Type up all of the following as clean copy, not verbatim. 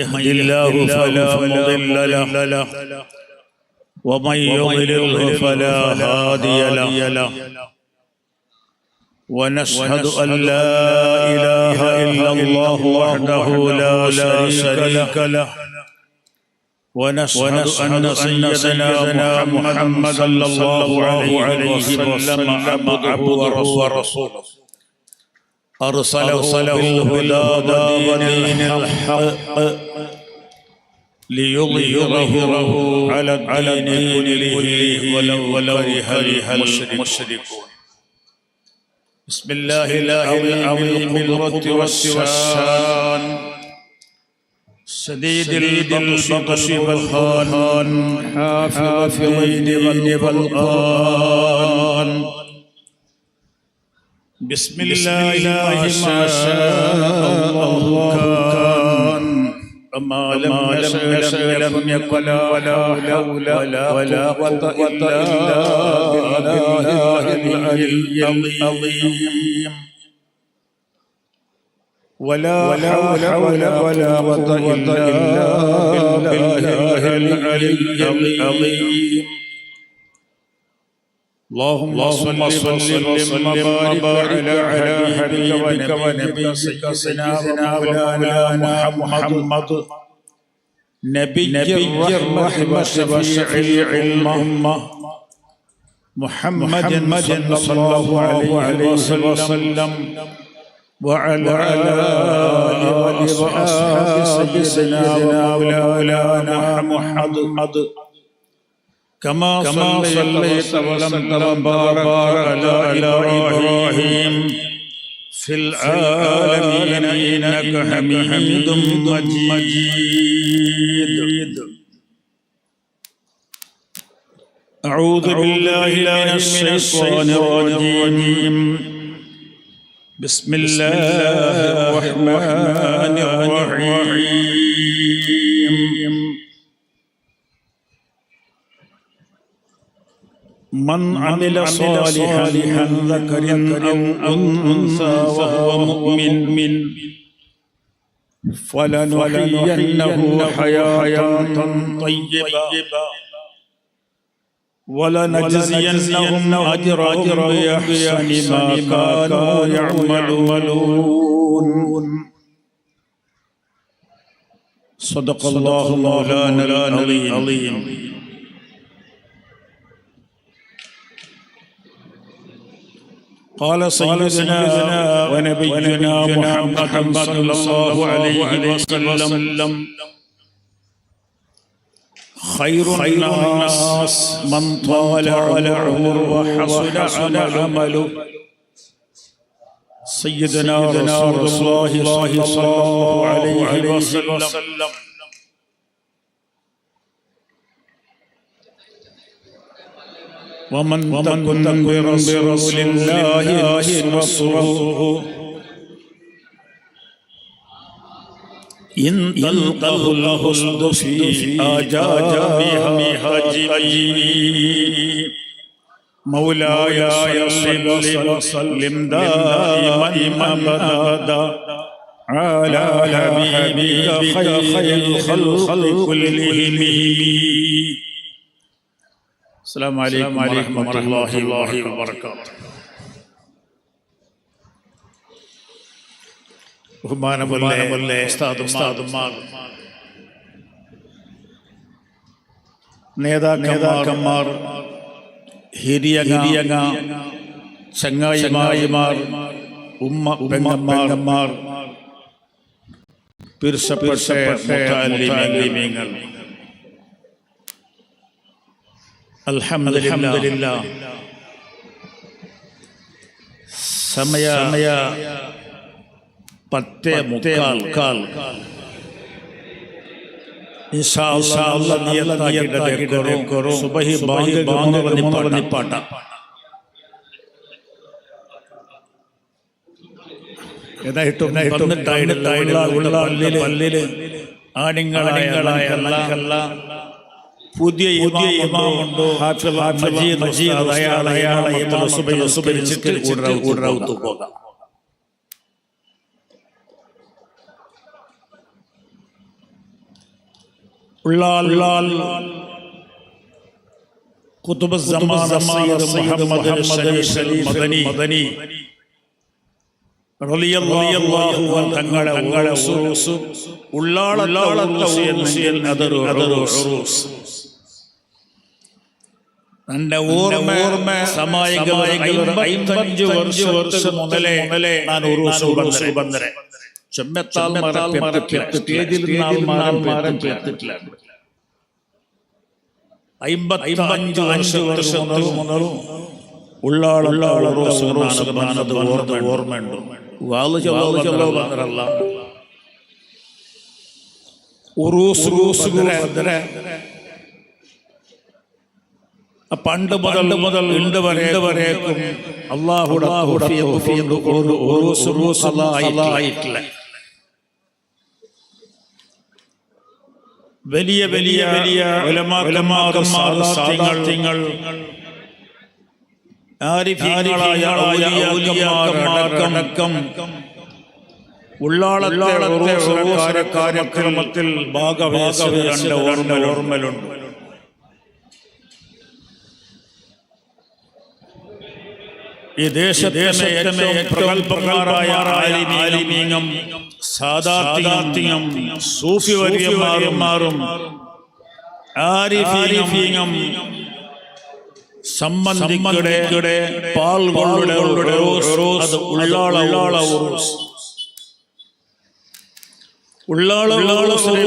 يهد الله فلا مضل له ومن يضلل فلا هادي له ونشهد أن لا إله إلا الله وحده لا شريك له ونشهد أن سيدنا محمد صلى الله عليه وسلم عبده ورسوله أرسله بالهدى ودين الحق ليظهره على الدين كله ولو كره المشركون. بسم الله العظيم القدرة والشان شديد البطش والخان حافظ الدين والقرآن. بسم الله ما شاء الله كان وما لم يشأ لم يكن ولا حول ولا قوة إلا بالله العلي العظيم. ولا حول ولا قوة إلا بالله العلي العظيم. اللهم صل وسلم وبارك على حبيبك ونبيك سيدنا مولانا محمد نبي الرحمة وشفيع الأمة محمد صلى الله عليه وسلم وعلى آله وأصحاب سيدنا مولانا محمد كما صليت وسلمت وبارك على إبراهيم في العالمين إنك حميد مجيد. أعوذ بالله من الشيطان الرجيم. بسم الله الرحمن الرحيم. من عمل صالحا ذكر أو أنثى وهو مؤمن فلنحيينه حياة طيبة ولنجزينهم أجرهم بأحسن ما كانوا يعملون. صدق الله مولانا العظيم. قال سيدنا ونبينا محمد صلى الله عليه وسلم خير الناس من طال عمره وحسن عمله. سيدنا رسول الله صلى الله عليه وسلم ومن تكن برسول الله نصره إن تلقه الحسد في آجابها مولاي صل وسلم دائما أبدا على حبيبك خير الخلق كلهم. السلام عليكم ورحمة الله وبركاته. ബഹുമാനമുള്ള ഉസ്താദുമാർ, നേതാക്കന്മാർ, ഹിരിയ ചങ്ങായിമാർ, പെങ്ങന്മാർ, പിർസപ്പെട്ട മുതഅല്ലിമീങ്ങൾ, അൽഹംദുലില്ലാഹ്. സമയ 10:15 ഇൻഷാ അല്ലാഹ് നിയത്താക്കിയിട്ട് സുബഹി ബാങ്ക് നിപ്പാട്ട. ഏതായിട്ടും പള്ളിയില് ആണിങ്ങളായ പുതിയ ഇമാമുണ്ടോ മജീദ് അയാളെ സുബഹിച്ചിട്ട് കൂടറൗത്ത് പോകാം. ഉള്ളാൽ ഖുതുബ് സമാൻ സയ്യിദ് മുഹമ്മദ് മദനി റളിയല്ലാഹു അൻഹു തങ്ങളെ ഉറൂസ് ഉള്ളാളത്തെ ഉറൂസ് അതൊരു ഉറൂസ്. തന്റെ ഓർമ്മ സമായികളെ 55 വർഷം മുതലേ ഞാൻ ഉറൂസ് ബന്ധരെ ചെമ്മത്താൽ സ്റ്റേജിൽ 55 വർഷം മുതലും ഓർമ്മയുണ്ട്. പണ്ട് മുതൽ ഇണ്ട് വരേക്കും അല്ലാഹുവിന്റെ വലിയ ഉലമാക്കന്മാർ ആരിഫീങ്ങളായ ഔലിയാക്കന്മാരടക്കം ഉള്ളാളത്തെ കാര്യക്രമത്തിൽ ഭാഗവഹിച്ചത് ഓർമ്മലുണ്ട്. ഈ ദേശത്തെ ഏറ്റവും പ്രഗത്ഭരായ ആലിമീങ്ങളും സാദാത്യങ്ങളും സൂഫി വര്യന്മാരും ആരിഫീങ്ങളും സംബന്ധികളുടെ പാൽകളുടെ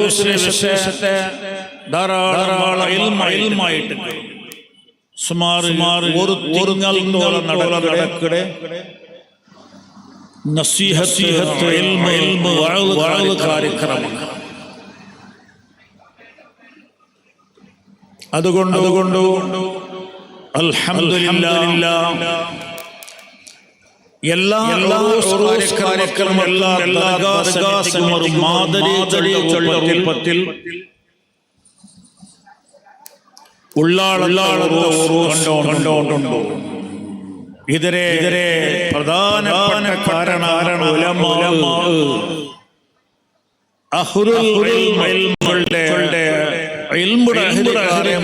വിശേഷത്തെ ധാരാളമായിട്ടുണ്ട്. സുമാർ ഒരു തിങ്കളോളം നടക്കടെ നസീഹത്ത് വഅദ് കാര്യക്രമം. അതുകൊണ്ട് അൽഹംദുലില്ലാഹ് എല്ലാ കാര്യക്രമം എല്ലാ ദർഗാസമിതികളും മാദരിയുള്ള രൂപത്തിൽ ഉള്ളാളുണ്ടോ. ഇതിരെ പ്രധാന കാരണ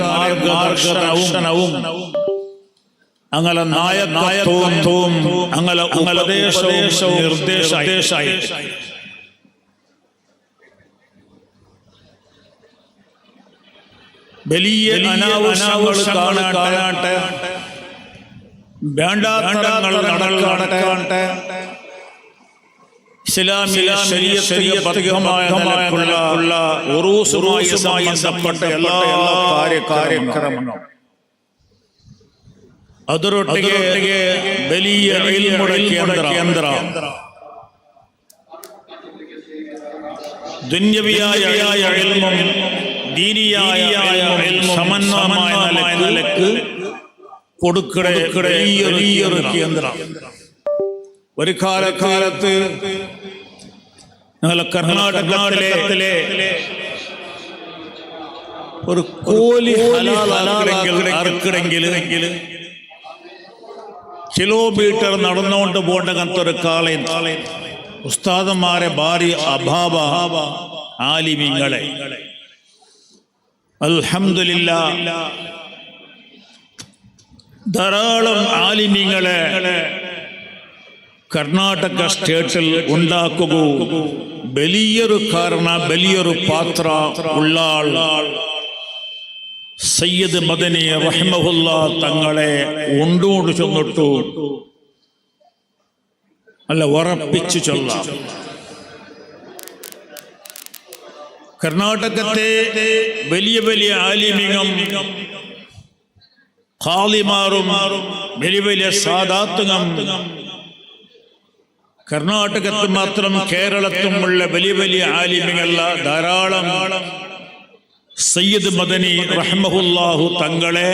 മാർഗദർശനവും അങ്ങനെ നായകത്വവും അങ്ങനെ ഉപദേശവും നിർദ്ദേശമായി വലിയ അനാവശ്യങ്ങൾ കാണാട്ടെ, വേണ്ടാത്തരങ്ങൾ നടക്കാട്ടെ, ഇസ്ലാമിക ശരീഅത്തുബദ്ധമായ നിലക്കുള്ള ഉറൂസുമായി ബന്ധപ്പെട്ട എല്ലാ കാര്യക്രമങ്ങളും ಅದರೊಟ್ಟಿಗೆ വലിയ കേന്ദ്ര ദുന്യവിയായ ഇൽമും ദീനിയായ ഇൽമും സമന്വയമായ നിലക്ക് കൊടുക്കട വലിയൊരു കേന്ദ്രം. ഒരു കാലത്ത് ഞങ്ങളെ കർണാടകത്തിലെ ഒരു കോലി അറക്കണമെങ്കിൽ കിലോമീറ്റർ നടന്നുകൊണ്ട് പോകേണ്ട അങ്ങനത്തെ കാളയും ഉസ്താദന്മാരെ ഭാര്യ അഭാവ ആലിമീങ്ങളെ അൽഹംദുലില്ലാഹ് ധാരാളം ആലിമീങ്ങളെ കർണാടക സ്റ്റേറ്റിൽ ഉണ്ടാക്കുക വലിയൊരു പാത്ര ഉള്ള ആൾ സയ്യിദ് മദനി റഹിമഹുല്ലാഹ് തങ്ങളെ ഉണ്ടോട് ചൊന്നിട്ടു അല്ല ഉറപ്പിച്ചു ചൊല്ലാം. കർണാടകത്തെ വലിയ ആലിമീങ്ങളും ഖാലിമാരും വലിയ സാദാത്തുകളും കർണാടകത്തിൽ മാത്രം കേരളത്തിലുമുള്ള വലിയ ആലിമീങ്ങളല്ല ധാരാളം സയ്യിദ് മദനി റഹിമഹുല്ലാഹു തങ്ങളെ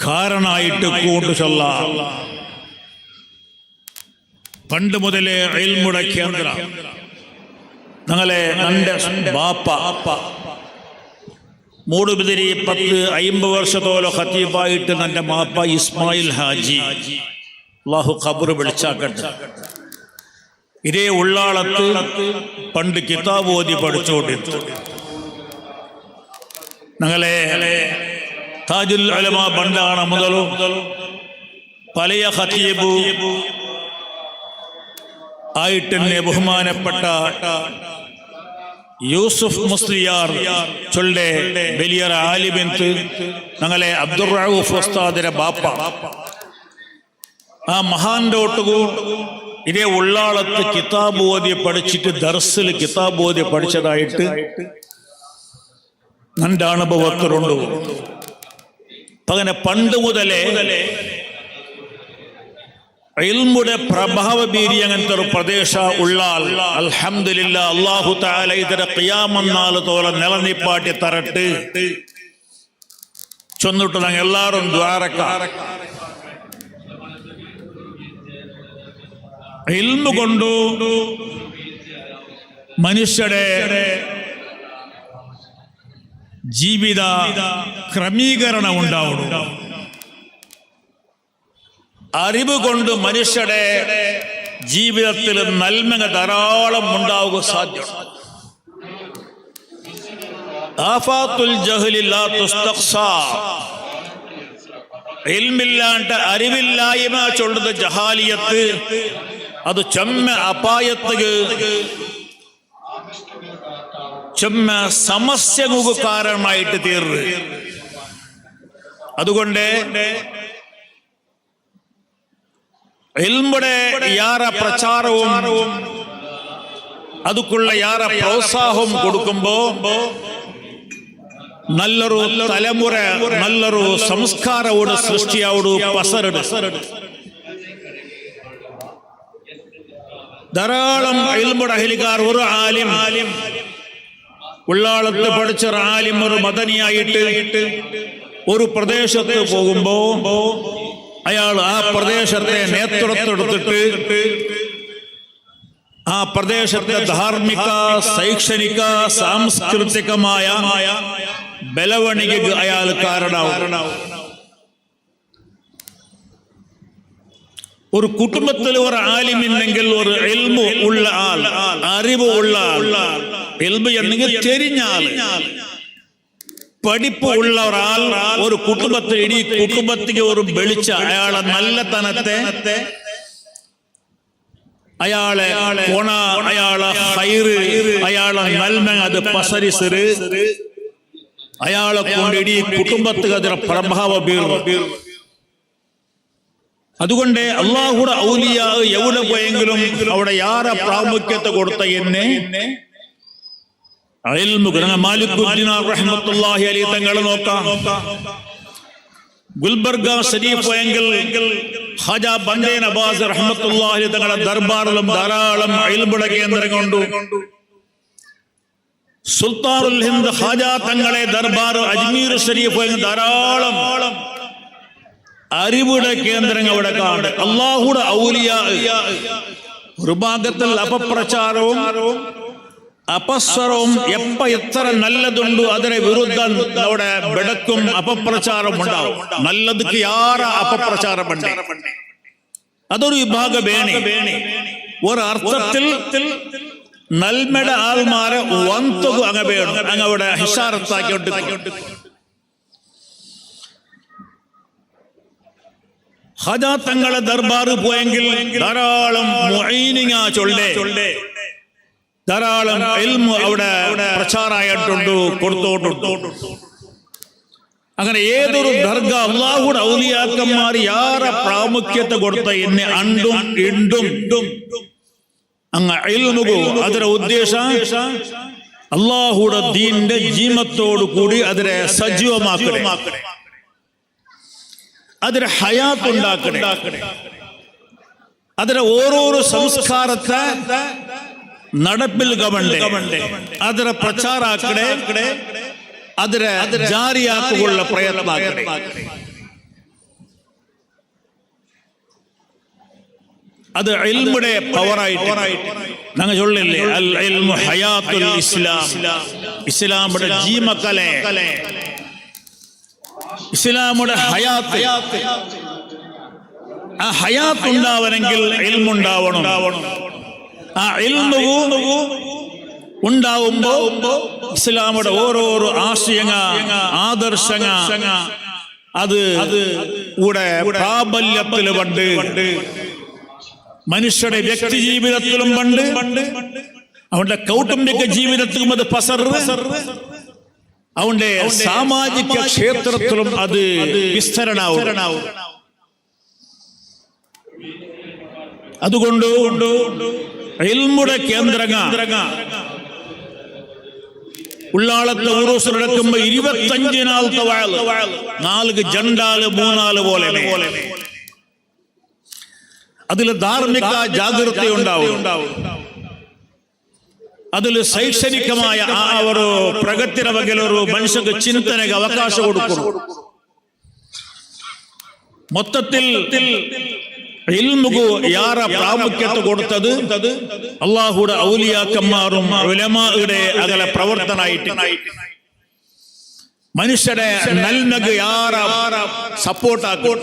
കാരണമായിട്ട് കൊണ്ടുചൊല്ലാം. പണ്ട് മുതലേ ഇൽമുടെ കേന്ദ്രം ഞങ്ങളെ എൻ്റെ ബാപ്പ മൂടുബിദിരി 50 വർഷത്തോളം ഖതീബായിട്ട് എൻ്റെ മാപ്പ ഇസ്മായിൽ ഹാജി അല്ലാഹു ഖബർ വിളിച്ചാക്കട്ടെ. ഇതേ ഉള്ളാളത്ത് പണ്ട് കിതാബ് ഓതി പഠിച്ചുകൊണ്ടിരുന്നു. ഞങ്ങളെ താജുൽ ഉലമ ബണ്ടാണ മുതലും പലയ ഖതീബ് ആയിട്ടെന്നെ ബഹുമാനപ്പെട്ട യൂസുഫ് മുസ്ലിയാർ ചൊല്ലെ വലിയ ആലിമെന്ത് ഞങ്ങളെ അബ്ദുർ റഊഫ് ഉസ്താദിന്റെ ബാപ്പ ആ മഹാന്റെ ഒട്ടുകൂ ഇതേ ഉള്ളാളത്ത് കിതാബ് ഓതി പഠിച്ചിട്ട് ദർസിൽ കിതാബ് ഓതി പഠിച്ചതായിട്ട് എൻ്റെ അനുഭവത്തിലുണ്ട്. അങ്ങനെ പണ്ട് മുതലേ ഇൽമുടെ പ്രഭാവ ബീരി അങ്ങനത്തെ ഒരു പ്രദേശ ഉള്ളാൽ അൽഹംദുലില്ലാ അല്ലാഹു തആല ഇതിന്റെ ഖിയാമത്ത് നാൾ തോലെ നിലനിപ്പാട്ടി തരട്ട് ചൊന്നിട്ട് ഞങ്ങൾ എല്ലാവരും ദ്വാരക്ക. ഇൽമു കൊണ്ടു മനുഷ്യരുടെ ജീവിത ക്രമീകരണം ഉണ്ടാവണം. അറിവ് കൊണ്ട് മനുഷ്യരുടെ ജീവിതത്തിൽ നന്മ ധാരാളം ഉണ്ടാവുക സാധ്യത. ആഫാത്തുൽ ജഹ്ലി ലാ തുസ്തഖ്സാ. ഇൽമില്ലാണ്ട് അറിവില്ലായ്മ ചൊല്ലുന്ന ജഹാലിയത്ത് അത് ചെമ്മ അപായത്ത് ചെമ്മ സമസ്യകു കാരണമായിട്ട് തീർന്നു. അതുകൊണ്ട് ഇൽമുടെ യാറ പ്രചാരവും അതുക്കുള്ള യാറ പ്രോത്സാഹവും കൊടുക്കുമ്പോ നല്ലൊരു തലമുറ നല്ലൊരു സംസ്കാരവോട് സൃഷ്ടിയോട് പസരട്. ധാരാളം ഇൽമുടെ അഹ്ലികാർ ഒരു ആലിം ഉള്ളാളത്ത് പഠിച്ച ആലിം ഒരു മദനിയായിട്ട് ഒരു പ്രദേശത്ത് പോകുമ്പോ അയാൾ ആ പ്രദേശത്തെ നേതൃത്വമെടുത്തിട്ട് ആ പ്രദേശത്തെ ധാർമ്മിക ശൈക്ഷണിക സാംസ്കൃതികമായ ബലവണികക്ക് അയാൾ കാരണമാവും. ഒരു കുടുംബത്തിൽ ഒരു ആലിമില്ലെങ്കിൽ ഒരു ഇൽമു ഉള്ള ആൾ അറിവ് ഉള്ള ആൾ ഇൽമു എന്നെങ്കിൽ തെരിഞ്ഞ ആൾ പഠിപ്പ് ഉള്ള ഒരാൾ ഒരു കുടുംബത്തിൽ ഇനി കുടുംബത്തിക്ക് ഒരു വെളിച്ച അയാളെ നല്ലതനത്തെ അയാളെ ഗുണ അയാളെ ഹൈറ് അയാളെ നന്മ അത് പസരിസര് അയാളെ കൊണ്ട് ഇടീ കുടുംബത്തിന് അതിന്റെ പ്രഭാവം ബീറും. അതുകൊണ്ട് അള്ളാഹുടെ ഔലിയാ എവിടെ പോയെങ്കിലും അവിടെ യാറെ പ്രാമുഖ്യത്തെ കൊടുത്ത എന്നെ മാലിക്കുദ്ദീൻ റഹ്മത്തുള്ളാഹി അലൈഹി തങ്ങൾ നോക്കാം. ഗുൽബർഗ ഷരീഫ് പോയെങ്കിൽ ഖാജ ബന്ദേ നവാസ് റഹ്മത്തുള്ളാഹി അലൈഹി തങ്ങളുടെ ദർബാറിലും ധാരാളം ഇൽമുടെ കേന്ദ്രം കൊണ്ടു. സുൽത്താനുൽ ഹിന്ദ് ഖാജ തങ്ങളെ ദർബാർ അജ്മീർ ഷരീഫ് പോയെങ്കിൽ ധാരാളം അറിവുടെ കേന്ദ്രങ്ങൾ അവിടെ കാണും. അള്ളാഹുടെ ഔലിയാ ഒരു ഭാഗത്തിൽ അപപ്രചാരവും അപസ്വരവും എത്ര നല്ലതുണ്ടോ അതിനെ വിരുദ്ധം അവിടെ ബെടക്കും അപപ്രചാരം ഉണ്ടാവും. നല്ലതുക്ക് യാറെ അപപ്രചാരം ഉണ്ട്. അതൊരു വിഭാഗം വേണി. ഒരർത്ഥത്തിൽ നന്മയുടെ ആൾമാരെ വന്തുക അങ്ങ് വേണം അങ്ങ് അവിടെ ഹിഷാറത്താക്കിയോട്ട്. ഖാജ തങ്ങളെ ദർബാർ പോയെങ്കിൽ ധാരാളം മുഈനിങ്ങ ചൊല്ലേ ധാരാളം ഇൽമു അവിടെ പ്രചാരമായിട്ടുണ്ട് കൊടുത്തോട്ടുണ്ട്. അങ്ങനെ ഏതൊരു ദർഗ അല്ലാഹുവിന്റെ ഔലിയാക്കന്മാർ യാറെ പ്രാമുഖ്യത്തെ കൊടുത്ത എന്നെ അണ്ടും ഇണ്ടും അങ്ങ് ഇൽമുകു അതിന്റെ ഉദ്ദേശം അല്ലാഹുവിന്റെ ദീനിന്റെ ജീമത്തോടു കൂടി അതിനെ സജീവമാക്കണേ, അതിന് ഹയാത്ത് ഉണ്ടാക്കണേ, അതിന് ഓരോരോ സംസ്കാരത്തെ നടപ്പിൽ ഗവണ്ടേ, അതിനെ പ്രചാരാക്കണേ, അതിനെ ജാരിയാക്കുള്ള പ്രയത്നാക്കണേ. അത് ഇൽമുടെ പവറായിട്ട് ഞങ്ങൾ ചൊല്ലില്ലേ, അൽ ഇൽമു ഹയാത്തുൽ ഇസ്ലാം, ഇസ്ലാമുടെ ജീമക്കലെ, ഇസ്ലാമുടെ ഹയാത്ത്. ആ ഹയാത്ത് ഉണ്ടാവണമെങ്കിൽ ഇൽമുണ്ടാവണം. ആ ഇൽമു ഉണ്ടാവുമ്പോ ഇസ്ലാമിയുടെ ഓരോരോ ആശയങ്ങ ആദർശങ്ങ അത് ഇവിടെ പ്രാബല്യത്തിൽ പണ്ട് മനുഷ്യരുടെ വ്യക്തി ജീവിതത്തിലും പണ്ട് അവന്റെ കൗട്ടുംബിക ജീവിതത്തിലും അത് അവന്റെ സാമാജിക ക്ഷേത്രത്തിലും അത് വിസ്തരണാവും. അതുകൊണ്ട് ഇൽമുടെ കേന്ദ്രങ്ങ ഉള്ളാളത്തെ ഉറൂസ് നടക്കുമ്പോ 25 നാളത്തെ 4 ജണ്ടാല് 3 പോലെ അതിൽ ധാർമ്മിക ജാഗ്രത ഉണ്ടാവും. അതിൽ ശൈക്ഷണികമായ ആ ഒരു പ്രഗತಿയുടെ വകയിലൊരു മനുഷ്യക്ക് ചിന്തനക്ക് അവകാശം കൊടുക്കുന്നു. മൊത്തത്തിൽ ഇൽമുകു യാറ പ്രാമുഖ്യത്തെ കൊടുത്തത് അള്ളാഹുടെ ഔലിയാക്കന്മാരും ഉലമായുടെ അകലെ പ്രവർത്തനായിട്ട് മനുഷ്യരെ നന്മക്ക് യാറ സപ്പോർട്ടാക്കും.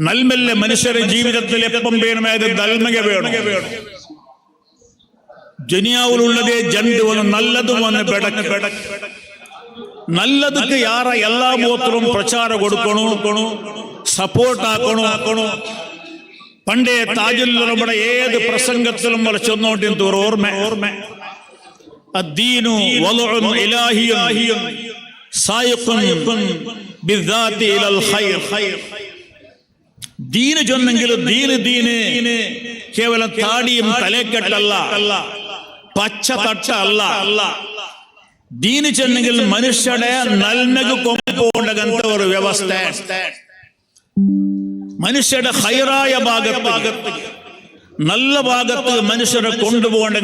നന്മല്ല മനുഷ്യരുടെ ജീവിതത്തിൽ എപ്പം വേണമായത് നന്മക വേണം. ദുനിയാവിലുള്ളതേ ജണ്ട് വന്ന് നല്ലതും വന്ന് ബെടക്ക് നല്ലതൊക്കെ യാറ എല്ലാ മുഖത്തിലും പ്രചാരം കൊടുക്കണു, സപ്പോർട്ടാക്കണു. പണ്ടേ താജുല്ലുടെ ഏത് പ്രസംഗത്തിലും വരെ ചെന്നോണ്ടിരുന്ന ഓർമ്മ അദ്ദീനു വളുഉൻ ഇലാഹിയും സായിഖുൻ ബിദ്ദാതി ഇലൽ ഖൈർ. ദീന് ചൊന്നെങ്കിൽ ദീന് കേവലം താടിയും തലേക്കെട്ടല്ല, പച്ച തട്ട അല്ല. ദീന് ചെന്നെങ്കിൽ മനുഷ്യരുടെ നന്മക്ക് കൊണ്ടുപോകേണ്ട ഒരു വ്യവസ്ഥ, മനുഷ്യരുടെ ഹൈറായ ഭാഗത്ത് നല്ല ഭാഗത്ത് മനുഷ്യരെ കൊണ്ടുപോകേണ്ട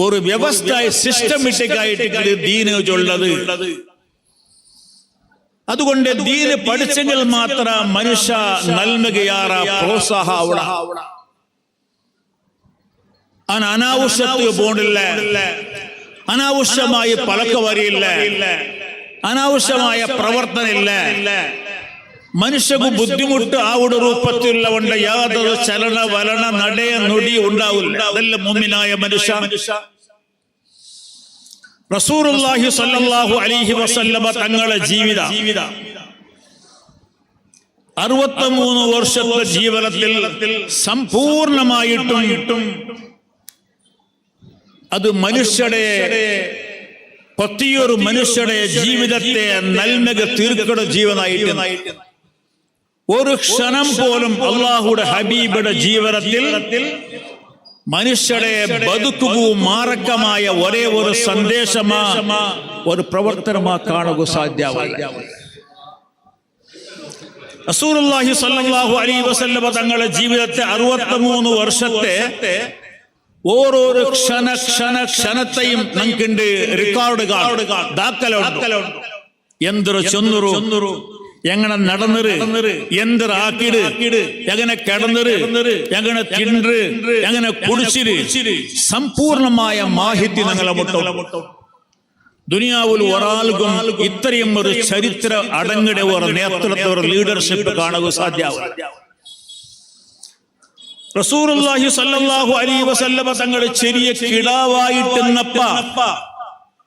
ഒരു വ്യവസ്ഥ സിസ്റ്റമാറ്റിക് ആയിട്ട് ദീന് ചൊല്ലത്. അതുകൊണ്ട് ദീന് പഠിച്ചെങ്കിൽ മാത്രം മനുഷ്യ നന്മകയാറ പ്രോത്സാഹന അനാവശ്യത്തിൽ പോണില്ല, അനാവശ്യമായ പലക്കവരിയില്ല, അനാവശ്യമായ പ്രവർത്തനമില്ല. മനുഷ്യക്ക് ബുദ്ധിമുട്ട് ആവുടെ രൂപത്തിലുള്ളവണ്ട് യാതൊരു ചലന വലന നടയ നൊടി ഉണ്ടാവില്ല. അതെല്ലാം മുഅ്മിനായ മനുഷ്യ. റസൂലുള്ളാഹി സ്വല്ലല്ലാഹു അലൈഹി വസല്ലമ തങ്ങളുടെ ജീവിതം 63 വർഷത്തെ ജീവിതത്തിൽ സമ്പൂർണമായിട്ടും അത് മനുഷ്യരുടെ പ്രതിയൊരു മനുഷ്യരുടെ ജീവിതത്തെ നന്മക തീർക്കുന്ന ജീവനായിട്ട് ഒരു ക്ഷണം പോലും അള്ളാഹുടെ ഹബീബിയുടെ ജീവിതത്തിൽ മനുഷ്യരെ ബതുക്കു മാരകമായ ഒരേ ഒരു സന്ദേശമാ ഒരു പ്രവർത്തനമാ കാണുക സാധ്യമല്ല. റസൂലുള്ളാഹി സ്വല്ലല്ലാഹു അലൈഹി വസല്ലം തങ്ങളുടെ ജീവിതത്തെ 63 വർഷത്തെ ഓരോരോ ക്ഷണത്തെയും നമുക്കുണ്ട് റിക്കാർഡുകൾ, ദാഖലുണ്ട്. എന്തൊരു ചെന്നുറു, എങ്ങനെ നടന്നറ്, എന്തൊരു ആക്കിട്, എങ്ങനെ കിടന്നറ്, എങ്ങനെ തിണ്ടറ്, എങ്ങനെ കുടിച്ചിര്, സമ്പൂർണമായ മാഹിതി ഞങ്ങളെ മുട്ടും. ദുനിയാവിൽ ഒരാൾക്കും ഇത്രയും ഒരു ചരിത്ര അടങ്ങിടെ ഒരു നേതൃത്വ ഒരു ലീഡർഷിപ്പ് കാണുക സാധ്യമാവില്ല. റസൂലുള്ളാഹി സ്വല്ലല്ലാഹു അലൈഹി വസല്ലമ തങ്ങളുടെ ചെറിയ കിടാവായിട്ടെന്നപ്പ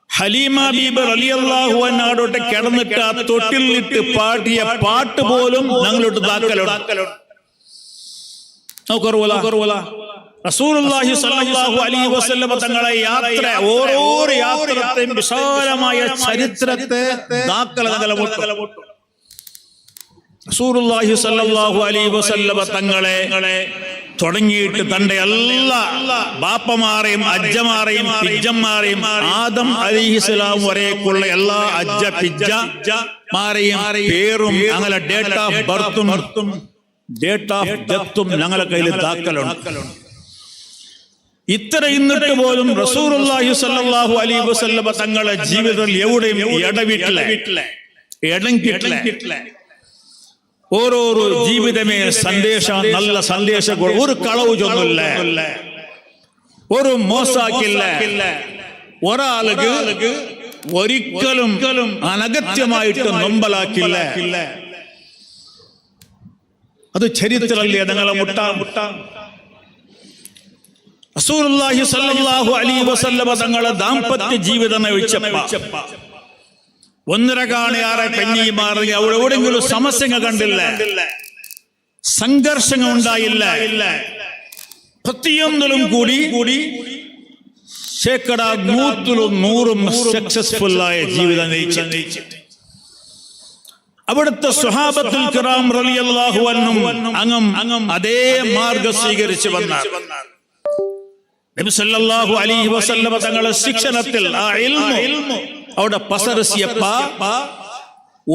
ഹലീമ ബീബി റളിയല്ലാഹു അൻഹയോട് കിടന്നിട്ട് ആ തൊട്ടിലിട്ട് പാടിയ പാട്ട് പോലും ഞങ്ങളോട് ദാഖലുണ്ട്. റസൂലുള്ളാഹി സ്വല്ലല്ലാഹു അലൈഹി വസല്ലമ തങ്ങളെ യാത്ര, ഓരോ യാത്രത്തെയും വിശാലമായ ചരിത്രത്തെ ദാഖലുണ്ട്. റസൂലുള്ളാഹി സ്വല്ലല്ലാഹു അലൈഹി വസല്ലമ തങ്ങളെ തുടങ്ങിയിട്ട് തന്റെ എല്ലാ ബാപ്പമാരെയും അജ്ജമാരെയും പിജ്ജന്മാരെയും ആദം അലൈഹിസ്സലാം വരേക്കുള്ള എല്ലാ അജ്ജ പിജ്ജമാരെയും പേരും ഞങ്ങളെ ഡേറ്റ് ഓഫ് ബർത്തും ഡേറ്റ് ഓഫ് ഡെത്തും ഞങ്ങളെ കയ്യിൽ ദാഖലുണ്ട്. ഇത്ര ഇന്നിട്ട് പോലും റസൂലുള്ളാഹി സ്വല്ലല്ലാഹു അലൈഹി വസല്ലമ തങ്ങളെ ജീവിതത്തിൽ എവിടെയും ഇടംകിട്ടില്ല. ഓരോരോ ജീവിതമേ സന്ദേശം, നല്ല സന്ദേശം. ഒരു കളവ് ചൊന്നില്ല, ഒരു മോസാക്കില്ല. ഒരാൾക്ക് ഒരിക്കലും അനഗത്യമായിട്ട് നൊമ്പലാക്കില്ല. അത് ചരിത്രമല്ലേ ഞങ്ങളെ മുട്ട. റസൂലുള്ളാഹി സ്വല്ലല്ലാഹു അലൈഹി വസല്ലമ തങ്ങളെ ദാമ്പത്യ ജീവിതം നയിച്ചപ്പ ഒന്നര കാണിയാറെ പെണ്ണി മാറി അവിടെ എവിടെയെങ്കിലും സമസ്യങ്ങൾ കണ്ടില്ല, സംഘർഷങ്ങൾ ഉണ്ടായില്ല. പ്രത്യേകം കൂടി ശേക്കട 100 സക്സസ്ഫുൾ ആയ ജീവിതം നയിച്ചു. അവിടുത്തെ സ്വഹാബത്തുൽ കിറാം റളിയല്ലാഹു അൻഹും അതേ മാർഗം സ്വീകരിച്ചു വന്ന നബി സല്ലല്ലാഹു അലൈഹി വസല്ലമ തങ്ങളുടെ ശിക്ഷണത്തിൽ ആ ഇൽമു അവിടെ പസരസിയപ്പ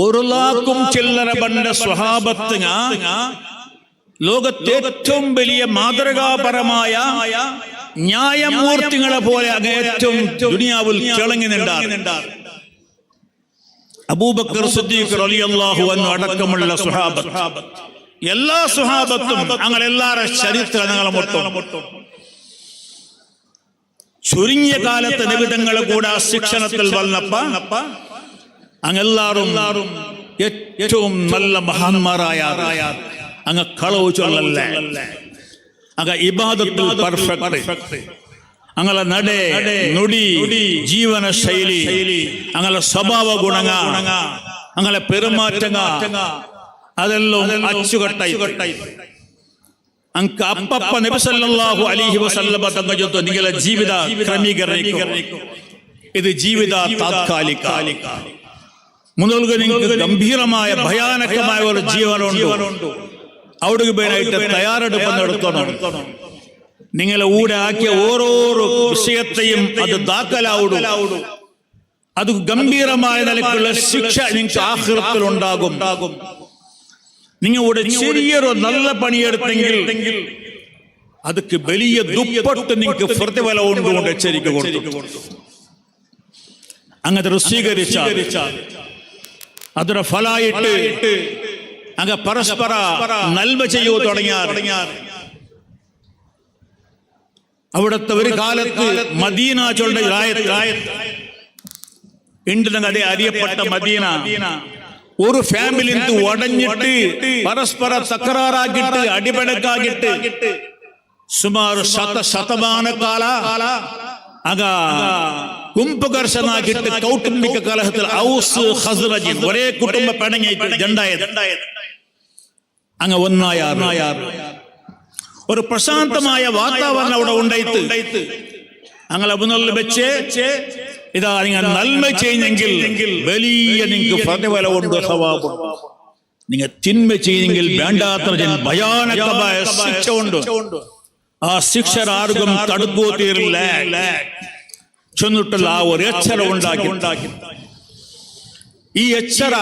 1,00,000 ചില്ലറ ബണ്ട സ്വഹാബത്ത് ലോകത്തെ ഏറ്റവും വലിയ മാതൃകാപരമായ ന്യായമൂർത്തികളെ പോലെ അങ്ങേറ്റവും ദുനിയാവിൽ തിളങ്ങി നിണ്ടാറ് അബൂബക്കർ സിദ്ദീഖ് റളിയല്ലാഹു അൻഹു അടക്കമുള്ള സ്വഹാബത്ത്, എല്ലാ സ്വഹാബത്തും അങ്ങനെല്ലാവരുടെ ചരിത്രം ഞങ്ങളെ മൊത്തം ചുരുങ്ങിയ കാലത്ത് നിബിധങ്ങളെ കൂടെ ആ ശിക്ഷണത്തിൽ വന്നപ്പ അങ്ങെല്ലാരും ഏറ്റവും നല്ല മഹാന്മാരായ അങ്ങ് കളവ് ചൊല്ലല്ല, അങ്ങ് ഇബാദത്തിൽ പെർഫെക്റ്റ്, അങ്ങനെ നടേ നുടി ജീവന ശൈലി, അങ്ങനെ സ്വഭാവ ഗുണങ്ങ, അങ്ങനെ പെരുമാറ്റങ്ങ അതെല്ലാം അച്ചുകട്ടായി ಅಂಕ ಅಪ್ಪಪ್ಪ ನಬಿ ಸಲ್ಲಲ್ಲಾಹು ಅಲೈಹಿ ವಸಲ್ಲಮ ತಮ್ಮ ಜೊತೆ ನಿಗಳ ಜೀವಿತ ಕ್ರಮೀಕರಣಿಕು ಇದು ಜೀವಿತ ತಾತ್ಕಾಲಿಕ മുതൽക്ക് നിങ്ങൾക്ക് ഗംഭീരമായ ഭയാനകമായ ഒരു ജീവനുണ്ട്. അവിടേക്ക് പോയിട്ട് തയ്യാറെടുപ്പ് നടത്തണം. നിങ്ങളെ ഊടെ ആക്കിയ ഓരോരോ വിഷയത്തെയും അത് ദാഖലാവുടു. അത് ഗംഭീരമായ നിലക്കുള്ള ശിക്ഷ നിങ്ങൾക്ക് ആഖിറത്തിൽ ഉണ്ടാകും. നിങ്ങളുടെ ചെറിയൊരു നല്ല പണിയെടുത്തെങ്കിൽ ಅದಕ್ಕೆ വലിയ ദുപ്പട്ട് നിങ്ങൾക്ക് പ്രതിഫലം ഉണ്ടുകൊണ്ട് എച്ചരിക്ക കൊടുത്തു. അങ്ങനെ സ്വീകരിച്ചാൽ ಅದರ ಫಲಾಯಿಟ್ಟು ಅಂಗ ಪರಸ್ಪರ ನಲ್ಮ ചെയ്യൂ തുടങ്ങിയാൽ അവിടുത്തെ ഒരു കാലത്ത് മദീന ചൊല്ല ഇണ്ടേ അറിയപ്പെട്ട മദീന ഒരു ഫാമിലി ഒടഞ്ഞിട്ട് പരസ്പര തകരാറാക്കിട്ട് അടിപടക്കാക്കിട്ട് ಸುಮಾರು ಶತಮಾನ ಕಾಲ ಆಗ ಗುಂಪು ಘರ್ಷಣಾಗಿಟ್ಟು ಕೌಟುಂಬಿಕ ಕಲಹದಲ್ಲಿ ಔಸ್ ಖಜ್ರಜ್ ഒരേ കുടുംബ പിണങ്ങിയിട്ട് ജണ്ടായത് അങ്ങ ഒന്നായാറ് ഒരു പ്രശാന്തമായ വാതാവരണം അവിടെ ഉണ്ടായിട്ട് അങ്ങനെ മുന്നിൽ വെച്ച് ഇതാ നിങ്ങൾ നന്മ ചെയ്യുന്നെങ്കിൽ വലിയ നിങ്ങൾക്ക് പ്രതിഫലം ഉണ്ട്, സവാബ്. നിങ്ങൾ തിന്മ ചെയ്യുന്നെങ്കിൽ വേണ്ടാത്ര ഭയാനകമായ ശിക്ഷ ഉണ്ട്. ആ ശിക്ഷ ആർക്കും തടുക്കോ തീരില്ല ചെന്നിട്ടുള്ള ആ ഒരു എച്ചര ഉണ്ടാക്കി ഈ എച്ചര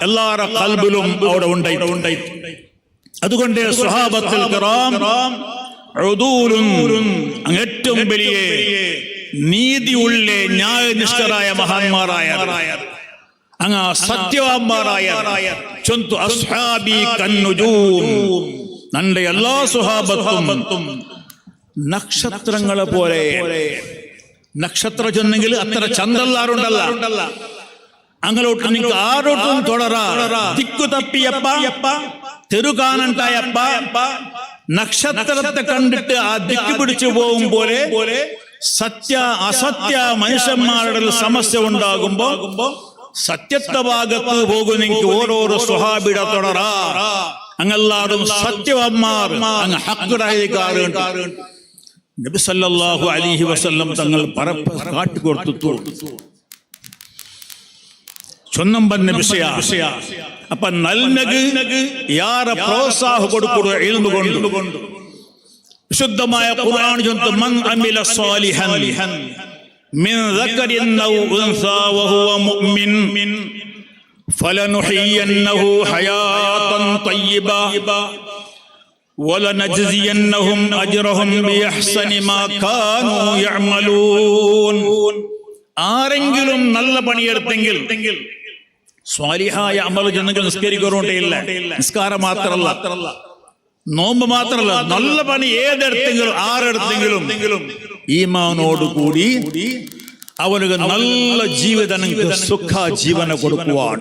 എല്ലാവരുടെ ഖൽബിലും അവിടെ ഉണ്ടായി. അതുകൊണ്ട് സ്വഹാബത്തുൽ കിറാം ഉദൂലുൻ ഏറ്റവും വലിയ നീതിയുള്ള ന്യായനിഷ്ഠരായ മഹാന്മാരായ അങ്ങ് സത്യവാന്മാരായ ചൊന്തു അസ്ഹാബി കന്നുജൂം നന്റെ എല്ലാ സ്വഹാബത്തും നക്ഷത്രങ്ങളെ പോലെ. നക്ഷത്രം ചെന്നെങ്കിൽ അത്ര ചന്തല്ലാറുണ്ടല്ല അങ്ങോട്ട് നിങ്ങൾക്ക് ആരോട്ടും തുടരാ. ദിക്കു തപ്പിയപ്പ തെരുകാനുണ്ടായപ്പ നക്ഷത്രത്തെ കണ്ടിട്ട് ആ ദിക്ക് പിടിച്ചു പോകും പോലെ സത്യ അസത്യ മനുഷ്യന്മാരുടെ സമസ്യ ഉണ്ടാകുമ്പോ സത്യത്തെ ഭാഗത്ത് പോകും നിങ്ങൾക്ക് ഓരോരോ സ്വഹാബിയുടെ തുടരാ. അങ്ങെല്ലാവരും സത്യവന്മാർ അങ്ങ് ഹക്കിടായിക്കാറുണ്ട്. നബി സല്ലല്ലാഹു അലൈഹി വസല്ലം തങ്ങൾ കാട്ടിക്കൊടുത്തു ചൊന്നം പറഞ്ഞ വിഷയ. അപ്പൊ നന്മക്ക് യാറെ പ്രോത്സാഹ കൊടുക്കുക ഇൽമു കൊണ്ട്. വിശുദ്ധമായ ഖുർആൻ ചൊല്ലുന്നു മൻ അമില സ്വാലിഹൻ മിൻ ദക്കറിൻ ഔ ഉൻസാ വഹുവ മുഅ്മിൻ فلنحيينه حياة طيبة ولنجزينهم أجرهم بأحسن ما كانوا يعملون. ആരെങ്കിലും നല്ല പണിയെടുത്തെങ്കിൽ സ്വാലിഹായ അമൽ ജനങ്ങൾ നിസ്കരിക്കാറുണ്ടില്ല. നിസ്കാരം മാത്രമല്ല, നോമ്പ് മാത്രമല്ല, നല്ല പണി ഏതെടുത്തെങ്കിലും ആരെടുത്തെങ്കിലും ഈമാനോടുകൂടി അവർക്ക് നല്ല ജീവിതം സുഖ ജീവന കൊടുക്കുവാൻ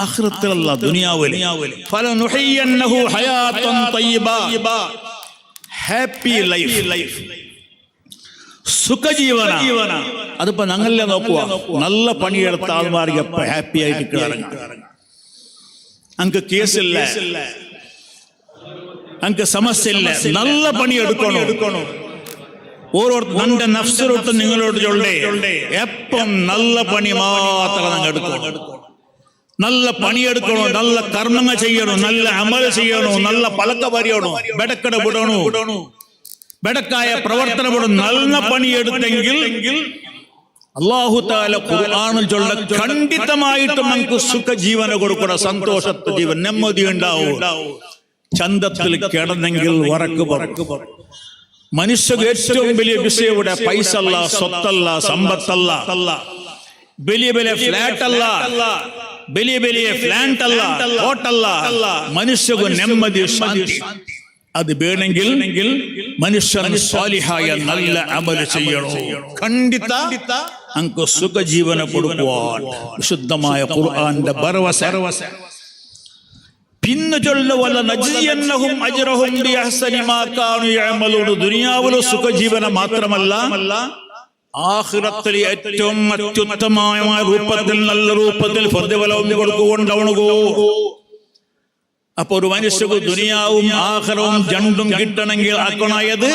ആഖിറത്തിലല്ല ദുനിയാവിൽ ഫലനുഹയ്യന്നഹു ഹയാതൻ തയ്യിബ ഹാപ്പി ലൈഫ് സുഖജീവന. അതിപ്പോ ഞങ്ങളെ നോക്കുക, നല്ല പണിയെടുത്ത ആൾമാർക്ക് എപ്പോ ഹാപ്പി ആയിട്ട് ഇറങ്ങാം. അങ്ക് കേസില്ല, അങ്ക് സമസ്യ ഇല്ല, നല്ല പണി എടുക്കണോ. ഓരോരുത്തർ നന്റെ നഫ്സിലോട്ട് നിങ്ങളോട് ചൊല്ലേ, എപ്പം നല്ല പണി മാത്രം നിങ്ങൾ എടുക്കണം. നല്ല പണിയെടുക്കണോ, നല്ല കർമ്മങ്ങൾ ചെയ്യണോ, നല്ല അമൽ ചെയ്യണോ, നല്ല പലക്ക പറയണോ, ബെടക്കട വിടണോ, ബെടക്കായ പ്രവർത്തനം വിടണം. നല്ല പണിയെടുത്തെങ്കിൽ അല്ലാഹു തആല ഖുർആനിൽ ചൊല്ല ഖണ്ഡിതമായിട്ടും നമുക്ക് സുഖജീവന കൊടുക്കണം, സന്തോഷത്തെ ജീവൻ, നെമ്മതി ഉണ്ടാവും. ചന്തത്തിൽ കിടന്നെങ്കിൽ വറക്ക് പറക്കും. മനുഷ്യക്ക് ഏറ്റവും വലിയ വിഷയം ഇവിടെ പൈസ അല്ല, സ്വത്തല്ല, സമ്പത്തല്ല, വലിയ വലിയ ഫ്ലാറ്റ് അല്ല, വലിയ വലിയ പ്ലാന്റ് അല്ല, ഹോട്ടല്ല. മനുഷ്യക്ക് നെമ്മതി, ശാന്തി അത് വേണമെങ്കിൽ മനുഷ്യൻ സ്വാലിഹായ നല്ല അമൽ ചെയ്യണോ. ഖണ്ഡിത അങ്ക് സുഖജീവന കൊടുക്കുവാൻ വിശുദ്ധമായ ഖുർആന്റെ ഭരവസ. പിന്നെ ചൊല്ല വല നജ്സിയന്നഹും അജ്റഹും ബിഅഹ്സനി മാ കാനൂ യഅമലൂൻ. ദുനിയാവിലെ സുഖജീവന മാത്രമല്ല, ആഖിറത്തിലെ ഏറ്റവും അത്യുത്തമമായ രൂപത്തിൽ, നല്ല രൂപത്തിൽ പ്രതിഫലവും കൊടുക്കുകൊണ്ടവണുകോ. അപ്പൊ ഒരു മനുഷ്യക്ക് ദുനിയാവും ആഖിറവും രണ്ടും കിട്ടണമെങ്കിൽ ആക്കണായത്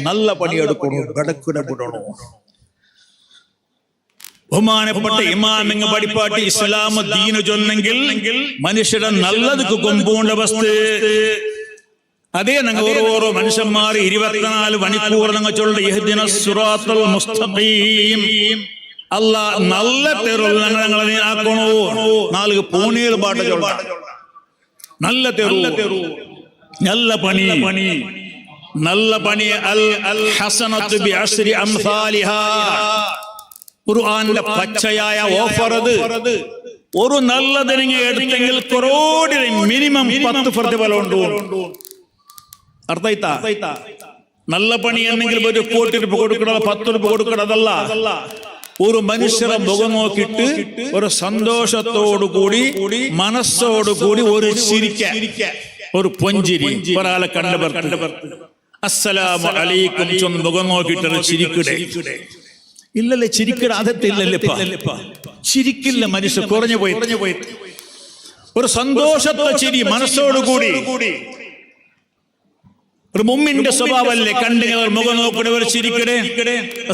നല്ല പണിയെടുക്കണോ, ബടക്കിടപെടണോ. ബഹുമാനപ്പെട്ട ഇമാമിങ് പടിപ്പാട്ടി ഇസ്ലാം ദീന് ചൊന്നെങ്കിൽ മനുഷ്യരുടെ നല്ലത് കൊമ്പുകൊണ്ട് അവസ്ഥ. അതേ ഞങ്ങൾ ഓരോ മനുഷ്യന്മാർ 24 മണിക്കൂർ ഞങ്ങൾ ചൊല്ല ഇഹ്ദിനസ് സിറാത്തൽ മുസ്തഖീം. അല്ലാഹ് നല്ല തെരുൾ ഞങ്ങളെ ആക്കണോ. 4 പൂണികൾ പാട്ട് ചൊല്ല, നല്ല തെരു, നല്ല പണി, നല്ല പണി. അൽ ഹസനത്തു ബിഅശ്രി അംസാലിഹാ. ഖുർആനിലെ പച്ചയായ ഓഫർ അത്. ഒരു നല്ലതിനെ എടുത്തെങ്കിൽ കോടിയിൽ മിനിമം 10 പ്രതിഫലം ഉണ്ട്. അർത്ഥ നല്ല പണി എന്നെങ്കിൽ 1 കോടി രൂപ കൊടുക്കണം, 10 രൂപ കൊടുക്കണം, അതല്ല. ഒരു മനുഷ്യരെ മുഖം നോക്കിയിട്ട് ഒരു സന്തോഷത്തോടു കൂടി, മനസ്സോടുകൂടി ഒരു ചിരിക്ക, ഒരു പൊഞ്ചിരി, ഒരാളെ കണ്ടവർ അസ്സലാമു അലൈക്കും ചൊന്ന് മുഖം നോക്കിയിട്ട് ചിരിക്കടേ. ഇല്ലല്ലേ, ചിരിക്കട അതത്തില്ലല്ലേ, ചിരിക്കില്ല മനുഷ്യ, കുറഞ്ഞു പോയി. ഒരു സന്തോഷത്തെ ചിരി മനസ്സോടുകൂടി. ഒരു മുമ്മിന്റെ സ്വഭാവമല്ലേ, കണ്ടെങ്കിൽ മുഖം നോക്കണവർ ചിരിക്കടേ,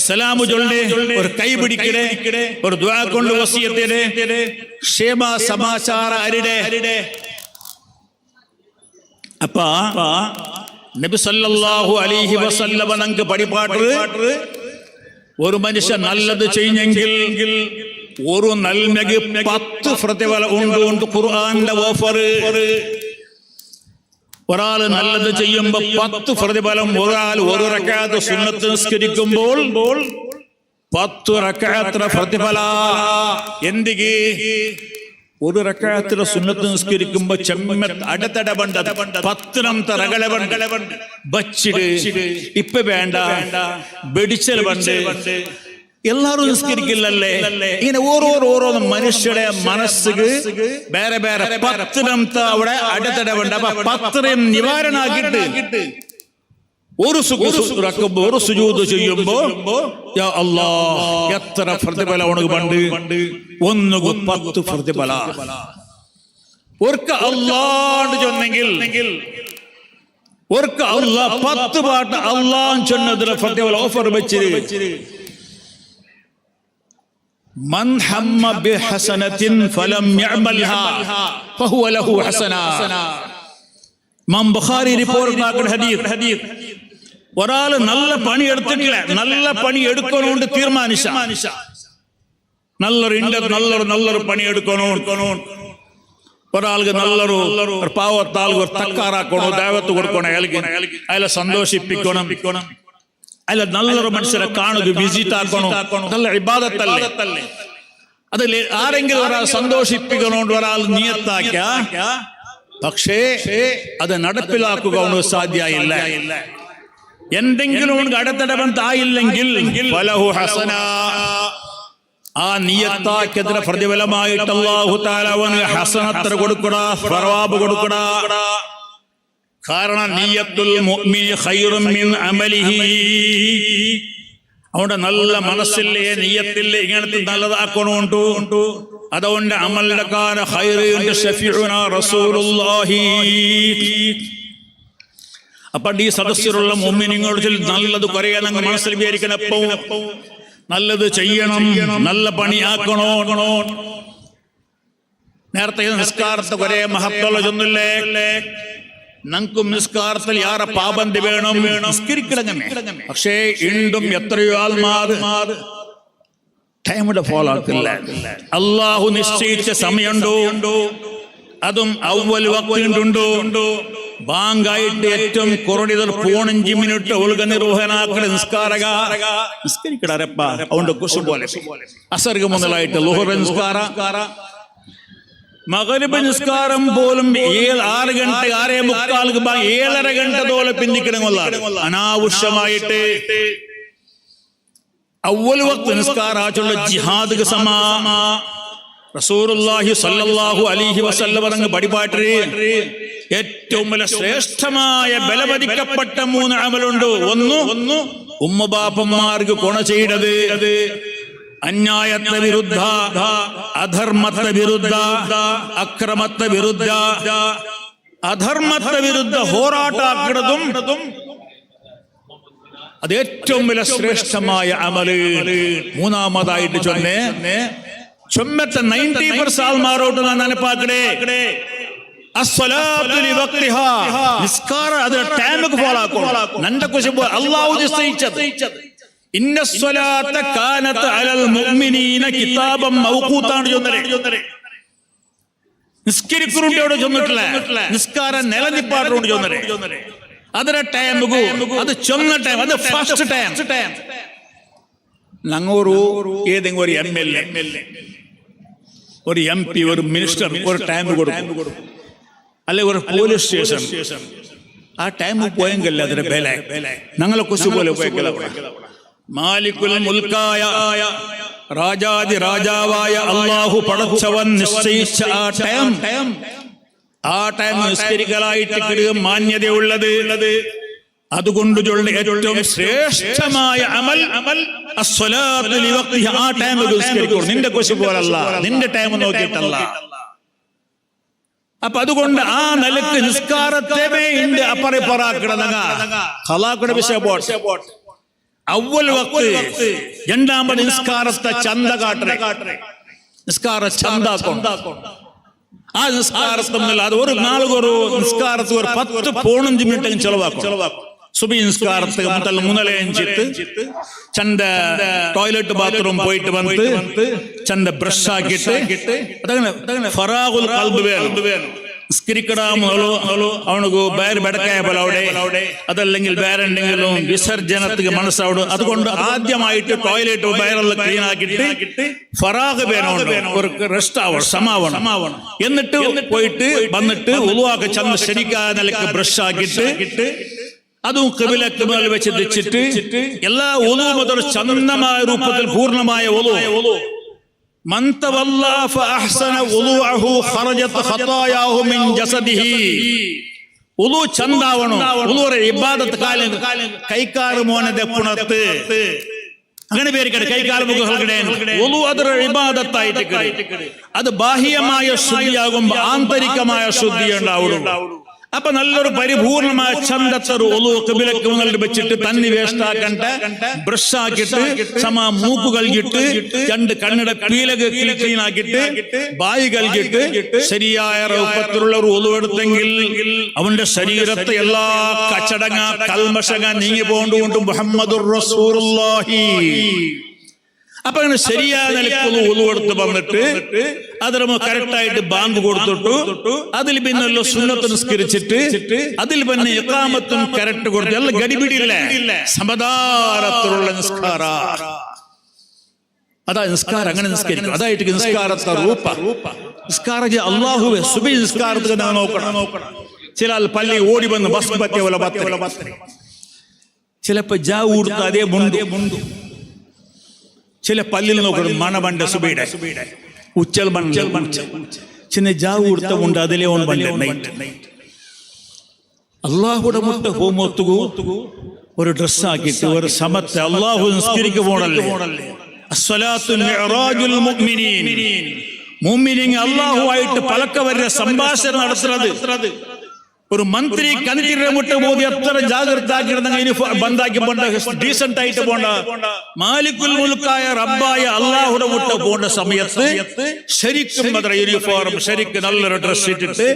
സലാമു ചൊല്ലേ, ഒരു കൈ പിടിക്കടേ, ഒരു ദുആ കൊണ്ട് വസിയത്തിടെ, ക്ഷേമ സമാചാര അരിടെ. അപ്പാ നബി സല്ലല്ലാഹു അലൈഹി വസല്ലമ നമുക്ക് പടിപാട്ട്, ഒരു മനുഷ്യൻ നല്ലത് ചെയ്യുന്നെങ്കിൽ ഒരു നന്മയ്ക്ക് 10 പ്രതിഫലം ഉണ്ട്. ഖുർആന്റെ ഓഫർ. ഒരാൾ നല്ലത് ചെയ്യുമ്പോ 10 പ്രതിഫലം. ഒരാൾ ഒരു റക്അത്ത് സുന്നത്ത് നിസ്കരിക്കുമ്പോൾ 10 റക്അത്ത് പ്രതിഫല. എന്തിക്ക്? ഒരു റക്അത്തിലെ സുന്നത്ത് നിസ്കരിക്കുമ്പോ അടുത്തടബണ്ട് 10 റകളബണ്ട് ബച്ചിട് ഇപ്പൊ വേണ്ട ബെടിച്ചൽ ബണ്ട്. എല്ലാരും നിസ്കരിക്കില്ലല്ലേ? ഇങ്ങനെ ഓരോന്ന് മനുഷ്യരുടെ മനസ്സിക്ക് വേറെ വേറെ 10 അവിടെ അടുത്തിടവുണ്ട്. അപ്പൊ 10 നിവാരണാക്കിട്ട് ഒരു സുജൂദ് ചെയ്യുമ്പോ യാ അല്ലാഹ് എത്ര പ്രതിഫലം ഉണക്ക് പണ്ട്. 10 പ്രതിഫല. ഒർക്ക് അല്ലാഹ് ചൊന്നെങ്കിൽ ഒർക്ക് അല്ലാഹ് 10 പാട്ട് അല്ലാഹ് ചൊന്നതിന് പ്രതിഫല ഓഫർ വെച്ചിട്ട് മൻ ഹമ്മ ബിഹസനത്തിൻ ഫലം യഅമൽഹാ ഫഹുവ ലഹു ഹസന. ഇമാം ബുഖാരി റിപ്പോർട്ട് ആക്കുന്ന ഹദീസ്. ഒരാൾ നല്ല പണി എടുത്തിട്ടില്ല, നല്ല പണി എടുക്കണോണ്ട് തീരുമാനിച്ച നല്ലൊരു പണി എടുക്കണോ. ഒരാൾക്ക് നല്ലൊരു പാവത്താൾക്ക് ഒരു തക്കാറാക്കണോ, ദാവത്ത് കൊടുക്കണോ, അയാളെ സന്തോഷിപ്പിക്കണം, അല്ല നല്ലൊരു മനുഷ്യരെ കാണുക, വിസിറ്റ് ആക്കണോ, നല്ല ഇബാദത്തല്ലേ. അതിൽ ആരെങ്കിലും ഒരാൾ സന്തോഷിപ്പിക്കണോണ്ട് ഒരാൾ നിയത്താക്ക, പക്ഷേ അത് നടപ്പിലാക്കുക സാധ്യയില്ല. എന്തെങ്കിലും അടുത്തിടവൻ തായില്ലെങ്കിൽ ഫലഹു ഹസന. ആ നിയത്താക്കിയതിന് പ്രതിഫലമായിട്ട് അല്ലാഹു തആല അവന് ഹസനത്ത് കൊടുക്കണ, ഫറവാബ് കൊടുക്കണ. കാരണം നിയത്തുൽ മുഅ്മിനി ഖൈറുൻ മിൻ അമലിഹി. അവിടെ നല്ല മനസ്സില്ലേ, നിയ്യത്തില്ലേ, ഇങ്ങനത്തെ നല്ലതാക്കണുണ്ട്. അതുകൊണ്ട് അമലിന്റെ കാല ഖൈറുണ്ട് ഷഫീഉനാ റസൂലുള്ളാഹി. അപ്പോൾ ഈ സദസ്സിലുള്ള മുഅ്മിനീങ്ങളോട് നല്ലത് പറയാൻ അങ്ങ് മനസ്സിൽ വിചാരിക്കണം. എപ്പോൾ നല്ലത് ചെയ്യണം, നല്ല പണിയാക്കണോ. നേരത്തെ നിസ്കാരത്തെ കുറെ മഹത്വമുള്ള ചൊന്നില്ലേ, ഞങ്ങൾക്കും നിസ്കാരത്തിൽ യാറെ പാബന്തി വേണം, നിസ്കരിക്കണങ്ങനെ. പക്ഷേ ഇണ്ടും എത്രയോ ആൾമാർ ടൈമിടെ ഫോളോ ആക്കില്ല. അള്ളാഹു നിശ്ചയിച്ച സമയമുണ്ടോ, അതും അവ്വൽ വക്തുണ്ടോ. ബാങ്കായിട്ട് ഏറ്റവും കുറഞ്ഞത് 15 മിനിറ്റ് ഒഴുക നിർവഹനാക്കണ നിസ്കരിക്കടരപ്പ. അതുകൊണ്ട് കുശു പോലെ അസർഗ മുതലായിട്ട് ളുഹർ നിസ്കാര, മഗ്രിബ് നിസ്കാരം പോലും 6 ഗಂಟೆ 6:45 7:30 ഗಂಟೆതോളം പിന്നിക്കണമെന്നാണ് അനാവശ്യമായിട്ട്. അവ്വൽ വഖ്ത് നിസ്കാരാച്ചുള്ള ജിഹാദ് സമാ റസൂലുള്ളാഹി സ്വല്ലല്ലാഹു അലൈഹി വസല്ലം തങ്ങൾ പഠിപ്പാട്ട് ഏറ്റവും വലിയ ശ്രേഷ്ഠമായ ബലവധിക്കപ്പെട്ട 3 അമലുണ്ട്. ഒന്ന് ഉമ്മബാപ്പന്മാർക്ക് കൊണ ചെയ്തത്, അന്യായത്തെ വിരുദ്ധ, അധർമ്മത്തെ വിരുദ്ധ, അക്രമത്തെ വിരുദ്ധ, അധർമ്മത്തെ വിരുദ്ധ ഹോറാട്ടാക്കുന്നതും അത് ഏറ്റവും വലിയ ശ്രേഷ്ഠമായ അമല്. മൂന്നാമതായിട്ട് ചൊമ്മത്തെ 90% ആൾമാരോട്ട് നനപ്പാക്കടേ നിസ്കാരം അതിന്റെ ടൈമിക്ക് ഫോളോ ആക്കും. നന്റെ കുശം അള്ളാഹു നിശ്ചയിച്ചത് ഇന്ന സ്വലാത്ത കാനത്ത് അലൽ മുഅ്മിനീന കിതാബൻ മൗഖൂത്താണ് ചൊന്നരെ. നിസ്കരിക്കുറുണ്ടോട് ചൊന്നിട്ടില്ല, നിസ്കാരം നിലനിപ്പാട്ടോട് ചൊന്നരെ. അതിന്റെ ടൈമുകു അത് ചൊന്ന ടൈം, അത് ഫസ്റ്റ് ടൈം. ഞങ്ങൊരു ഏതെങ്കിലും ഒരു MLA, ഒരു MP, ഒരു മിനിസ്റ്റർ ഒരു ടൈം കൊടുക്കും, അല്ലെ ഒരു പോലീസ് സ്റ്റേഷൻ. ആ ടൈം പോയെങ്കിൽ അതിന്റെ ബല ഞങ്ങളെ കുശു പോലെ പോയെങ്കിൽ മാലിക്കുൽ മുൽക്കായ രാജാതി രാജാവായ അല്ലാഹു പടച്ചവൻ നിശ്ചയിച്ച ആ ടൈം നിസ്കരിക്കലായിട്ട് മാന്യതയുള്ളത്. അതുകൊണ്ട് ഏറ്റവും ശ്രേഷ്ഠമായ അമൽ അസ്സലാത്തു ലിവഖ്തിഹ. ആ ടൈം നിസ്കരിക്കണം, നിന്റെ കുശു പോലല്ല, നിന്റെ ടൈം നോക്കിയിട്ടല്ല. അപ്പൊ അതുകൊണ്ട് ആ നിലക്ക് നിസ്കാരത്തെ അപ്പറപ്പറാക്കിട വിഷയ അവ്വൽ വഖ്ത് രണ്ടാമത് നിസ്കാരത്തെ ചന്ത കാട്ടേ, നിസ്കാര ചന്താക്കും. ആ നിസ്കാരത്തിൽ അത് ഒരു നാളുകൊരു നിസ്കാരത്തിൽ ഒരു 10-15 മിനിറ്റ് ചെലവാക്കും. സുബി നിസ്കാരത്തിൽ മുതലേ ചന്ത ടോയ്ലറ്റ് ബാത്റൂം പോയിട്ട് വന്ന് ചന്ത ബ്രഷ് ആക്കിയിട്ട് ഫറാഗുൽ ഖൽബ് വേണം. അവനക്ക് വേറെ ബെടക്കായ പോലെ അവിടെ, അതല്ലെങ്കിൽ വേറെ എന്തെങ്കിലും വിസർജനത്തിന് മനസ്സാവും. അതുകൊണ്ട് ആദ്യമായിട്ട് ടോയ്ലറ്റ് വയറെല്ലാം ക്ലീൻ ആക്കിയിട്ട് ഫറാഗ് വേണം, ഒരു റെസ്റ്റ് ആവണം, സമാവണം. എന്നിട്ട് പോയിട്ട് വന്നിട്ട് ഉളുവാക്ക് ചന്ത ശരിക്കായ നിലക്ക് ബ്രഷ് ആക്കിയിട്ട് അതും ഖിബിലക്ക് മേൽ വെച്ച് വെച്ചിട്ട് എല്ലാ ഉളുവും അതൊരു ചന്തമായ രൂപത്തിൽ പൂർണ്ണമായ ഉളു. من تولى فأحسن وضوءه خرجت خطاياه من جسده. ഉളു ചന്താവണം, ഉളുറെ ഇബാദത്ത് കാലം കൈക്കാറ് മോനതെ പുണത്ത് അങ്ങനെ പേരിക്കട്ടെ. കൈക്കാല് മുഖങ്ങളുടെ ഉളു അതൊരു ഇബാദത്തായിട്ട് അത് ബാഹ്യമായ ശുദ്ധിയാകുമ്പോ ആന്തരികമായ ശുദ്ധി ഉണ്ടാവുള്ളൂ. അപ്പൊ നല്ലൊരു പരിപൂർണമായ ചന്തത്തൊരു ഒലു ഖിബിലക്ക് മുന്നിൽ വെച്ചിട്ട് തന്നി വേസ്റ്റാക്കണ്ട, ബ്രഷ് ആക്കിയിട്ട് മൂക്ക് കഴുകിയിട്ട് 2 കണ്ണിടെ പീലക്ക് ക്ലീൻ ആക്കിയിട്ട് ബായി കഴുകിയിട്ട് ശരിയായ രൂപത്തിലുള്ള ഒരു ഒലു എടുത്തെങ്കിൽ അവന്റെ ശരീരത്തെ എല്ലാ കച്ചടങ്ങ കൽമഷങ്ങ നീങ്ങി പോകൊണ്ടുകൊണ്ട് മുഹമ്മദുർ റസൂലുള്ളാഹി. അപ്പൊ അങ്ങനെ ശരിയായ നിലയ്ക്കുള്ള ഒലു എടുത്ത് വന്നിട്ട് അതിന് കറക്റ്റായിട്ട് ബാങ്ക് കൊടുത്തിട്ടു അതിൽ പിന്നെ സുന്നത്ത് നിസ്കരിച്ചിട്ട് അതിൽ പിന്നെ ഇഖാമത്തും കറക്റ്റ് കൊടുത്തു. എല്ലാം ഗടിപിടിയില്ല, സമധാരത്തിലുള്ള നിസ്കാര. അതാ നിസ്കാരം, അങ്ങനെ നിസ്കരിക്കും. അതായിട്ട് നിസ്കാരത്തെ രൂപ നിസ്കാര അള്ളാഹുവെ സുബഹി നിസ്കാരത്തിൽ നോക്കണം. ചില പള്ളി ഓടി വന്ന് ബസ് പറ്റിയ പോലെ ചിലപ്പോ ജാ ഊടുത്ത അതേ മുണ്ടു. ചില പല്ലിൽ നോക്കണം മണബണ്ട സുബയുടെ ഉച്ചൽ ചിന്ന ജാവ് കൊടുത്ത ഉണ്ട് അതിലേ ഓൺ ബണ്ട നൈറ്റ് അള്ളാഹുടെ മുട്ട ഹോമൊത്തുകൂ ഒരു ഡ്രസ്സാക്കിയിട്ട് ഒരു സമത്തെ അള്ളാഹു നിസ്കരിക്ക് പോണല്ലേ. അസ്സലാത്തു മിഅ്റാജുൽ മുഅ്മിനീൻ. മുഅ്മിനീൻ അള്ളാഹുവായിട്ട് പലക്കവരുടെ സംഭാഷണം നടത്തുന്നത്. ഒരു മന്ത്രി കന്തിരെ മുട്ട് പോയി എത്ര ജാഗ്രത ബന്ധാക്കി പോണ്ട, ഡീസന്റ് ആയിട്ട് പോണ്ട. മാലിക്കുൽ മുൽക്കായ റബ്ബായ അള്ളാഹുടെ മുട്ട് പോണ്ട സമയത്ത് ശരിക്കും യൂണിഫോം, ശരിക്കും നല്ലൊരു ഡ്രസ് ഇട്ടിട്ട്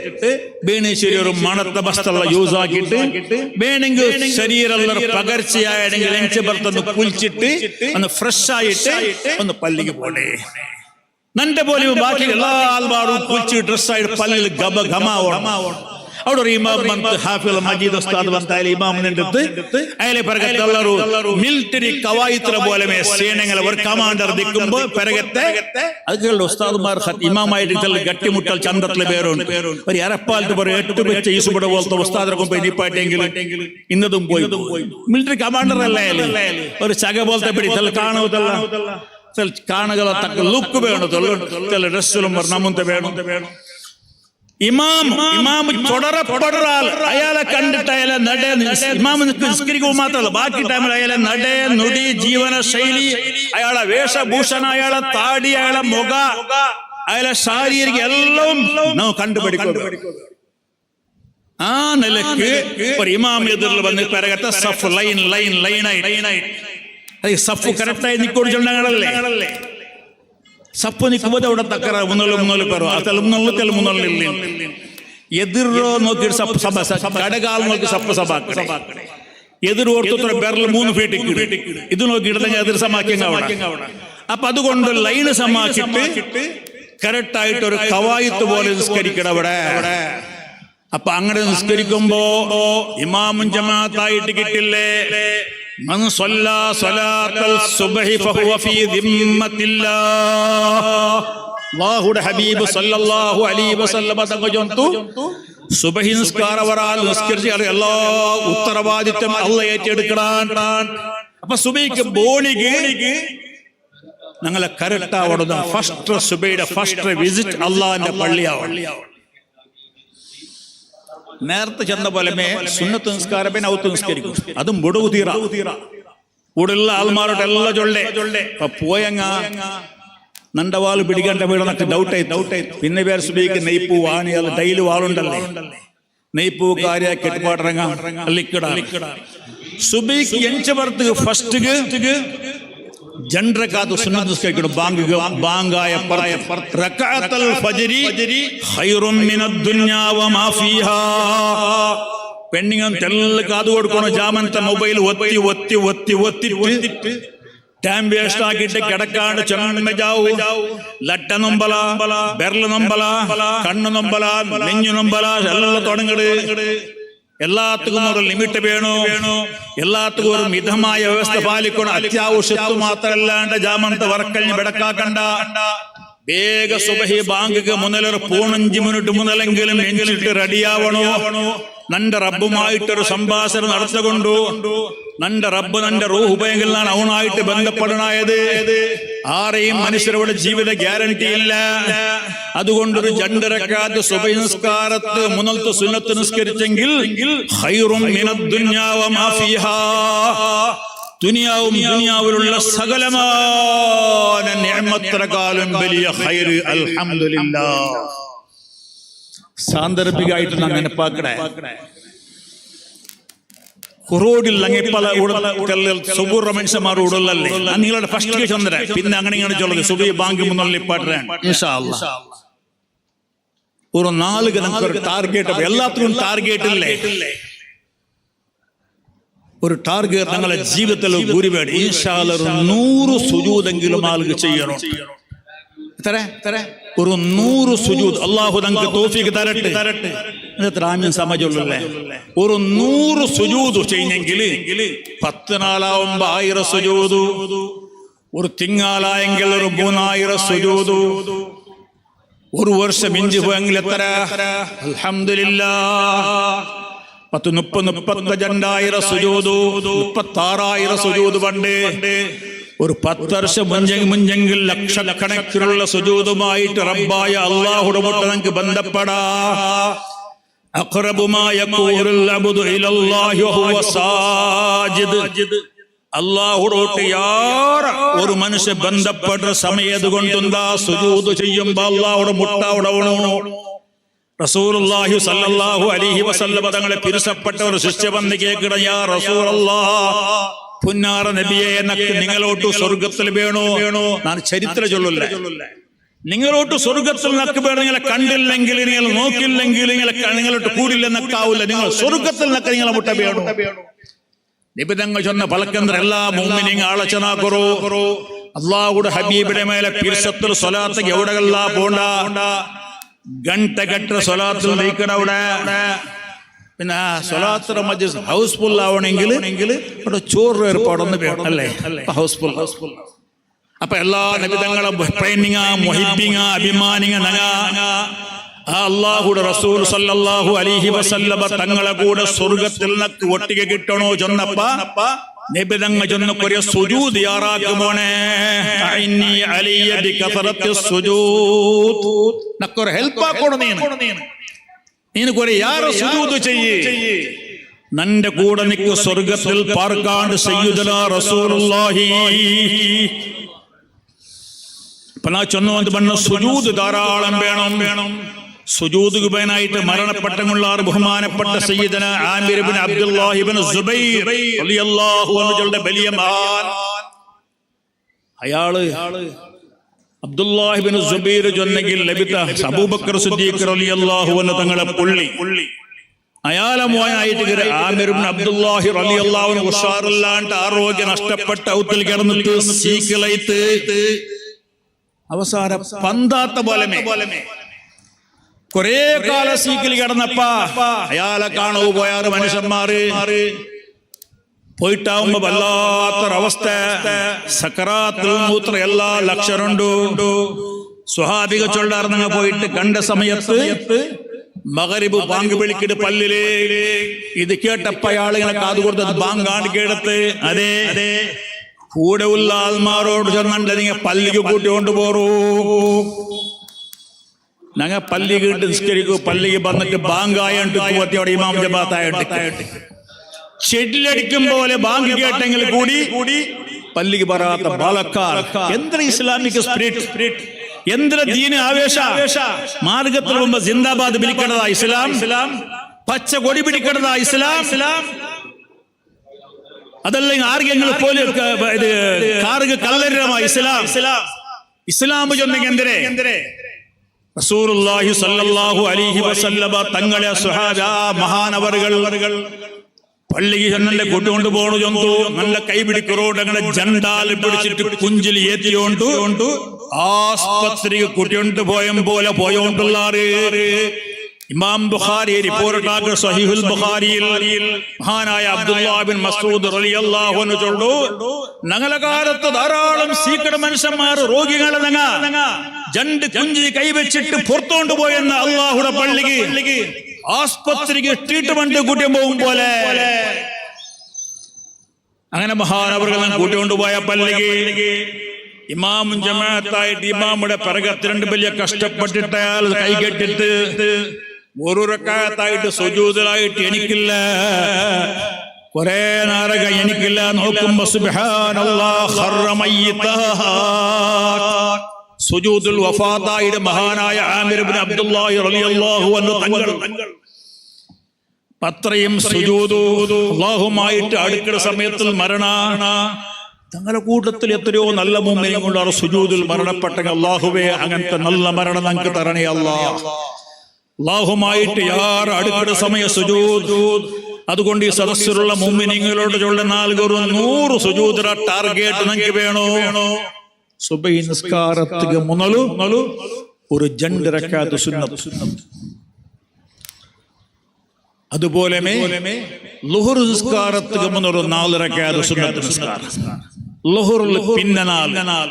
വേണേശ്ശേരി ഒരു മണത്ത വസ്തുള്ള യൂസ് ആക്കിയിട്ട് വേണമെങ്കിൽ ശരീരം പകർച്ചയായെങ്കിൽ എഞ്ചിപ്പുറത്തൊന്ന് കുളിച്ചിട്ട് ഒന്ന് ഫ്രഷ് ആയിട്ട് ഒന്ന് പള്ളിക്ക് പോണേ. നന്റെ പോലെ ബാക്കി എല്ലാ ആൾമാരും കുളിച്ച് ഡ്രസ്സായിട്ട് പള്ളിയിൽ ഘമാവണം. അവിടെ ഒരു ഇമാം ഹാഫിൾ മജീദ് ഉസ്താദ് വന്നാലും ഇമാമിന്റെ അടുത്ത് അയാളെ പിറകത്തുള്ളൊരു മിലിറ്ററി കവായിത്ര പോലെ സേനകളെ ഒരു കമാൻഡർ നിൽക്കുമ്പോ പിറകത്തെ അതുകളുടെ ഉസ്താദ്മാർ ഇമാമായിട്ട് ഗട്ടിമുട്ടൽ ചന്തത്തിലെ പേരുണ്ട്. ഒരു അരപ്പാലത്ത് പറയും 8 വെച്ച ഈസുപടെ പോലത്തെ ഉസ്താദിനെ പോയി നീപ്പാട്ടെങ്കിൽ ഇന്നതും പോയി. മിലിറ്ററി കമാൻഡർ അല്ലേ, ഒരു ചക പോലത്തെ പിടി കാണുതല്ല, കാണുകളെ തക്ക ലുക്ക് വേണം, ചില ഡ്രസ്സിലും നമ്മത്തെ വേണം. ഇമാം ചൊടറപ്പൊടറാൽ അയാളെ കണ്ടിട്ട് അയാളെ നടേ ഇമാം നിസ്കരിക്കുക മാത്രമല്ല, ബാക്കി ടൈമിൽ അയാളെ നടേ നുടി ജീവന ശൈലി, അയാളെ വേഷഭൂഷണ, അയാളെ താടി, അയാളെ മുഖ, അയാളെ ശാരീരിക എല്ലാം നാം കണ്ടുപിടിക്കും. ആ നിലക്ക് ഒരു ഇമാം എതിരിൽ വന്ന് പിറകത്തെ സഫ് ലൈനായി സഫ് കറക്റ്റായി നിൽക്കൊടിച്ചുണ്ടാകണല്ലേ. സപ്പ് നിൽക്കുമ്പോൾ അവിടെ തക്കറ മുന്നോല് പേരോ മുന്നോളില്ല. എതിരോ നോക്കി കടകാൽ നോക്കി സപ്പ് സഭാക്കണേ. എതിർ ഓർത്തത്ര ബെറൽ 3 ഫീറ്റ് ഇത് നോക്കിയിട്ട് എതിർ സമാക്കിയ. അപ്പൊ അതുകൊണ്ട് ലൈന് സമാക്കിട്ട് കറക്റ്റായിട്ട് ഒരു കവായത്ത് പോലെ നിസ്കരിക്കണം അവിടെ. അപ്പൊ അങ്ങനെ നിസ്കരിക്കുമ്പോ ഇമാമും ജമാഅത്തായിട്ട് കിട്ടില്ലേ. من صلى صلاة الصبح فهو في ذمة الله. അല്ലാഹുവിന്റെ ഹബീബ് സല്ലല്ലാഹു അലൈഹി വസല്ലം തങ്ങൾ ചൊല്ലുന്നു, സുബ്ഹി നിസ്കാരം വരാൽ നിസ്കരിച്ച് എല്ലാ ഉത്തരവാദിത്വം അല്ലാഹ് ഏറ്റെടുക്കണം. അപ്പൊ സുബ്ഹിക്ക് ബോണിക്ക് ഞങ്ങളെ കറക്റ്റാവണം. ഫസ്റ്റ് സുബ്ഹിയുടെ ഫസ്റ്റ് വിസിറ്റ് അല്ലാഹുവിന്റെ പള്ളിയാവണം. നേരത്തെ ചെന്ന പോലെ സുന്നത്ത് നിസ്കാരം ഔത്ത് നിസ്കരിക്കും. അതും ബുടുവ് തീറ കൂടുള്ള ആൾമാരോട്ട് എല്ലാം ചൊല്ലേ. അപ്പൊ പോയങ്ങ നണ്ടവാൾ പിടിക്കേണ്ട വീടൊക്കെ ഡൗട്ടായി. പിന്നെ പേര് സുബൈക്ക് നെയ്പ്പൂ വാണി, അത് ഡെയിലി വാളുണ്ടല്ലേ, നെയ്പ്പൂ കാര്യ കെട്ടുപാടിറങ്ങ സുബൈക്ക് എഞ്ചവർത്ത് ഫസ്റ്റ് ജൻറക്കാത്ത് സുന്നത്ത് നിസ്കരിക്കണം. ബാങ്കായ റക്അത്തുൽ ഫജ്രി ഖൈറും മിനദ് ദുനിയാ വമാ ഫീഹാ. പെണ്ണിങ്ങം തെല്ല കാതു കൊടുക്കണം. ജാമനത്തെ മൊബൈൽ ഒത്തിട്ട് ടൈം വേസ്റ്റ് ആക്കിയിട്ട് കിടക്കാണ്ട് ചെമ്മജാവൂ. ലട്ട നൊമ്പല, ബെർല് നൊമ്പല, കണ്ണു നൊമ്പല, നെഞ്ഞു നൊമ്പല എല്ലാം തുടങ്ങട്. എല്ലാത്തുക്കും ഒരു ലിമിറ്റ് വേണോ, എല്ലാത്തുക്കും ഒരു മിതമായ വ്യവസ്ഥ പാലിക്കണം. അത്യാവശ്യത്ത് മാത്രമല്ലാണ്ട് ജാമനത്തെ വർക്കലിന് ബെടക്കാക്കണ്ട. വേഗ സുബഹി ബാങ്കിക്ക് മുതലൊരു 15 മിനിറ്റ് മുതലെങ്കിലും എഞ്ചിട്ട് റെഡിയാവണോ. നന്റെ റബ്ബുമായിട്ടൊരു സംഭാഷണം നടത്തുകൊണ്ടു. നന്റെ റബ്ബ് നന്റെ റൂഹ് ഉപയോഗിലാണ് അവനായിട്ട് ബന്ധപ്പെടണായത്. ആരെയും മനുഷ്യരുടെ ജീവിത ഗ്യാരണ്ടി ഇല്ല. അതുകൊണ്ടൊരു 2 റക്അത്ത് സുബഹി നിസ്കാരത്ത് മുന്നത്തെ സുന്നത്ത് നിസ്കരിച്ചെങ്കിൽ ഖൈറും മിനദ് ദുനിയാ വമാ ഫീഹാ. ദുനിയാവും ദുനിയാവിലുള്ള സകലമായ നിഅമത്തിനെക്കാളും വലിയ ഖൈർ. അൽഹംദുലില്ലാഹ്. സാന്ദർഭികമായിട്ട് അങ്ങനെ പാക്കടേ കുറോടിൽ സുബൂർ മനുഷ്യന്മാർ ഉടലല്ലേ നിങ്ങളുടെ ഫസ്റ്റ് ചന്ദ്ര. പിന്നെ അങ്ങനെ ഇങ്ങനെ ചൊല്ലത് സുബൈ ബാങ്ക് മുന്നിപ്പാട്ടാണ്. ഇൻഷാ അല്ലാഹ് ഒരു 4 നമുക്ക് ടാർഗറ്റ്. എല്ലാത്തിനും ടാർഗറ്റ് ഇല്ലേ, ഒരു ടാർഗറ്റ് ഞങ്ങളുടെ ജീവിതത്തിൽ ഗുരുവേട്. ഇൻഷാ അല്ലാഹ് 100 സുജൂദെങ്കിലും ആളുകൾ ചെയ്യണം. ഒരു 100 സുജൂദ് അല്ലാഹു നമുക്ക് തൗഫീഖ് തരട്ടെ. റാമ്യം സമാജുള്ളല്ലേ. ഒരു 100 സുജൂദ് ചെയ്യുന്നെങ്കിൽ 10 നാളാവുമ്പോ 1000 സുജൂദ്. ഒരു തിങ്കാലായെങ്കിൽ ഒരു 3000 സുജൂദ്. ഒരു വർഷം ഇഞ്ചി പോയെങ്കിൽ എത്ര? അൽഹംദുലില്ലാഹ് 32,000 സുജൂദ്, 36,000 സുജൂദ് പണ്ട്. ഒരു 10 വർഷം മുഞ്ചെങ്കിൽ ലക്ഷക്കണക്കിനുള്ള സുജൂദുമായിട്ട് റബ്ബായ അല്ലാഹുടെ മുട്ട് നമുക്ക് ബന്ധപ്പെടാ. അഖ്റബു മാ യകൂനുൽ അബ്ദു ഇലല്ലാഹി വഹുവ സാജിദ്. അല്ലാഹുവോട് ഒരു മനുഷ്യ ബന്ധപ്പെട്ട സമയത്ത് കൊണ്ടെന്താ സുജൂദ് ചെയ്യുമ്പോ അല്ലാഹുവോട് മുട്ടാവിടവണോ. റസൂലുള്ളാഹി സ്വല്ലല്ലാഹു അലൈഹി വസല്ലം തങ്ങളെ പിരിസപ്പെട്ട ഒരു ശിഷ്യ വന്ന് കേൾക്കണ, യാ റസൂലല്ലാഹ്, പുന്നാറ നബിയെ, എനക്ക് നിങ്ങളോട്ട് സ്വർഗത്തിൽ വേണോ. ഞാൻ ചരിത്രം ചൊല്ലില്ല. നിങ്ങളോട്ട് സ്വർഗത്തിൽ നക്ക് വേണം. നിങ്ങളെ കണ്ടില്ലെങ്കിൽ, നിങ്ങൾ നോക്കില്ലെങ്കിൽ, നിങ്ങളോട്ട് കൂടില്ലെന്നൊക്കാവില്ല. നിങ്ങൾ സ്വർഗത്തിൽ നക്ക് നിങ്ങളെ മുട്ട വേണോ. നിബിധങ്ങൾ ചൊന്ന പലക്കന്തർ എല്ലാ മുഅ്മിനീങ്ങ ആലോചന കുറോ. അല്ലാഹുടെ ഹബീബിന്റെ മേലെ പിരിസത്തിൽ സ്വലാത്ത് എവിടെയല്ല പോണ്ട. ഗണ്ട കെട്ട സ്വലാത്തിൽ നീക്കണ അവിടെ. പിന്നെ സ്വലാത്ത് മജ്ലിസ് ഹൗസ്ഫുൾ ആവണമെങ്കിൽ ഇവിടെ ചോറ് ഏർപ്പാടൊന്ന് വേണം, അല്ലേ? ഹൗസ്ഫുൾ. അപ്പൊ എല്ലാ നിബിധങ്ങളും പ്രേമിങ്ങ, മൊഹിബിങ്ങ, അഭിമാനിങ്ങ നങ്ങ അല്ലാഹുടെ റസൂൽ സല്ലല്ലാഹു അലൈഹി വസല്ലമ തങ്ങളെ കൂടെ സ്വർഗത്തിൽ നിനക്ക് ഒട്ടിക കിട്ടണോ ചൊന്നപ്പ നിബിധങ്ങ ചൊന്ന കൊറിയ സുജൂദ് യാറാക്കുമോണേ. അഇന്നി അലിയ ബികഫറത്തി സുജൂദ്. നക്കൊരു ഹെൽപ്പ് ആക്കണോ. നീന് കൊറേ യാറെ സുജൂദ് ചെയ്യ്. നന്റെ കൂടെ നിക്ക് സ്വർഗത്തിൽ പാർക്കാണ്ട് സയ്യിദുനാ റസൂലുള്ളാഹി. പല ചൊന്നു പറഞ്ഞ സുജൂദ് ധാരാളം വേണം. സുജൂദ് ഗുബനായിട്ട് മരണപ്പെട്ടമുള്ള ബഹുമാനപ്പെട്ട സയ്യിദന ആമിർ ഇബ്നു അബ്ദുല്ലാഹി ഇബ്നു സുബൈർ റളിയല്ലാഹു അൻഹുയുടെ വലിയ മഹാൻ. അയാള് അബ്ദുല്ലാഹി ഇബ്നു സുബൈർ ചൊന്നെങ്കിൽ ലഭിത അബൂബക്കർ സിദ്ദീഖ് റളിയല്ലാഹു അൻഹു തങ്ങളെ പുള്ളി അയാളെ മോനായിട്ട് ആമിർ ഇബ്നു അബ്ദുല്ലാഹി റളിയല്ലാഹു അൻഹു ഉഷാറില്ലാണ്ട് ആരോഗ്യം നഷ്ടപ്പെട്ട ഔത്തിൽ കിടന്നിട്ട് സീക്കിളൈത്ത് അവസാനം പന്താത്ത പോലെ കൊറേ കാല സീക്കിൽ കിടന്നപ്പ അയാളെ കാണൂ പോയാറ് മനുഷ്യന്മാര്. പോയിട്ടാവുമ്പോ വല്ലാത്തൊരവസ്ഥ. സക്കറാത്തുൽ മൂത്ര എല്ലാ ലക്ഷണുണ്ടു. സ്വഹാബിക ചൊല്ലാർന്നങ്ങ പോയിട്ട് കണ്ട സമയത്ത് മഗ്രിബ് ബാങ്ക് വിളിക്കിട്ട് പല്ലില് ഇത് കേട്ടപ്പ അയാളിങ്ങനെ കാതുകൊടുത്ത് ബാങ്കാണ് കേടത്ത്. അതെ കൂടെ ഉള്ള ആൾമാരോട് ചെന്നുണ്ട്, നിങ്ങ പള്ളിക്ക് കൂട്ടിക്കൊണ്ട് പോറൂ. ഞങ്ങ പള്ളി കേട്ട് നിസ്കരിക്കൂ. പള്ളിക്ക് വന്നിട്ട് ബാങ്കായിട്ട് അവിടെ ഇമാം ജമാഅത്തായിട്ട് ഷെഡിലടിക്കും പോലെ ബാങ്ക് കേട്ടെങ്കിൽ കൂടി പള്ളിക്ക് പറയാത്ത ബാലക്കാർ. എന്തൊരു ഇസ്ലാമിക് സ്പിരിറ്റ്, എന്തൊരു ദീന ആവേശ. മാർഗത്തിൽ മുമ്പ് സിന്ദാബാദ് വിളിക്കേണ്ടതാ ഇസ്ലാം. പച്ച കൊടി പിടിക്കേണ്ടതാ ഇസ്ലാം. അതല്ലെങ്കിൽ ആർഗ്യങ്ങൾ പോലെ കാർഗ് കല്ലരമായ ഇസ്ലാം ചൊന്നെങ്കിൽ എന്തിരെ റസൂലുള്ളാഹി സ്വല്ലല്ലാഹു അലൈഹി വസല്ലമ തങ്ങളെ സ്വഹാബ മഹാനവറുകൾ പള്ളിക്ക് ചെന്നെ കൂട്ടുകൊണ്ട് പോണു ചൊന്തു. നല്ല കൈ പിടിക്കറോണ്ട് അങ്ങനെ ജണ്ടാൽ പിടിച്ചിട്ട് കുഞ്ചിൽ ഏറ്റിയോണ്ട് ആസ്പത്രിക്ക് കൂട്ടിക്കൊണ്ട് പോലെ പോയോണ്ടുള്ളാറ്. ഇമാം ബുഖാരി റിപ്പോർട്ടാക്കി സഹീഹുൽ ബുഖാരിയിൽ മഹാനായ അബ്ദുല്ലാഹ് ബിൻ മസ്ഊദ് റളിയല്ലാഹു അൻഹു ചൊല്ലു, ഞങ്ങളെ കാലത്ത് ധാരാളം സീക്കട മനുഷ്യന്മാർ രോഗികളെ ജണ്ട് കുഞ്ചി കൈവച്ചിട്ട് പുറത്തോണ്ട് പോയെന്ന അല്ലാഹുടെ പള്ളിക്ക് ആസ്പത്രിക്ക് ട്രീറ്റ്മെന്റ് കൂട്ടി പോകും പോലെ. അങ്ങനെ മഹാനവറുകൾ കൂട്ടിക്കൊണ്ട് പോയ പള്ളിക്ക് ഇമാമും ജമാഅത്തായിട്ട് ഇമാമുടെ പിറകത്തിരണ്ട് വലിയ കഷ്ടപ്പെട്ടിട്ട് അയാൾ കൈകെട്ടിട്ട് ഒരു റക്അത്തായിട്ട് സുജൂദിലായിട്ട് എനിക്കില്ല, കുറെ നേരം എനിക്കില്ല. നോക്കുമ്പോ സുബ്ഹാനല്ലാഹ് ഖർറ മയ്യിതാ. സുജൂദുൽ വഫാത്തായിട്ട് മഹാനായ ആമിർ ഇബ്നു അബ്ദുല്ലാഹി റളിയല്ലാഹു അൻഹു തങ്ങൾ അത്രയും സുജൂദ് അല്ലാഹുമായിട്ട് അടുക്കുന്ന സമയത്തിൽ മരണാണ്. തങ്ങളുടെ കൂട്ടത്തിൽ എത്രയോ നല്ല മുഅ്മിനീൻ കൊണ്ട് സുജൂദിൽ മരണപ്പെട്ടെങ്കിൽ അല്ലാഹുവേ അങ്ങനത്തെ നല്ല മരണം ഞങ്ങൾക്ക് തരണേ അല്ലാഹ്. അല്ലാഹുമായിട്ട് യാർ അടുക്കുന്ന സമയ സുജൂദ്. അതുകൊണ്ട് ഈ സദസ്സിലുള്ള മുഅ്മിനീങ്ങളോട് ചൊല്ല 100 സുജൂദ് ടാർഗറ്റ് ഞങ്ങൾക്ക് വേണോ. സുബഹി നിസ്കാരത്തിക്ക് മുന്നലു ഒരു 2 റക്അത്ത് സുന്നത്ത്. അതുപോലെ ലുഹുർ നിസ്കാരത്തിക്ക് മുന്നൊരു 4 റക്അത്ത് സുന്നത്ത് നിസ്കാരം. ലുഹുറിൽ പിന്നെ 4,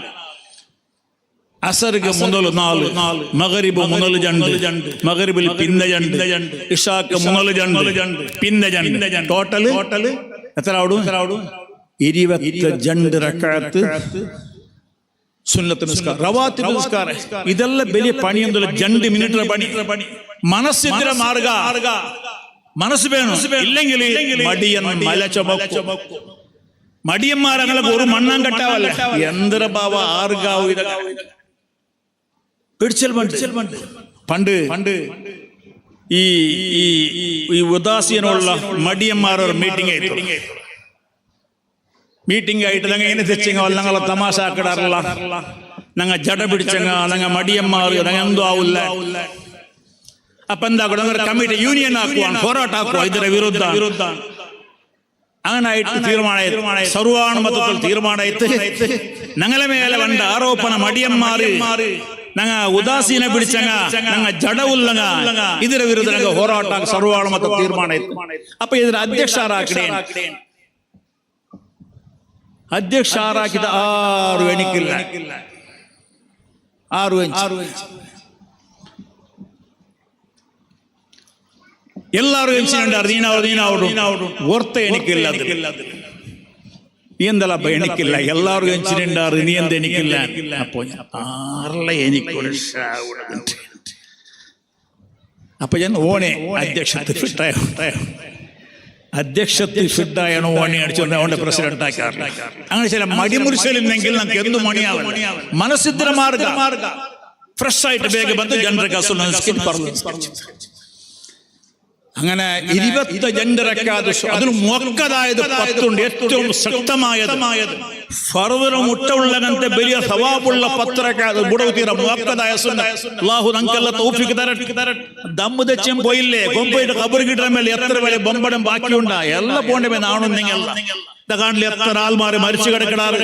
അസർക്ക് മുന്നൽ 4, മഗ്രിബ് മുന്നൽ 2, മഗ്രിബിൽ പിന്നെ 2, ഇശാക്ക് മുന്നൽ 2, പിന്നെ 2. ടോട്ടൽ എത്ര ആവും? 22 റക്അത്ത് സുന്നത്ത് നിസ്കാരം, റവാത്തിബ് നിസ്കാരം, ഇതെല്ലാം വലിയ പണിയൊന്നുമില്ല. 2 മിനിറ്റ് പണി. മനസ്സിന്റെ മാർഗ, മനസ്സ് വേണം. ഇല്ലെങ്കിൽ മടിയൻ മല ചുമക്കും. മടിയന്മാരങ്ങളെ ഒരു മണ്ണാൻ കെട്ടാവല്ല. യന്ത്ര ഭാവ ആർഗാവ് പിടിച്ചൽ പണ്ട് ഈ ഉദാസീനുള്ള മടിയന്മാർ ഒരു മീറ്റിംഗ് ആയിട്ട് ഞങ്ങൾ ഇങ്ങനെ തെച്ചെങ്ക ഞങ്ങളെ തമാശ ആക്കിടാറില്ല. ഞങ്ങൾ ജട പിടിച്ചെങ്ക ഞങ്ങൾ മടിയന്മാർ ഞങ്ങൾ എന്തോ ആവില്ല. അപ്പൊ എന്താക്കണം, കമ്മിറ്റി യൂണിയൻ ആക്കുവാണ്, പോരാട്ടം ആക്കുവാ ഇതിന്റെ വിരുദ്ധാണ്. അങ്ങനായിട്ട് തീരുമാനം, സർവാനുമതത്തിൽ തീരുമാനമായിട്ട് ഞങ്ങളെ മേലെ വണ്ട ആരോപണ മടിയന്മാര് ഞങ്ങ ഉദാസീനെ പിടിച്ചങ്ങ ഞങ്ങ ജടവുല്ലങ്ങ ഇതിന്റെ വിരുദ്ധ ഞങ്ങൾ പോരാട്ടം സർവാനുമത തീരുമാനമായിട്ട്. അപ്പൊ ഇതിന് അധ്യക്ഷാറാക്കിയത് ആരും എനിക്കില്ല. 6 ഇഞ്ച് എല്ലാവരും എണിച്ചിട്ടുണ്ടാറ്. നീനാവോടും ഓർത്ത എനിക്കില്ല. നീ എന്തല്ല എനിക്കില്ല, എല്ലാവരും എണിച്ചിട്ടുണ്ടാറ്, നീ എന്ത് എനിക്കില്ല. അപ്പോ ആറല്ല എനിക്കൊരു അപ്പൊ ഞാൻ ഓണെ അധ്യക്ഷത്തിൽ ഫിറ്റായാണ് ഓണി അടിച്ചുകൊണ്ട് അവന്റെ പ്രസിഡന്റ് ആക്കാറില്ല. അങ്ങനെ ചില മടിമുറിച്ചലില്ലെങ്കിൽ നമുക്ക് എന്ത് മണിയാവും. മനസ്സിദ്ര മാർഗ ഫ്രഷ് ആയിട്ട് വേഗം ബന്ധു പറഞ്ഞു. അങ്ങനെ 25 റക്അത്ത്, അതിന് മുഅക്കദായത് 10 ഉണ്ട്. ഏറ്റവും ശക്തമായത് ഫർദിന് മുട്ടയുള്ളങ്ങനത്തെ വലിയ സവാബുള്ള 10 റക്അത്ത് ബുടൗതീറ മുഅക്കദായ സുന്നത്ത്. അല്ലാഹു നമുക്കെല്ലാം തൗഫീഖ് തരട്ടെ. ദമ്മു തെച്ചും പോയില്ലേ, കൊമ്പോയിട്ട് ഖബർ കിട്ടാൻ മേലെ എത്ര വലിയ ബമ്പടം ബാക്കിയുണ്ടാ. എല്ലാം പോണ്ടേ നാണും നിങ്ങൾ കാണില്ല. എത്ര ആൾമാര് മരിച്ചു കിടക്കടാറ്,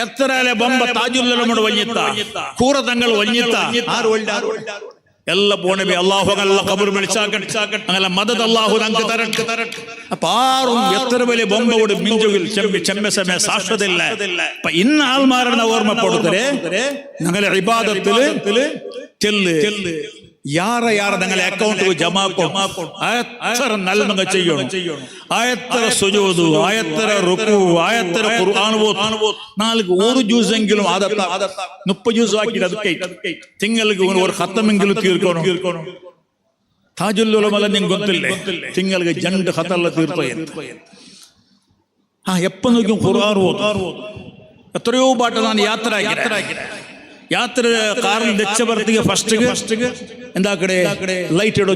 എത്ര ബൊമ്പ താജുല്ലമോട് വഞ്ഞിത്ത കൂറ തങ്ങൾ വഞ്ഞിത്ത എല്ലാം പോണേ. അള്ളാഹു അല്ല ഖബർ വിളിച്ചാക്കട്ടെ. അങ്ങനെ മദദ് അള്ളാഹു നമുക്ക് തരട്ടെ. അപ്പൊ ആറും എത്ര വലിയ ബൊമ്പോട് മിഞ്ചുകിൽ ചെമ്മ സമയ സാക്ഷതയില്ല. അപ്പൊ ഇന്ന ആൾമാരുടെ ഓർമ്മപ്പെടുത്തേ ഞങ്ങളെ ഇബാദത്തില് ചെല്ല് യാറെ ഞങ്ങളെ അക്കൗണ്ട് ജമാക്കും. എത്ര നന്മ ചെയ്യണം, എത്ര സുജൂദ്, എത്ര റുക്കൂ, എത്ര ഖുർആൻ ഓത്. നാൾക്ക് ഒരു ജ്യൂസെങ്കിലും 30 ജ്യൂസ് ആക്കി തിങ്ങൾക്ക് ഒരു ഖത്തമെങ്കിലും തീർക്കണം. താജുൽ ഉലമ നിങ്ങൾക്ക് ಗೊತ್ತಿല്ലേ, തിങ്ങൾക്ക് 2 ഖത്തല്ല തീർത്തോ. എപ്പോ നോക്കും ഖുർആൻ ഓത്. എത്രയോ പാട്ട് ഞാൻ യാത്ര കാറിൽ രക്ഷപ്പെടുത്തിയ ഫസ്റ്റ് എന്താക്കടെ ലൈറ്റ് ഇടോ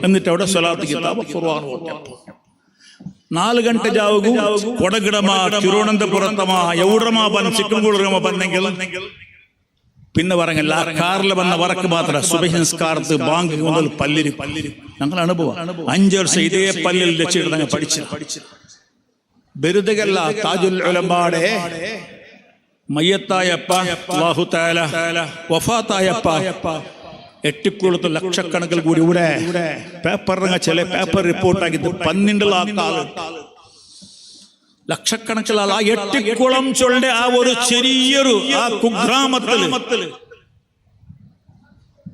എന്നിട്ട് അവിടെ സ്വലാത്ത് കിതാബ് ഖുർആൻ ഓതും. 4 ಗಂಟೆ ಜಾವಗು ಕೊಡಗಿಡಮ തിരുവനന്തപുരത്തമ എവിടമ ബൻ ചിക്കൻകുളറമ ബന്നെങ്കിൽ പിന്നെ പറഞ്ഞല്ല കാറിൽ വന്ന വറക്ക് മാത്രം സുബഹി നിസ്കാരത്ത് ബാങ്ക് മുതൽ പല്ലിരി ഞങ്ങൾ അനുഭവം 5 വർഷം ഇതേ പല്ലിൽ രക്ഷിട്ട് പഠിച്ചു. ബിരുദകല്ല താജുൽ ഉലമാടെ മയ്യത്തായപ്പ അല്ലാഹു തആല വഫാത്തായപ്പ എട്ടിക്കുളത്ത് ലക്ഷക്കണക്കിൽ കൂടി ഇവിടെ പേപ്പറിന് ചില പേപ്പർ റിപ്പോർട്ടാക്കിയത് 12 ലക്ഷക്കണക്കിൽ ആ എട്ടിക്കുളം ചൊല്ലെ ആ ഒരു ചെറിയൊരു ആ കുഗ്രാമത്തിൽ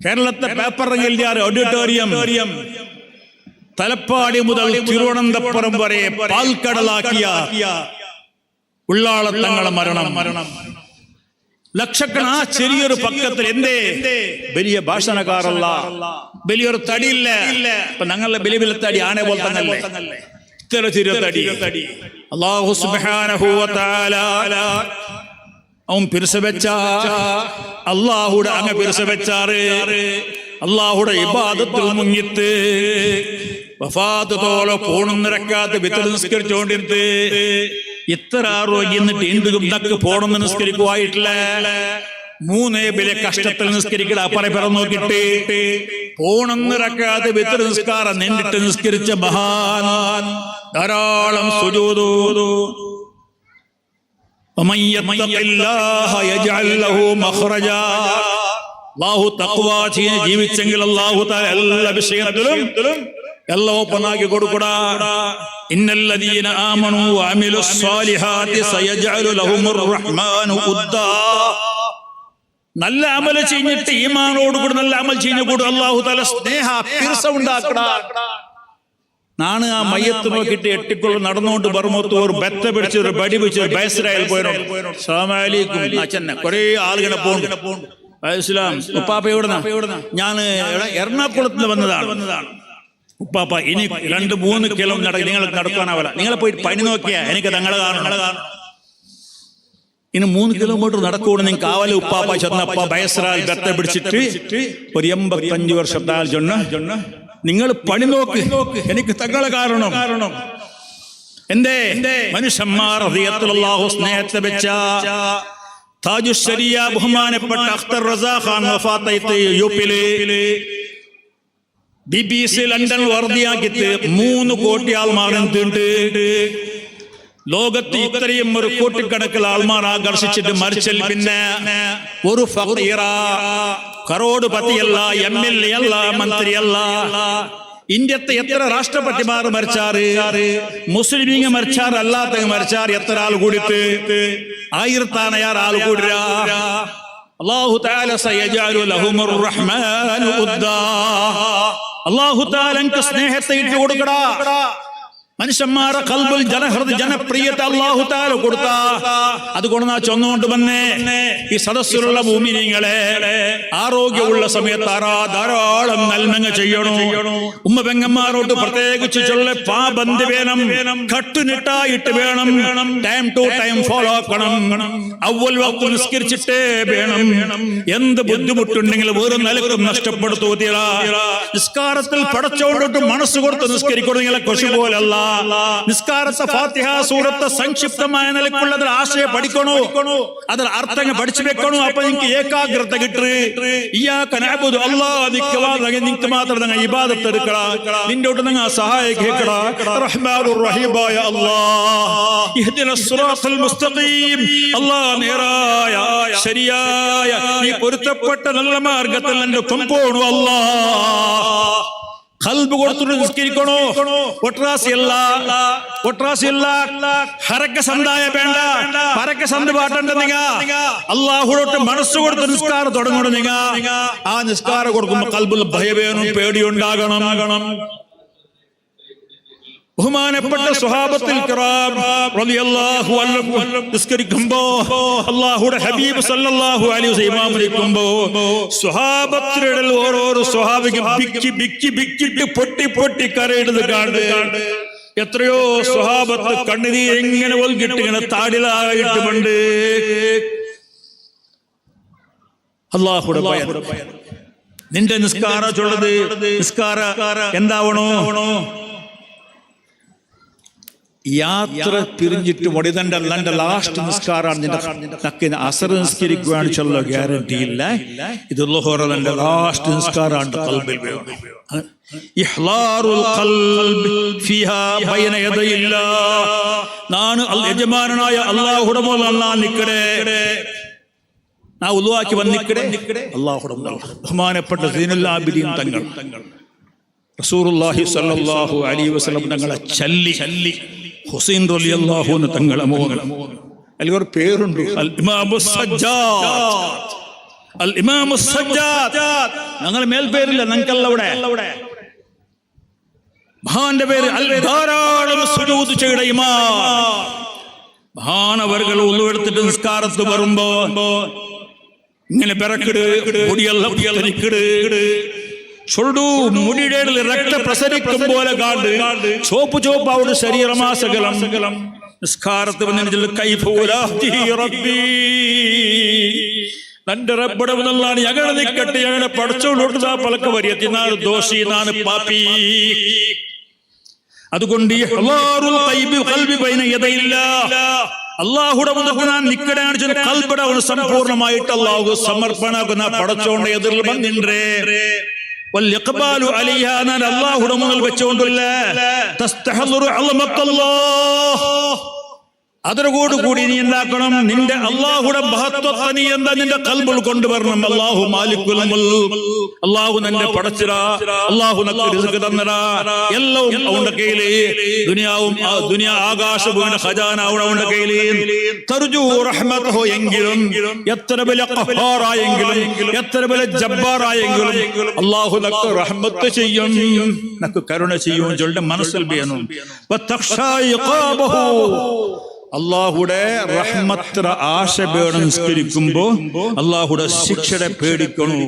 കേരളത്തെ പേപ്പറിൽ ഓഡിറ്റോറിയം തലപ്പാടി മുതൽ തിരുവനന്തപുരം വരെ പാൽക്കടലാക്കിയ ഉള്ളാളത്തങ്ങളെ മരണം ലക്ഷക്കണ ആ ചെറിയൊരു പക്കത്തിൽ എന്തേ വലിയ ഭാഷണക്കാരല്ല, വലിയൊരു തടിയില്ല. ഇപ്പൊ ഞങ്ങളുടെ വലിയ തടി ആനെ പോലെ തന്നെ ഇത്ര ചെറിയ തടി. അല്ലാഹു സുബ്ഹാനഹു വ തആല അവൻ പിരിച്ചുവെച്ച അല്ലാഹുടെ അങ്ങ് പിരിച്ചുവെച്ചാറ് അല്ലാഹുടെ ഇബാദത്തിൽ മുങ്ങിത്ത് വഫാത്തോളം ഫോണും നിരക്കാത്ത വിത്തൽ നിസ്കരിച്ചോണ്ടിരുത്ത് ഇത്ര ആരോഗ്യം എന്തും നക്ക് പോണെന്ന് നിസ്കരിക്കുവായിട്ടില്ല. 3 വലിയ കഷ്ടത്തിൽ നിസ്കരിക്കട പറ നോക്കിട്ട് പോണെന്നിറക്കാതെ വിത്ര നിസ്കാരം നിന്നിട്ട് നിസ്കരിച്ച മഹാൻ ധാരാളം സുജൂദ്. അല്ലാഹു തഖ്വ ജീവിച്ചെങ്കിൽ അല്ലാഹു തആല എല്ലാ വിഷയത്തിലും എല്ലാം ഓപ്പണാക്കി കൊടുക്കടാ. ഇന്നല്ലദീന ആമനൂ വഅമിലുസ് സ്വാലിഹാത്തി സയജഅലു ലഹുമുർ റഹ്മാനു ഉദ്ദാ. നല്ല അമൽ ചെയ്തിട്ട് ഈമാനോട് കൂടി നല്ല അമൽ ചെയ്യുന്ന കൂടി അല്ലാഹു തആല സ്നേഹ പിർസ ഉണ്ടാക്കടാ. നാണ് ആ മയ്യത്ത് നോക്കിയിട്ട് എട്ടിക്കുള്ള നടന്നുകൊണ്ട് പറയുമ്പോൾ ഒരു ബെത്ത പിടിച്ച് ഒരു ബടി പിടിച്ച് ഒരു ബൈസ്രായേൽ പോയിനോ സലാമലൈക്കും അച്ഛനെ കുറെ ആളുകളെ പോകും. ഇസ്ലാം ഉപ്പാപ്പ എവിടുന്ന? ഞാൻ എറണാകുളത്ത് നിന്ന് വന്നതാണ്. ഉപ്പാപ്പ ഇനി 2-3 കിലോമീറ്റർ നിങ്ങൾക്ക് നടക്കാനാവില്ല. നിങ്ങളെ പോയി പണി നോക്കിയാ എനിക്ക് തങ്ങളെ കാണണം. ഇനി 3 കിലോമീറ്റർ നടക്കൂടെ നിങ്ങൾക്ക് ആവല. ഉപ്പാപ്പ ചെന്നപ്പ ബൈസ്രായേൽ ബെത്ത പിടിച്ചിട്ട് ഒരു 85 വർഷത്താൽ ചൊന്ന നിങ്ങൾ പണി നോക്ക്, എനിക്ക് തങ്ങളെ കാരണം. എന്തേ മനുഷ്യന്മാർ റളിയല്ലാഹു സ്നേഹത്തെ വെച്ച താജു ശരിയ ബഹുമാനപ്പെട്ട അഖ്തർ റസാ ഖാൻ വഫാത്തായിട്ട് യുപിയിലെ BBC ലണ്ടൻ വർദ്ധിയാക്കിയിട്ട് 3 കോടി ആൾമാരുണ്ട്. ലോകത്ത് ഇത്രയും ഒരു കോടിക്കണക്കിൽ ആൾമാർ ആകർഷിച്ചിട്ട് മരിച്ചൽ പിന്നെ ഒരു ഫഖീറ കറോട് പതിയല്ല, MLA അല്ല, മന്ത്രിയല്ല. ഇന്ത്യത്തെ എത്ര രാഷ്ട്രപതിമാർ മരിച്ചാറ്, മുസ്ലിമീങ്ങ മരിച്ചാർ, അല്ലാത്ത മരിച്ചാർ എത്ര ആൾ കൂടിയിട്ട് 1000 ആൾ കൂടിര. അല്ലാഹു തആല സയജഅലു ലഹുമുർ റഹ്മാനു ഉദ്ദാ. അല്ലാഹു തആല എനിക്ക് സ്നേഹത്തെ ഇട്ട് കൊടുക്കടാ. മനുഷ്യന്മാരെ കൽബിൽ ജനപ്രിയത്തെ അല്ലാഹു തആല കൊടുത്ത അതുകൊണ്ട് നാ ചൊന്നുകൊണ്ട് വന്നേ ഈ സദസ്സിലുള്ള ഭൂമിനിങ്ങളെ ആരോഗ്യമുള്ള സമയത്ത് ധാരാളം നന്മ ചെയ്യണോ. ഉമ്മ പെങ്ങന്മാരോട് പ്രത്യേകിച്ച് ചൊല്ല പാബന്തി വേണം, കട്ടുനിട്ടായിട്ട് വേണം, ടൈം ടു ടൈം ഫോളോ ആക്കണം. അവൽ വക്ത് നിസ്കരിച്ചിട്ടേ വേണം. എന്ത് ബുദ്ധിമുട്ടുണ്ടെങ്കിലും ഒരു നിലക്കും നഷ്ടപ്പെടുത്തൂതിയ നിസ്കാരത്തിൽ പടച്ചോണ്ടിട്ട് മനസ്സ് കൊടുത്ത് നിസ്കരിക്കണം. നിങ്ങളെ കൊശു പോലല്ല. നിസ്കാരത്തെ ഫാത്തിഹ സൂറത്ത് സംക്ഷിപ്തമായ നിലക്കുള്ളതിൽ ആശയം പഠിക്കണോ, അതിൽ അർത്ഥങ്ങൾ പഠിച്ചു വെക്കണോ. അപ്പൊ നിങ്ങൾക്ക് ഏകാഗ്രത കിട്ടു. ഇയ്യാക നഅ്ബുദു അല്ലാഹ് നിക്ക് മാത്രം നിങ്ങൾ ഇബാദത്ത് എടുക്കട. നിന്നോട്ട് നിങ്ങൾ സഹായം കേൾക്കട. റഹ്മാനുർ റഹീമായ അല്ലാഹ് ഇഹ്ദിനസ് സിറാത്തൽ മുസ്തഖീം. അല്ലാഹ് നേരായ ശരിയായ ഈ പൊരുത്തപ്പെട്ട നല്ല മാർഗ്ഗത്തിൽ എന്നെ കൊണ്ടുപോകണോ. അല്ലാഹ് കൽബ് കൊടുത്തിട്ട് നിസ്കരിക്കണോ. ഒട്രാസിയല്ല ഹരക്ക സന്തായ വേണ്ട, പരക്ക സന്ത് പാട്ടണ്ട. നിങ്ങ അല്ലാഹുവോട് മനസ്സ് കൊടുത്ത് നിസ്കാരം തുടങ്ങണം. നിങ്ങ ആ നിസ്കാരം കൊടുക്കുമ്പോ കൽബിൽ ഭയവേനും പേടിയുണ്ടാകണം. ബഹുമാനപ്പെട്ട സ്വഹാബത്തുൽ കിറാം റളിയല്ലാഹു അൻഹു നിസ്കരിക്കുമ്പോ അല്ലാഹുവിന്റെ ഹബീബ് സല്ലല്ലാഹു അലൈഹി വസല്ലം ഇമാം നിൽക്കുമ്പോ സ്വഹാബത്തിനിടയിൽ ഓരോ സ്വഹാബിക്ക് ബിക്കിട്ട് പൊട്ടി കരയിടുന്നത് കാണുന്നുണ്ട്. എത്രയോ സ്വഹാബത്ത് കണ്ണുനീർ എങ്ങനെ ഒൽകിട്ട് ഇങ്ങനെ താടിലായിട്ടുമുണ്ട്. അല്ലാഹുവിന്റെ ഭയം. നിന്റെ നിസ്കാരം ചൊല്ലത് നിസ്കാരം എന്താവണോ? യാത്ര പിരിഞ്ഞിട്ട് വടിതന്റെ ലാസ്റ്റ് നിസ്കാരാണ് നിന്റെ അസർ നിസ്കരിക്കുകയാണ് ചൊല്ല ഗ്യാരണ്ടി ഇല്ല. ഇത് ളുഹുറിന്റെ ലാസ്റ്റ് നിസ്കാരാണ്. ഖൽബിൽ ഇഹ്ലാറുൽ ഖൽബ് ഫിഹാ ബൈന യദയില്ലാഹ്. നാണ് യജമാനനായ അല്ലാഹുവിന്റെ മുന്നിൽ നാ നിക്കടേ. നാ ഉളുവാക്കി വന്നിക്കടേ അല്ലാഹുവിന്റെ മുന്നിൽ. ബഹുമാനപ്പെട്ട സീനുൽ ആബിദീൻ തങ്ങൾ റസൂലുള്ളാഹി സ്വല്ലല്ലാഹു അലൈഹി വസല്ലം തങ്ങളെ ചൊല്ലി ഹുസൈൻ റളിയല്ലാഹു അൻഹു തങ്ങളെ മോൻ അതിൽ ഒരു പേരുണ്ട്, അൽ ഇമാമു സജ്ജാദ്. ഞങ്ങൾ മേൽപേരില്ല, ഞങ്ങൾക്കല്ല അവിടെ മഹാന്റെ പേര്. ധാരാളം സുജൂദ് ചെയ്ത ഇമാം. മഹാനവർകൾ ഉളു എടുത്തിട്ട് നിസ്കാരത്ത് വരുമ്പോ ഇങ്ങനെ പിറക്കിട് പൊടിയല്ല ചൊല്ലു മുടിയുടെ രക്ത പ്രസരിക്കും പോലെ കാണ്ട് ചോപ്പ് അവിടെ ശരീരമാസകലം നിസ്കാരത്ത് വന്നിട്ട് തന്റെ റബ്ബടമെന്നാണ് ഞങ്ങളെ നിക്കട്ടെ, ഞങ്ങളെ പഠിച്ചോണ്ട് പലക്ക് വരിയെത്തി നാല് ദോഷി നാണ് പാപ്പി. അതുകൊണ്ട് അള്ളാഹുടെ നിക്കടാണ് കൽബട സമ്പൂർണമായിട്ട് അള്ളാഹു സമർപ്പണാക്കുന്ന പടച്ചോണ്ട് എതിർ വന്നിണ്ടേ. والإقبال عليها أنا الله رمضان البتشون الله تستحضر عظمة الله അതോടുകൂടി നീ എന്താക്കണം? നിന്റെ അള്ളാഹുടെ മഹത്വത്തെ നീ എന്താ നിന്റെ ഖൽബിൽ കൊണ്ടുവരണം. അല്ലാഹു മാലിക്കുൽ മുൽക്ക്, അല്ലാഹു നിന്നെ പടച്ചിടാ, അല്ലാഹു നിനക്ക് റിസ്ക് തന്നടാ, എല്ലാം അവന്റെ കയ്യില്. ദുനിയാ ആകാശഭൂമിയുടെ ഖജാന അവന്റെ കയ്യില്. തർജു റഹ്മതഹു, എങ്കിലും എത്ര വലിയ ഖഹാറായെങ്കിലും എത്ര വലിയ ജബ്ബാറായെങ്കിലും അല്ലാഹു നിനക്ക് റഹ്മത്ത് ചെയ്യും, നിനക്ക് കരുണ ചെയ്യും. ചൊല്ലുടെ മനസ്സിൽ വേണം. വതഖ്ശാ ഇഖാബഹു, അള്ളാഹുടെ റഹ്മത്ത് ആശ വേണം. നിസ്കരിക്കുമ്പോ അള്ളാഹുടെ ശിക്ഷയുടെ പേടിക്കണു.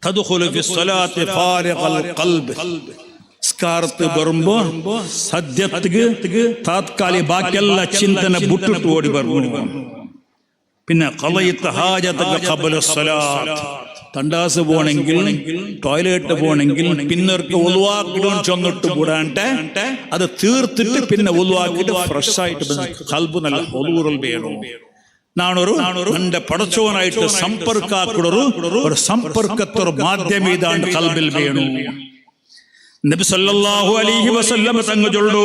തദ്ഖുലു ഫിസ്സലാത്തി ഫാരിഖൽ ഖൽബ്, സ്കാരത്ത് വരുമ്പോ സദ്യത്തിക്ക് താത്കാലിക ബാക്കിയെല്ലാം ചിന്തന ബുട്ടിട്ട് ഓടി വരുന്നു. പിന്നെ ഖളയിത ഹാജതക ഖബ്ല സ്വലാത്ത്, തണ്ടാസ് പോണെങ്കിൽ ടോയ്ലറ്റ് പോണെങ്കിൽ പിന്നർക്ക് ഒലുവാക്കിടും ചെന്നിട്ട് കൂടാണ്ട് അത് തീർത്തിട്ട് പിന്നെ ഒലുവാക്കിട്ട് ഫ്രഷ് ആയിട്ട് ഖൽബ് നല്ല ഒലുറുൽ വേണം. നാണൊരു എന്റെ പടച്ചോനായിട്ട് സമ്പർക്കാക്കുടൊരു ഒരു സമ്പർക്കത്തൊരു മാധ്യമം ഇതാണ് ഖൽബിൽ വേണം. നബി സല്ലല്ലാഹു അലൈഹി വസല്ലം തങ്ങൾ ചൊല്ലു,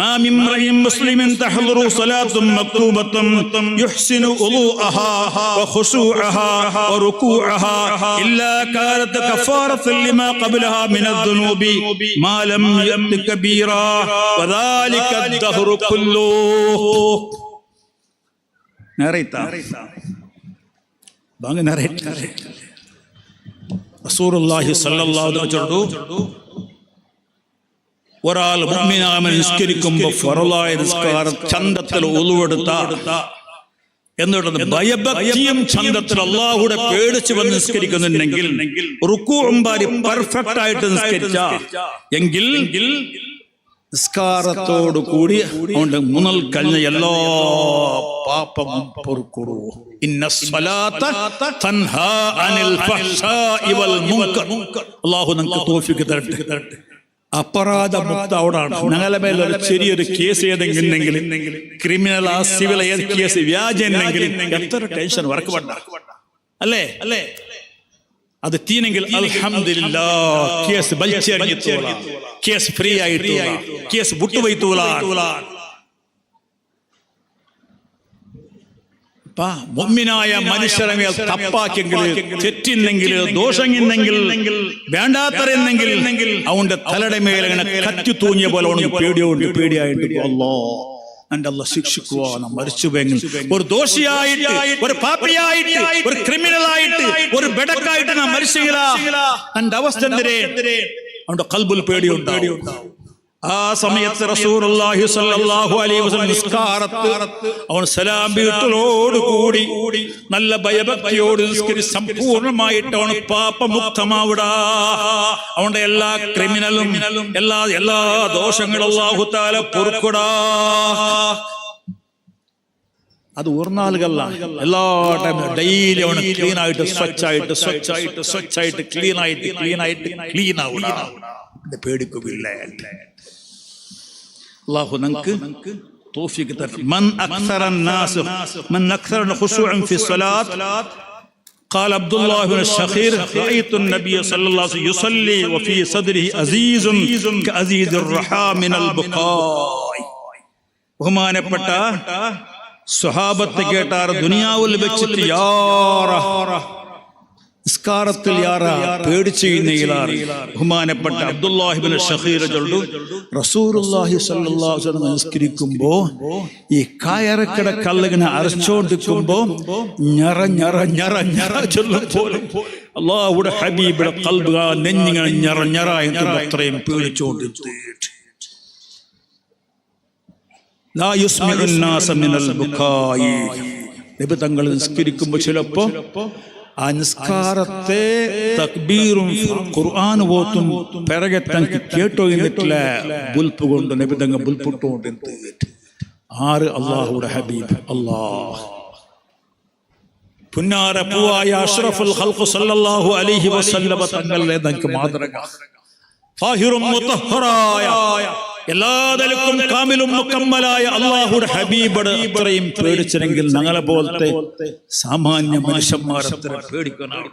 മാ മിൻ റഇൻ മുസ്ലിമിൻ തഹ്ദുറു സ്വലാത്തുൻ മക്തൂബത്തുൻ യുഹ്സിനു ഉളൂഅഹാ വഖുശൂഅഹാ വറുകൂഅഹാ ഇല്ലാ കാനത് കഫാറത്തുൻ ലിമാ ഖബ്ലഹാ മിനദ് ദുനൂബി മാ ലം യഅതി കബീറാ വദാലിക അദ്ദഹ്റു കുല്ലുഹു. നറൈത ബാങ്ങ നറൈത റസൂലുള്ളാഹി സ്വല്ലല്ലാഹു അലൈഹി വസല്ലം ചൊല്ലു, ഒരാൾ മുഅ്മിനായി നിസ്കരിക്കുമ്പോൾ ഫറളായ നിസ്കാരം ചന്തത്തിൽ ഉളുവെടുത്ത എന്നിട്ട് ഭയഭക്തിയും ചന്തത്തിൽ അല്ലാഹുവിനെ പേടിച്ച് വന്ന് നിസ്കരിക്കുന്നുണ്ടെങ്കിൽ റുകൂഉം ബാരി പെർഫെക്റ്റ് ആയിട്ട് നിസ്കരിച്ച എങ്കിൽ നിസ്കാരത്തോടു കൂടി അവന്റെ മുന്നൽ കഴിഞ്ഞ എല്ലാ പാപവും പൊറുക്കൂ. ഇന്നസ്സലാത്ത തൻഹാ അനിൽ ഫഹ്ശാഇ വൽ മുൻകർ. അല്ലാഹു നമുക്ക് തൗഫീഖ് തരട്ടെ. അപരാധ മുക്ത അവിടാണ്. ഞങ്ങളുടെ മേലൊരു ചെറിയൊരു കേസ് ഏതെങ്കിലും ക്രിമിനൽ ആ സിവിൽ ഏത് കേസ് വ്യാജെങ്കിൽ എത്ര ടെൻഷൻ വർക്ക് പണ്ട അല്ലേ? അത് തീനെങ്കിൽ അൽഹംദുലില്ലാഹ് കേസ് ബലിച്ചെറിഞ്ഞിട്ടോള, കേസ് ഫ്രീ ആയിട്ടോള, കേസ് വിട്ടുപോയിട്ടോള. മുഅ്മിനായ മനുഷ്യരെ മേൽ തപ്പാക്കെങ്കിൽ, തെറ്റിന്നെങ്കിൽ, ദോഷങ്ങിന്നെങ്കിൽ, വേണ്ടാത്തരെന്നെങ്കിൽ അവന്റെ തലയുടെ മേലെ കത്തി തൂങ്ങിയ പോലെ അവന് പേടിയായിട്ട് അല്ലാഹ് ശിക്ഷിക്കുക. മരിച്ചുവെങ്കിൽ ഒരു ദോഷിയായിട്ട്, ഒരു പാപിയായിട്ട്, ഒരു ക്രിമിനലായിട്ട്, ഒരു ബെടക്കായിട്ട് നാം മരിച്ചില്ല. എന്റെ അവസ്ഥ എന്തിരേ? അവന്റെ ഖൽബിൽ പേടിയുണ്ടാവും. ആ സമയത്ത് റസൂലുള്ളാഹി സ്വല്ലല്ലാഹു അലൈഹി വസല്ലം നിസ്കാരത്ത് അവൻ സലാം വീട്ടലോട് കൂടി നല്ല ഭയഭക്തിയോട് നിസ്കരിച്ച് സമ്പൂർണമായിട്ട് അവൻ പാപമുക്തമാവിടാ. അവന്റെ എല്ലാ ക്രിമിനലും എല്ലാ ദോഷങ്ങളും അല്ലാഹു തആല പൊറുക്കടാ. അത് ഊർന്നാളുകളല്ല, എല്ലാ ടൈമും ഡെയിലി അവന് ക്ലീനായിട്ട് സ്വച്ഛായിട്ട് ക്ലീൻ ആവിടാ. പേടിക്കുമില്ല. അല്ലാഹു നമുക്ക് തൗഫീഖ് തരട്ടെ. മൻ അക്സറ ഖുശൂഅൻ ഫി സ്വലാത്ത് قال عبد الله بن الشخير رأيت النبي صلى الله عليه وسلم يصلي وفي صدره عزيز كعزيز الرحى من البقاء. ബഹുമാനപ്പെട്ട സ്വഹാബത്ത് കേട്ടാർ, ദുനിയാവിൽ വെച്ചിട്ട് നിസ്കാരത്തിൽ പേടിച്ച് ബഹുമാനപ്പെട്ട അബ്ദുല്ലാഹി ഇബ്നു ശഖീർ ചൊല്ലു, റസൂലുള്ളാഹി സ്വല്ലല്ലാഹു അലൈഹി വസല്ലം നിസ്കരിക്കുമ്പോ ഈ കായറക്കട കല്ലിങ്ങനെ അരച്ചോണ്ടിരിക്കുമ്പോ ഞറ ചൊല്ലുമ്പോൾ അല്ലാഹുവിന്റെ ഹബീബിന്റെ ഖൽബ് നെഞ്ഞിങ്ങനെ ഞറായിട്ട് അത്രയും പേടിച്ചോണ്ടിരുന്നു. ലാ യുസ്മിഉ الناس മിനൽ ബുകായി. നബി തങ്ങൾ നിസ്കരിക്കുമ്പോൾ ചിലപ്പോ ആ നിസ്കാരത്തെ തക്ബീറും ഖുർആൻ ഓത്തും പിറകെ തനിക്ക് കേട്ടോ എന്നിട്ടില്ല. ബുൽപ്പ് കൊണ്ട് നബി തങ്ങൾ ബുൽപ്പിട്ടുകൊണ്ട് ആറ് അല്ലാഹുവിന്റെ ഹബീബ് പുന്നാര പൂവായ അഷ്റഫുൽ ഖൽഖ് സല്ലല്ലാഹു അലൈഹി വസല്ലം തങ്ങളെ നമുക്ക് മാതൃക. ഫാഹിറും മുതഹ്ഹറായ, എല്ലാ നിലക്കും കാമിലും മുക്കമ്മലായ അല്ലാഹുവിന്റെ ഹബീബ് ഇത്രയും പേടിച്ചെങ്കിൽ ഞങ്ങളെ പോലത്തെ സാമാന്യ മനുഷ്യന്മാരെ പേടിക്കണം.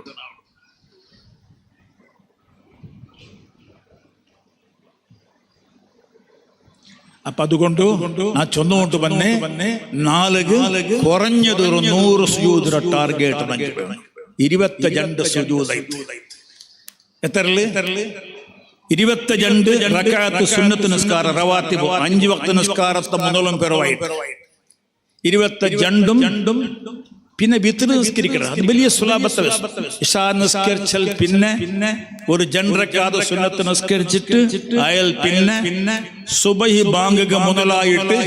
അപ്പൊ അതുകൊണ്ട് ആ ചൊന്നുകൊണ്ട് വന്നെ 4 കുറഞ്ഞത് ഒരു 100 സുജൂദ് ടാർഗറ്റ് 22 സുജൂദ് എത്ര 22 റക്അത്ത് സുന്നത്ത് നിസ്കാരം റവാത്തിബ് 5 വക്ത് നിസ്കാരത്തെ മുന്നോളം പെറവായി 22 പിന്നെ വിത്ർ നിസ്കരിക്കണം. അത് വലിയ സുലാഭത്തെ ഇശാ നിസ്കരിച്ചാൽ പിന്നെ ഒരു 2 റക്അത്ത് സുന്നത്ത് നിസ്കരിച്ചിട്ട് അയാൾ പിന്നെ സുബഹി ബാങ്ക് മുതലായിട്ട്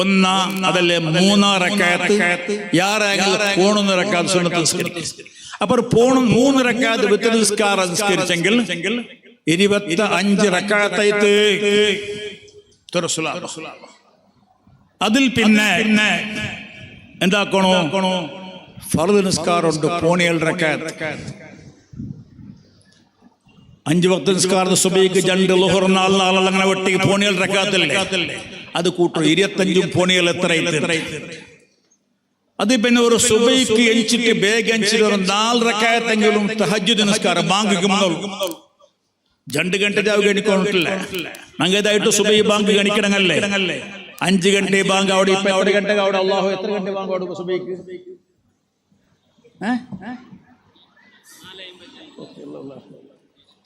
1 അതല്ലേ 3 റക്അത്ത് യാരെങ്കിലും 3 റക്അത്ത് സുന്നത്ത് നിസ്കരിക്കും. അപ്പോൾ 3 റക്അത്ത് വിത്ർ നിസ്കാരം നിസ്കരിച്ചെങ്കിൽ 25 റക്അത്തായിട്ട് തുറസുലാഭ. അതിൽ പിന്നെ എന്താക്കണോ ഫർദ് നിസ്കാരമുണ്ട് 7 റക്അത്ത് 5 വക്ത് നിസ്കാരം സുബഹിക്ക് 2 ളുഹർ 4 അങ്ങനെ വെട്ടി 7 റക്അത്തല്ലേ അത് കൂട്ടും 25 എത്ര അത് പിന്നെ ഒരു സുബഹിക്ക് എണിച്ചിട്ട് വേഗം എണിച്ചിട്ട് ഒരു 4 റക്അത്തെങ്കിലും തഹജ്ജുദ് നിസ്കാരം ബാങ്ക് മുന്നോൾ 2 ഗಂಟೆ ജാവ് ഗണിക്കൊണ്ടില്ല നങ്ങേതായിട്ട് സുബഹി ബാങ്ക് ഗണിക്കണങ്ങല്ലേ 5 ഗಂಟೆ ബാങ്ക് അവിടെ ഇപ്പൊ 1 ഗಂಟೆ അവിടെ അല്ലാഹു എത്ര ഗಂಟೆ ബാങ്ക് അവിടെ സുബഹിക്ക്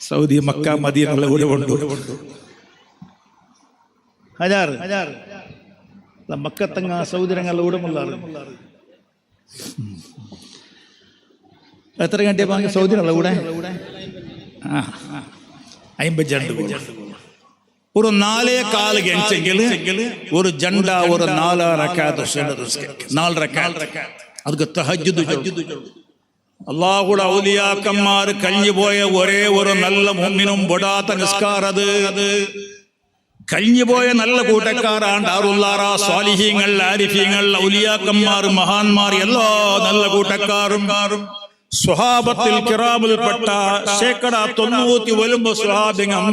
സൗദി മക്ക മദീന കൂടെ ഉണ്ട് ഹജാർ മക്കത്തങ്ങ സൗദിരങ്ങളുടെ കൂടെ എത്ര ഗಂಟೆ ബാങ്ക് സൗദിയുള്ള കൂടെ 52 ഒരു 4:15 ഗണിച്ചെങ്കിൽ ഒരു ജണ്ട ഒരു 4 റക്അത്ത് 4 റക്അത്ത് അതൊക്കെ തഹജ്ജുദ്. അല്ലാഹുവിന്റെ ഔലിയാക്കന്മാർ കഴിഞ്ഞുപോയ ഒരേ ഒരു നല്ല മുഅ്മിനും വിടാത്ത നിസ്കാരം അത് കഴിഞ്ഞുപോയ നല്ല കൂട്ടക്കാരാണ് ദാറുല്ലാറ സ്വാലിഹീങ്ങൾ ആരിഫീങ്ങൾ ഔലിയാക്കന്മാർ മഹാന്മാർ എല്ലാ നല്ല കൂട്ടക്കാരും സ്വഹാബത്തിൽ കിറാമിൽപ്പെട്ട 90 സ്വഹാബികൾ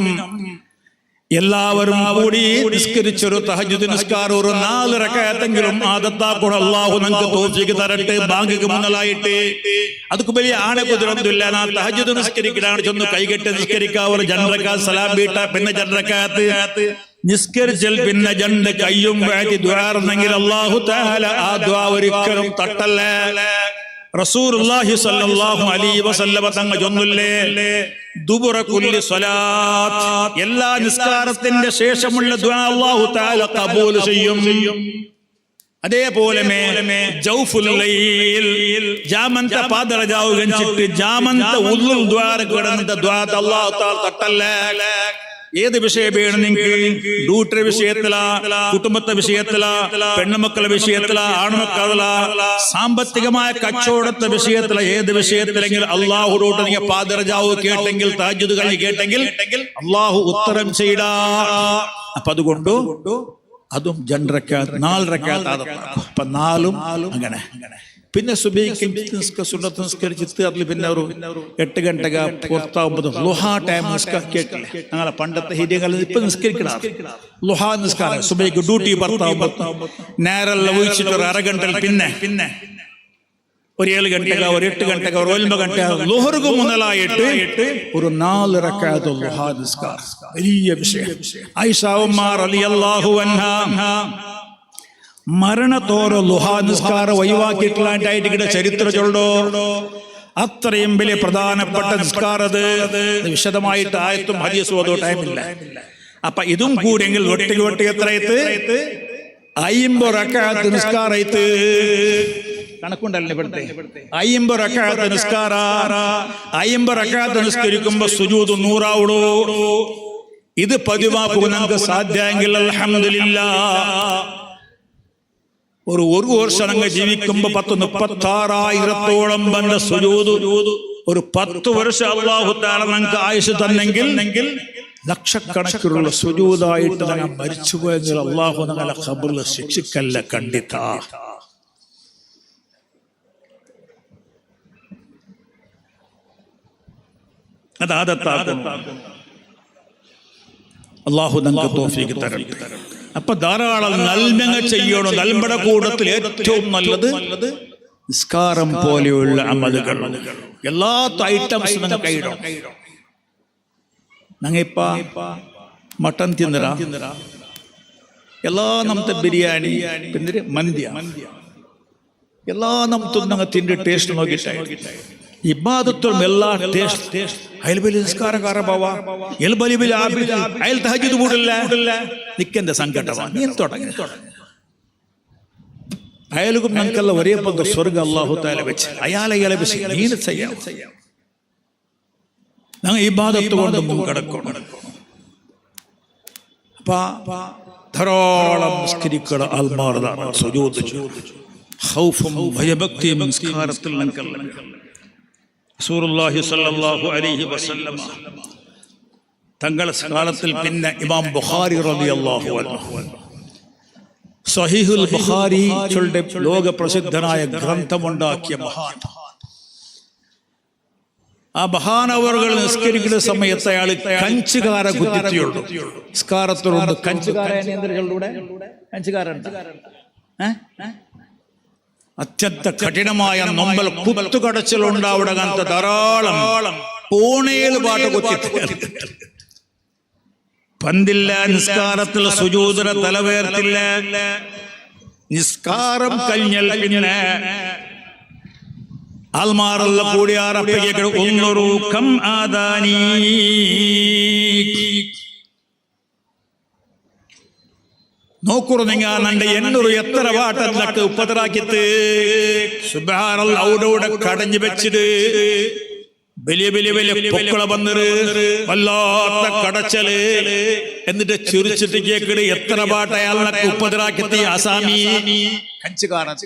എല്ലാവരും കൂടി നിസ്കരിച്ചൊരു തഹജ്ജുദ് നിസ്കാരം ഒരു 4 റക്അത്തെങ്കിലും ആദത്താക്കൂടെ അല്ലാഹു നമുക്ക് തൗഫീഖ് തരട്ടെ. ബാങ്കിക്ക് മുന്നലായിട്ട് അതൊക്കെ വലിയ ആണെ കുതിരൊന്നുമില്ല. നാ തഹജ്ജുദ് നിസ്കരിക്കലാണ് ചെന്ന് കൈകെട്ടി നിസ്കരിക്കുക. ഒരു 2 റക്അത്ത് സലാം വീട്ട പിന്നെ 2 റക്അത്ത് നിസ്കരിച്ചാൽ പിന്നെ 2 കയ്യും വാറ്റി ദുആ ചെയ്തെങ്കിൽ അല്ലാഹു തആല ആ ദുആ ഒരിക്കലും തട്ടല്ലേ. റസൂലുള്ളാഹി സ്വല്ലല്ലാഹു അലൈഹി വസല്ലമ തങ്ങൾ ചൊല്ലുല്ലേ ദുബുറ കുല്ലി സ്വലാത്ത് എല്ലാ നിസ്കാരത്തിന്റെ ശേഷമുള്ള ദുആ അല്ലാഹു തആല ഖബൂൽ ചെയ്യും. അതേപോലെ ജൗഫുൽ ലൈൽ ജാമന്ത പാദര ജാവ് ഗഞ്ചിട്ട് ജാമന്ത ഉള്ളുൽ ദ്വാര കിടന്ന ദുആ അല്ലാഹു തആല തട്ടല്ലേ. ഏത് വിഷയം വേണം നിങ്ങൾക്ക്? ഡ്യൂട്ടറി വിഷയത്തില, കുടുംബത്തെ വിഷയത്തില, പെണ്ണുമക്കളുടെ വിഷയത്തില, ആൺമക്കള, സാമ്പത്തികമായ കച്ചവടത്തെ വിഷയത്തില, ഏത് വിഷയത്തിലെങ്കിലും അള്ളാഹുടോട്ട് നിങ്ങൾ പാദരജാവ് കേട്ടെങ്കിൽ തഹജ്ജുദ് കഴിഞ്ഞ് കേട്ടെങ്കിൽ അള്ളാഹു ഉത്തരം ചെയ്താ. അപ്പൊ അതുകൊണ്ട് അതും 2 റക്അത്ത് 4 റക്അത്ത് അപ്പൊ 4 അങ്ങനെ. പിന്നെ സുബഹിക്ക് സുന്നത്ത് നിസ്കരിച്ചിട്ട് അതിൽ പിന്നെ ഒരു 8 ഗಂಟೆಗ പുറത്താവുമ്പോൾ ലുഹാ ടൈം നിസ്കരിക്കില്ല. ഞങ്ങളെ പണ്ടത്തെ ഹിരിയങ്ങളിൽ ഇപ്പൊ നിസ്കരിക്കണം ലുഹാ നിസ്കാരം. സുബഹിക്ക് ഡ്യൂട്ടി ഭർത്താവുമ്പോൾ നേരെല്ലാം ഒഴിച്ചിട്ട് ഒരു 1/2 ഗಂಟೆ പിന്നെ ഒരു 7 ഗಂಟೆಗ ഒരു 8 ഗಂಟೆಗ ഒരു 9 ഗಂಟೆ ലുഹർക്ക് മുതലായിട്ട് ഒരു 4 റക്അത്ത് ലുഹാ നിസ്കാരം വലിയ വിഷയം. ആയിഷ ഉമ്മ റളിയല്ലാഹു അൻഹാ മരണത്തോടെ ലുഹാ നിസ്കാരം ഒഴിവാക്കിയിട്ടില്ലാണ്ടായിട്ട് ഇവിടെ ചരിത്രം ചൊല്ലോ. അത്രയും വലിയ പ്രധാനപ്പെട്ട നിസ്കാരം വിശദമായിട്ട് ആയത്തും ഹദീസും അതോ ടൈമില്ല. അപ്പൊ ഇതും കൂടിയെങ്കിൽ ഒട്ടി എത്രയത്ത് 50 റക്അത്ത് നിസ്കാരത്ത് കണക്കുണ്ടല്ലേ ഇവിടുത്തെ 50 റക്അത്ത് നിസ്കാര 50 റക്അത്ത് നിസ്കരിക്കുമ്പോ സുജൂദ് 100 ആവുടോ. ഇത് പതിവാക്കുക നമുക്ക് സാധ്യമെങ്കിൽ അൽഹംദുലില്ലാഹ് ഒരു വർഷം അങ്ങ് ജീവിക്കുമ്പോ 36,000-ഓളം ബന്ധ സുജൂദ് ഒരു 10 വർഷം അല്ലാഹു തആല നമുക്ക് ആയുസ് തന്നെങ്കിൽ ലക്ഷക്കണക്കിനുള്ള സുജൂദായിട്ട് ഞങ്ങൾ മരിച്ചുപോയെങ്കിൽ അല്ലാഹു ഞങ്ങളെ ഖബറിൽ ശിക്ഷിക്കല്ല കണ്ടിത്ത. അത് ആദത്താക്കും. അല്ലാഹു നമുക്ക് തൗഫീഖ് തരട്ടെ. അപ്പൊ ധാരാളം നന്മ ചെയ്യണം. നന്മയുടെ കൂട്ടത്തിൽ ഏറ്റവും നല്ലത് നിസ്കാരം പോലെയുള്ള അമലുകൾ. എല്ലാ ഐറ്റംസും നിങ്ങൾ കൈയിടണം. ഞങ്ങ ഇപ്പ മട്ടൻ തിന്നറ ಎಲ್ಲ ನಮ್ತ ಬಿರಿಯಾನಿ ಅಂದ್ರೆ ಮಂದ್ಯ ಎಲ್ಲ ನಮ್ ತುನ್ನಂಗ ತಿಂಡಿ ಟೇಸ್ಟ್ ನೋಗಿಟ್ಟ ಇಬ್ಬಾದತ್ತು ಎಲ್ಲ ಟೇಸ್ಟ್ ಅಯಲ್ ಬಲಿ ನಿಸ್ಕಾರಕಾರ ಬಾವ ಎಲ್ ಬಲಿ ಬಲಿ ಅಯಲ್ ತಹಜ್ಜುದ್ ಬಿಡಲ್ಲ ನಿಕ್ಕೆಂದ ಸಂಕಟವ ನೀನ್ തുടങ്ങി അയാൾക്കും നമുക്കെല്ലാം ഒരേപോലെ സ്വർഗ്ഗം അല്ലാഹു തആല വെച്ച് അയാളെ വെച്ച് നീന് ചെയ്യാം ഞങ്ങൾ ഇബാദത്ത് കൊണ്ട് മുൻകടക്കണം ധാരാളം നിസ്കരിക്കുന്ന ആൾമാർതാണ് സുജൂദ് ഖൗഫും ഭയഭക്തിയും നിസ്കാരത്തിൽ റസൂലുള്ളാഹി സ്വല്ലല്ലാഹു അലൈഹി വസല്ലം തങ്ങളുടെ കാലത്തിൽ പിന്നെ ഇമാം ബുഖാരി റളിയല്ലാഹു അൻഹു സഹീഹുൽ ബുഖാരി ലോക പ്രസിദ്ധനായ ഗ്രന്ഥമുണ്ടാക്കിയ മഹാൻ ആ മഹാനവറുകൾ നിസ്കരിക്കുന്ന സമയത്ത് അയാൾ കഞ്ചുകാര കുത്തിയുള്ളൂ നിസ്കാരത്തോട് അത്യന്ത കഠിനമായ നൊമ്പൽ കുത്തുകടച്ചിലുണ്ടാവുക ധാരാളം പൂണയിൽ പാട്ട് കുത്തി പന്തില്ല നിസ്കാരത്തിൽ സുജൂദര തലവേർത്തില്ല നിസ്കാരം കഴിഞ്ഞാൽ പിന്നെ ആൽമാറുള്ള കൂടിയാറപ്പയ്യ ഒന്നൊരു കം ആദാനി നോക്കുറു നിങ്ങ നന്റെ എണ്ണൂറ് എത്ര വാട്ടന്നൊക്കെ ഉപ്പതറാക്കിത്ത് സുബ്ഹാനല്ലാഹ് ഔടൗടെ കടഞ്ഞു വെച്ചിട്ട് വലിയ വലിയ വലിയ പൊക്കള വന്നിട്ട് വല്ലാത്ത കടച്ചല് എന്നിട്ട് ചിരിച്ചിട്ട് കേക്കിട് എത്ര പാട്ട് അയാളൊക്കെ ഉപ്പതറാക്കിത്ത് ആസാമി കഞ്ചുകാരൻ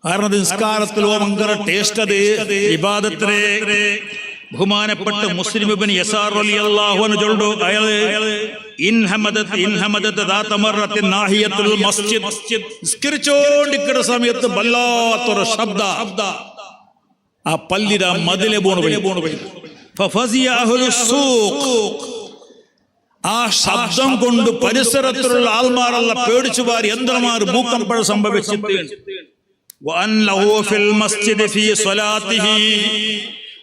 കാരണം നിസ്കാരത്തിൽ ഭയങ്കര ടേസ്റ്റ് അത് ഇബാദത്തിലെ ബഹുമാനപ്പെട്ട മുസ്ലിം ഇബ്നു യസാർ റളിയല്ലാഹു അൻഹു ചൊല്ലു അയാള് ഇൻഹമദത് ദാത മറത്തിൻ നാഹിയത്തുൽ മസ്ജിദ് നിസ്കരിച്ചോണ്ടിരിക്കുന്ന സമയത്ത് വല്ലാത്തൊരു ശബ്ദ ആ പള്ളിയുടെ മതിലെ പോണു ഫഫസിയ അഹ്ലുസ് സൂഖ് ആ ശബ്ദം കൊണ്ട് പരിസരത്തിലുള്ള ആൾമാരെല്ലാം പേടിച്ചു പാരി യന്ത്രമാർ ഭൂകമ്പം സംഭവിച്ചിട്ട്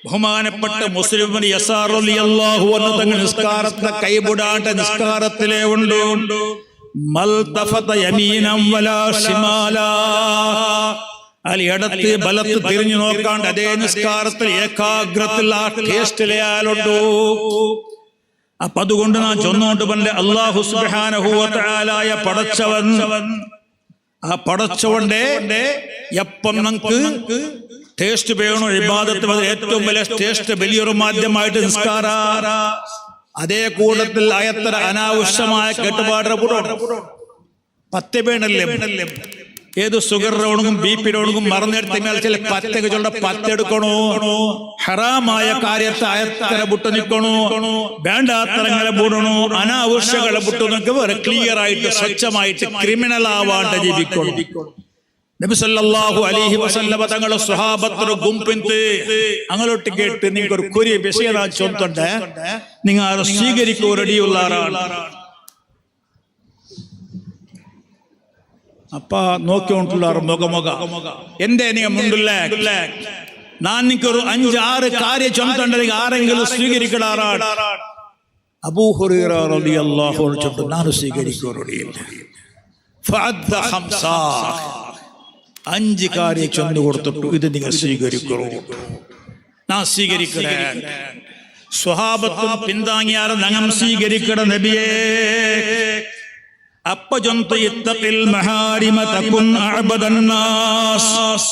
ബഹുമാനപ്പെട്ട മുസ്ലിം ഇബ്നു യസാർ റളിയല്ലാഹു അൻഹു തങ്ങൾ നിസ്കാരത്തെ കൈവിടാണ്ട നിസ്കാരത്തിലേ ഉണ്ട് മൽതഫത യമീനം വലാ ശിമാലാ അലി ഇടത്ത് ബലത്ത് തിരിഞ്ഞു നോക്കാണ്ട് അതേ നിസ്കാരത്തിൽ ഏകാഗ്രത്തിൽ ആ ടേസ്റ്റിലെ ആളുണ്ടോ അപ്പൊ അതുകൊണ്ട് ഞാൻ ചൊന്നോണ്ട് പണ്ട് അല്ലാഹു സുബ്ഹാനഹു വ തആലായ പടച്ചവൻ ആ പടച്ചവന്റെ എപ്പം നമുക്ക് ടേസ്റ്റ് വേണോ ഇബാദത്ത് ഏറ്റവും വലിയ ടേസ്റ്റ് വലിയൊരു മാധ്യമമായിട്ട് നിസ്കാര അതേ കൂട്ടത്തിൽ അയത്ര അനാവശ്യമായ കെട്ടുപാടുടെ കൂടെ 10 വേണല്ലേ ഏത് ഷുഗർ രോഗും BP രോഗും മറന്നെടുത്താൽ ചില 10 ചൊല്ല 10 എടുക്കണോ ഹറാമായ കാര്യത്തെ അയത്തര വിട്ടു നിൽക്കണോ വേണ്ടാത്തരങ്ങളെ വിടണോ അനാവശ്യങ്ങളെ വിട്ടു നിൽക്കുക ക്ലിയർ ആയിട്ട് സ്വച്ഛമായിട്ട് ക്രിമിനൽ ആവാണ്ട് ജീവിക്കണം നബി സല്ലല്ലാഹു അലൈഹി വസല്ലമ തങ്ങളുടെ സ്വഹാബത്തൊരു ഗുംപിന്ത് അങ്ങോട്ട് കേട്ട് നിങ്ങൾക്ക് ഒരു കൊറിയ വിഷയം ചൊല്ലുണ്ട് നിങ്ങൾ അത് സ്വീകരിക്കൂ റെഡിയുള്ള ആളാണ് അപ്പ നോക്കിക്കൊണ്ടുള്ള മുഖമുഖ എന്റെ മുണ്ടില്ല ഞാൻ നിനക്കൊരു 5-6 കാര്യം ചൊല്ലുണ്ടെങ്കിൽ ആരെങ്കിലും സ്വീകരിക്കണാറാണ് അബൂ ഹുറൈറ റളിയല്ലാഹു അൻഹു ചൊല്ലുന്നു ഞാൻ സ്വീകരിക്കൂ റെഡിയില്ല ഫഅദ്ദ ഖംസ 5 കാര്യം ചൊല്ലു കൊടുത്തിട്ടു ഇത് നിങ്ങൾ സ്വീകരിക്കൂ ഞാൻ സ്വീകരിക്കണേ സ്വഹാബത്തും പിന്താങ്ങിയാൽ ഞങ്ങൾ സ്വീകരിക്കണ നബിയേ അപ്പജന്ത ഇത്തഖിൽ മഹാരിമ തകുൻ അഅബദൻ നാസ്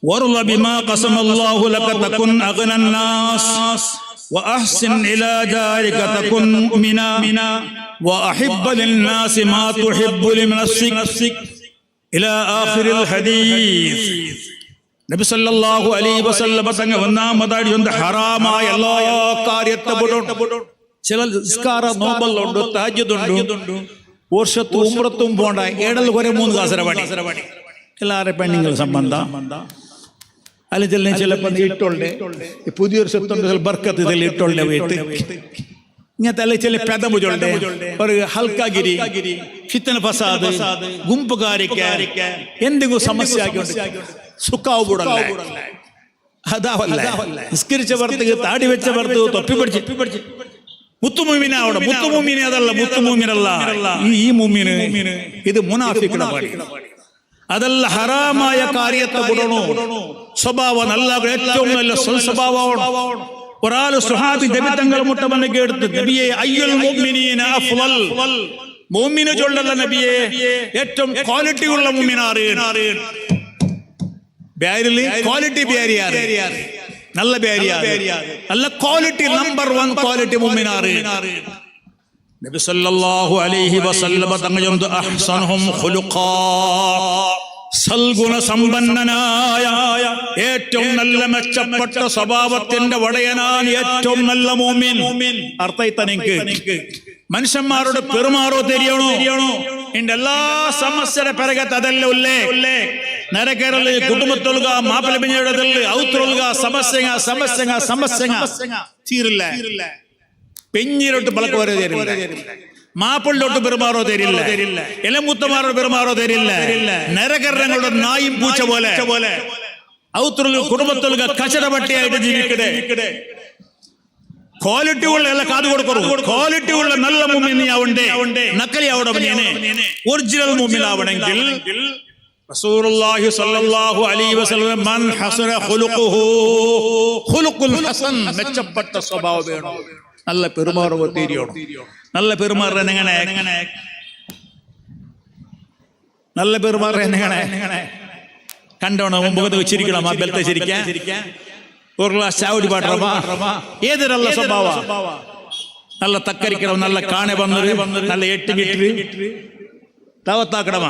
വർള ബിമാ ഖസമല്ലാഹു ലക തകുൻ അഗ്നൻ നാസ് വഅഹ്സിൻ ഇലാ ജാരിക തകുൻ മുഅ്മിന വഅഹിബ്ബ ലിന്നാസി മാ തുഹിബ്ബു ലിനഫ്സിക് ഇലാ ആഖിറിൽ ഹദീസ് നബി സല്ലല്ലാഹു അലൈഹി വസല്ലം തങ്ങൾ ഒന്നാമതായി ഹറാമായ എല്ലാ കാര്യത്തെ വിടും ചില നിസ്കാര നോമ്പലുണ്ട് തഹജ്ജുദുണ്ട് വർഷത്തും ഉംറത്തും പോണ്ട 7-3 കാസരവാടി എല്ലാവരും പെണ്ണുങ്ങൾ സംബന്ധം അല്ലെങ്കിൽ ചിലപ്പോൾ ഇട്ടോളെ പുതിയൊരു സ്വത്തുണ്ട് ബർക്കത്ത് ഇതിൽ ഇട്ടോളെ വീട്ട് ഇങ്ങനത്തെ അല്ലെങ്കിൽ ചില പെദമുജുണ്ട് ഒരു ഹൽക്കാഗിരി ഫിത്തന ഫസാദ് ഗുംപുകാരിക്ക എന്തെങ്കിലും സമസ്യ സുഖാവ് കൂടല്ല അതാവല്ല നിസ്കരിച്ച ഭർത്തക്ക് താടി വെച്ച ഭർത്തക്ക് തൊപ്പി പിടിച്ച് മുത്തുമൂമിനാവണം. മുത്തുമൂമിനെ അതല്ല, മുത്തുമൂമിനല്ല ഈ മൂമിന്. ഇത് മുനാഫിക്കിന്റെ പണി. അതല്ല ഹറാമായ കാര്യത്തെ വിടണോ. സ്വഭാവം നല്ല ഏറ്റവും നല്ല സ്വഭാവമാണ്. ഒരാൾ സുഹാബി നബി തങ്ങൾ മുട്ടമന്നെ കേടുത്ത് നബിയെ അയ്യുൽ മുഅ്മിനീന അഫ്ളൽ, മുഅ്മിന് ചൊല്ലല്ല നബിയെ ഏറ്റവും ക്വാളിറ്റി ഉള്ള മുഅ്മിനാറ്. ബാരില് ക്വാളിറ്റി ബാരിയാറ്, നല്ല ബാരിയാറ്, നല്ല ക്വാളിറ്റി നമ്പർ 1 ക്വാളിറ്റി മുഅ്മിനാറ്. നബി സല്ലല്ലാഹു അലൈഹി വസല്ലം തങ്ങൾ അഹ്സനുഹും ഖുലുഖാ, സൽഗുണ സമ്പന്നനായ ഏറ്റവും നല്ല മെച്ചപ്പെട്ട സ്വഭാവത്തിന്റെ വടയനാൻ ഏറ്റവും നല്ല മുഅ്മിൻ. അർത്ഥയ്ക്ക് മനുഷ്യന്മാരോട് പെരുമാറോ തെരിയണോ. ഇന്റെ എല്ലാ സമസ്യയുടെ പിറകത്ത് അതല്ല ഉള്ളേ. നരകരല് കുടുംബത്തൊൽക മാപ്പിളപ്പിഞ്ഞെടുത്തല് ഔത്രൊൽക സമസ്യങ്ങ സമസ്യങ്ങ സമസ്യങ്ങ തീരില്ല. പെഞ്ഞിലോട്ട് പലക്ക് വരെ തരില്ല. മാപ്പിളിലോട്ട് പെരുമാറോ തരില്ല. ഇലമുത്തമാരോട് പെരുമാറോ തരില്ല. നരകരണങ്ങളുടെ നായും പൂച്ച പോലെ ഔത്രൊൽക കുടുംബത്തൊൽക കച്ചടപട്ടിയായിട്ട് ജീവിക്കട്ടെ. ക്വാളിറ്റി ഉള്ള എല്ലാ കാത് കൊടുക്കൂ. ക്വാളിറ്റി ഉള്ള നല്ല മുഅ്മിൻ ആവണ്ടേ, നക്കലി ആവണം. ഒറിജിനൽ മുഅ്മിൻ ആവണമെങ്കിൽ റസൂലുള്ളാഹി സ്വല്ലല്ലാഹു അലൈഹി വസല്ലം മൻ ഹസന ഖുലുഖുഹു, ഖുലുഖുൽ ഹസൻ, മെച്ചപ്പെട്ട സ്വഭാവം വേണം. നല്ല പെരുമാറുക തീരിയണം. നല്ല പെരുമാറുക എങ്ങനെ? നല്ല പെരുമാറുക എങ്ങനെ? കണ്ടോണം മുമ്പ് വെച്ചിരിക്കണം. ആ ബലത്തെ ചിരിക്കാൻ ഒരു ഗ്ലാസ് ചാവടി പാട്ടറ ഏത് നല്ല സ്വഭാവ. നല്ല തക്കരിക്കണം, നല്ല കാണെ വന്നത്, നല്ല എട്ടുകിട്ട് തവത്താക്കടമാ.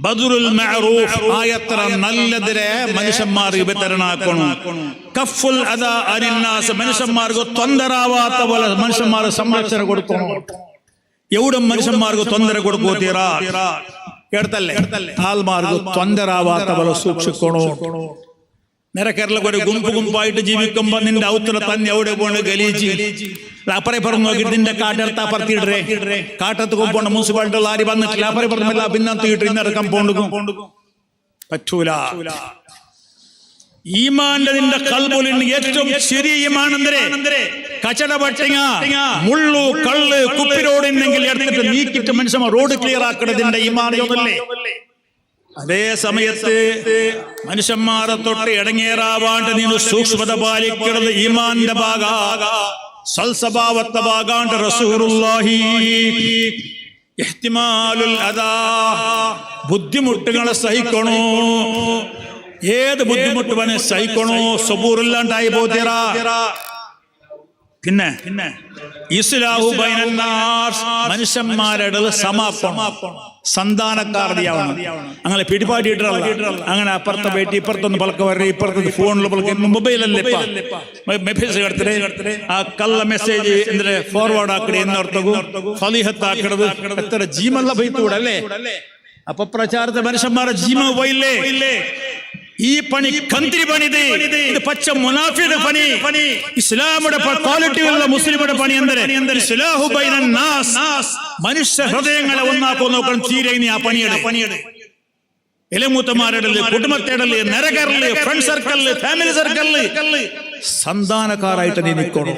ബദുറുൽ മഅറൂഫ് ആയത്ര നല്ലതിരെ മനുഷ്യന്മാർ വിതരണാക്കണം. കഫുൽ അദാ അനിന്നാസ്, മനുഷ്യന്മാർക്ക് തൊന്തരാവാത്ത പോലെ മനുഷ്യന്മാർ സംരക്ഷണം കൊടുക്കണം. എവിടെ മനുഷ്യന്മാർക്ക് തൊന്തര കൊടുക്കൂ തീരാ കേട്ടല്ലേ. ആൾമാർക്ക് തൊന്തരാവാത്ത പോലെ സൂക്ഷിക്കണോ. നിരക്കേരള ഒരു ഗുംപായിട്ട് ജീവിക്കുമ്പോ നിന്റെ ഔത്തര തന്നെ എവിടെ പോണ് ഗലീജി അപ്പറെ പറഞ്ഞു നോക്കിട്ട് നിന്റെ കാട്ടെടുത്ത് അപ്പുറത്തിയിടേ. കാട്ടത്ത് കൊമ്പോണ്ട് മുനിസിപ്പാലിറ്റി ആര് വന്നിട്ടില്ല. അപ്പറെ പറഞ്ഞില്ല പിന്നീട്ട് ഇന്നടക്കം പോണ്ടുക്കും പറ്റൂല. ഈമാന്റെ നിന്റെ കൽബുലിന് ഏറ്റവും ചെറിയ ഈമാനെന്തരെ കച്ചട പട്ടിങ്ങ മുള്ളു കള്ള് കുപ്പിരോടുണ്ടെങ്കിൽ എടുത്തിട്ട് നീക്കിട്ട് മനുഷ്യന്മാർ റോഡ് ക്ലിയർ ആക്കണതിന്റെ ഈമാനൊന്നല്ലേ. അതേ സമയത്ത് മനുഷ്യന്മാരെ തൊട്ട് ഇടങ്ങേറാവാണ്ട് നീ സൂക്ഷ്മത പാലിക്കുന്നത് ഈമാന്റെ ഭാഗ സൽസ്വഭാവത്തെ ഭാഗാണ്ട്. റസൂലുള്ളാഹി ഇഹ്തിമാലുൽ അദാ, ബുദ്ധിമുട്ടുകളെ സഹിക്കണോ. ഏത് ബുദ്ധിമുട്ട് വനെ സഹിക്കണോ. സബൂറില്ലാണ്ടായി പോത്തിറാ. പിന്നെ ഇസ്ലാഹു ബൈനന്നാസ്, മനുഷ്യന്മാരുടെ സമാപനം. സന്താനക്കാരതിയാവണം. അങ്ങനെ പിടിപാടിയിട്ടല്ല. അങ്ങനെ അപ്പുറത്തെ പോയിട്ട് ഇപ്പുറത്തൊന്ന് പലക്ക വരെ ഇപ്പുറത്ത് ഫോണിൽ പലക്ക മൊബൈലല്ലേ മെസ്സേജ് കടത്തിട്ട് ആ കള്ള മെസ്സേജ് എന്തിനെ ഫോർവേഡ് ആക്കണേ എന്നർത്ഥവും ഫലീഹത്താക്കണത് എത്ര ജീമല്ല പോയിത്തൂടെ അല്ലേ. അപ്പൊ പ്രചാരത്തെ മനുഷ്യന്മാരെ ജീമ പോയില്ലേ. ഈ പണി കന്തിരി പണിത് ഇത് പച്ച മുനാഫിയുടെ പണി. ഇസ്ലാമുടെ ക്വാളിറ്റി ഉള്ള മുസ്ലിമുടെ പണി എന്തരെ ഇസ്ലാഹു ബൈനന്നാസ്, മനുഷ്യ ഹൃദയങ്ങളെ ഒന്നാക്കോ നോക്കണം. തീരെ ആ പണിയുടെ ഇലമൂത്തമാരുടെ കുടുംബത്തേടല് നരകരല് ഫ്രണ്ട് സർക്കിളില് ഫാമിലി സർക്കിളില് സന്താനക്കാരായിട്ട് നീ നിൽക്കണം.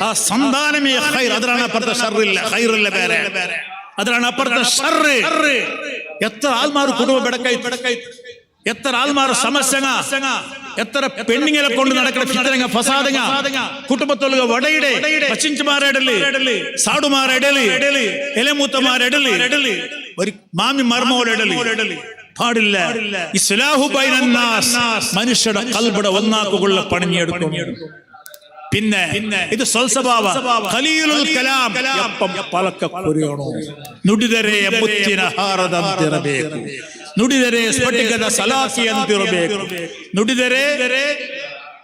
ആ സന്താനമേ ഖൈർ. അതിലാണ് അപ്പുറത്തെ ഷർറില്ല, ഖൈറില്ല പേരെ. അതിലാണ് അപ്പുറത്തെ ഷർറ്. എത്ര ആൾമാർ കുടുംബ ബെടക്കായി, എത്ര ആൾമാർ സമസ്യങ്ങ, എത്ര പെണ്ണുങ്ങളെ കൊണ്ട് നടക്കുന്ന ഫിത്തനങ്ങ ഫസാദങ്ങ കുടുംബത്തുള്ള വടയുടെ പച്ചിഞ്ചുമാരെടല് സാടുമാരെടല് ഇലമൂത്തമാരെടല് ഒരു മാമി മർമ്മോലെടല് പാടില്ല. ഇസ്ലാഹു ബൈനന്നാസ്, മനുഷ്യരുടെ ഖൽബിനെ ഒന്നാക്കുള്ള പണിഞ്ഞെടുക്കും. പിന്നെ ഇത് സ്വൽസ്വഭാവ ഖലീലുൽ കലാം, എപ്പം പലക്ക കുറിയണോ. ನುಡಿದರೆ ಮುತ್ತಿನ ಹಾರದಂತಿರಬೇಕು, ನುಡಿದರೆ ಸ್ಫಟಿಕದ ಸಲಾಕಿಯಂತಿರಬೇಕು, ನುಡಿದರೆ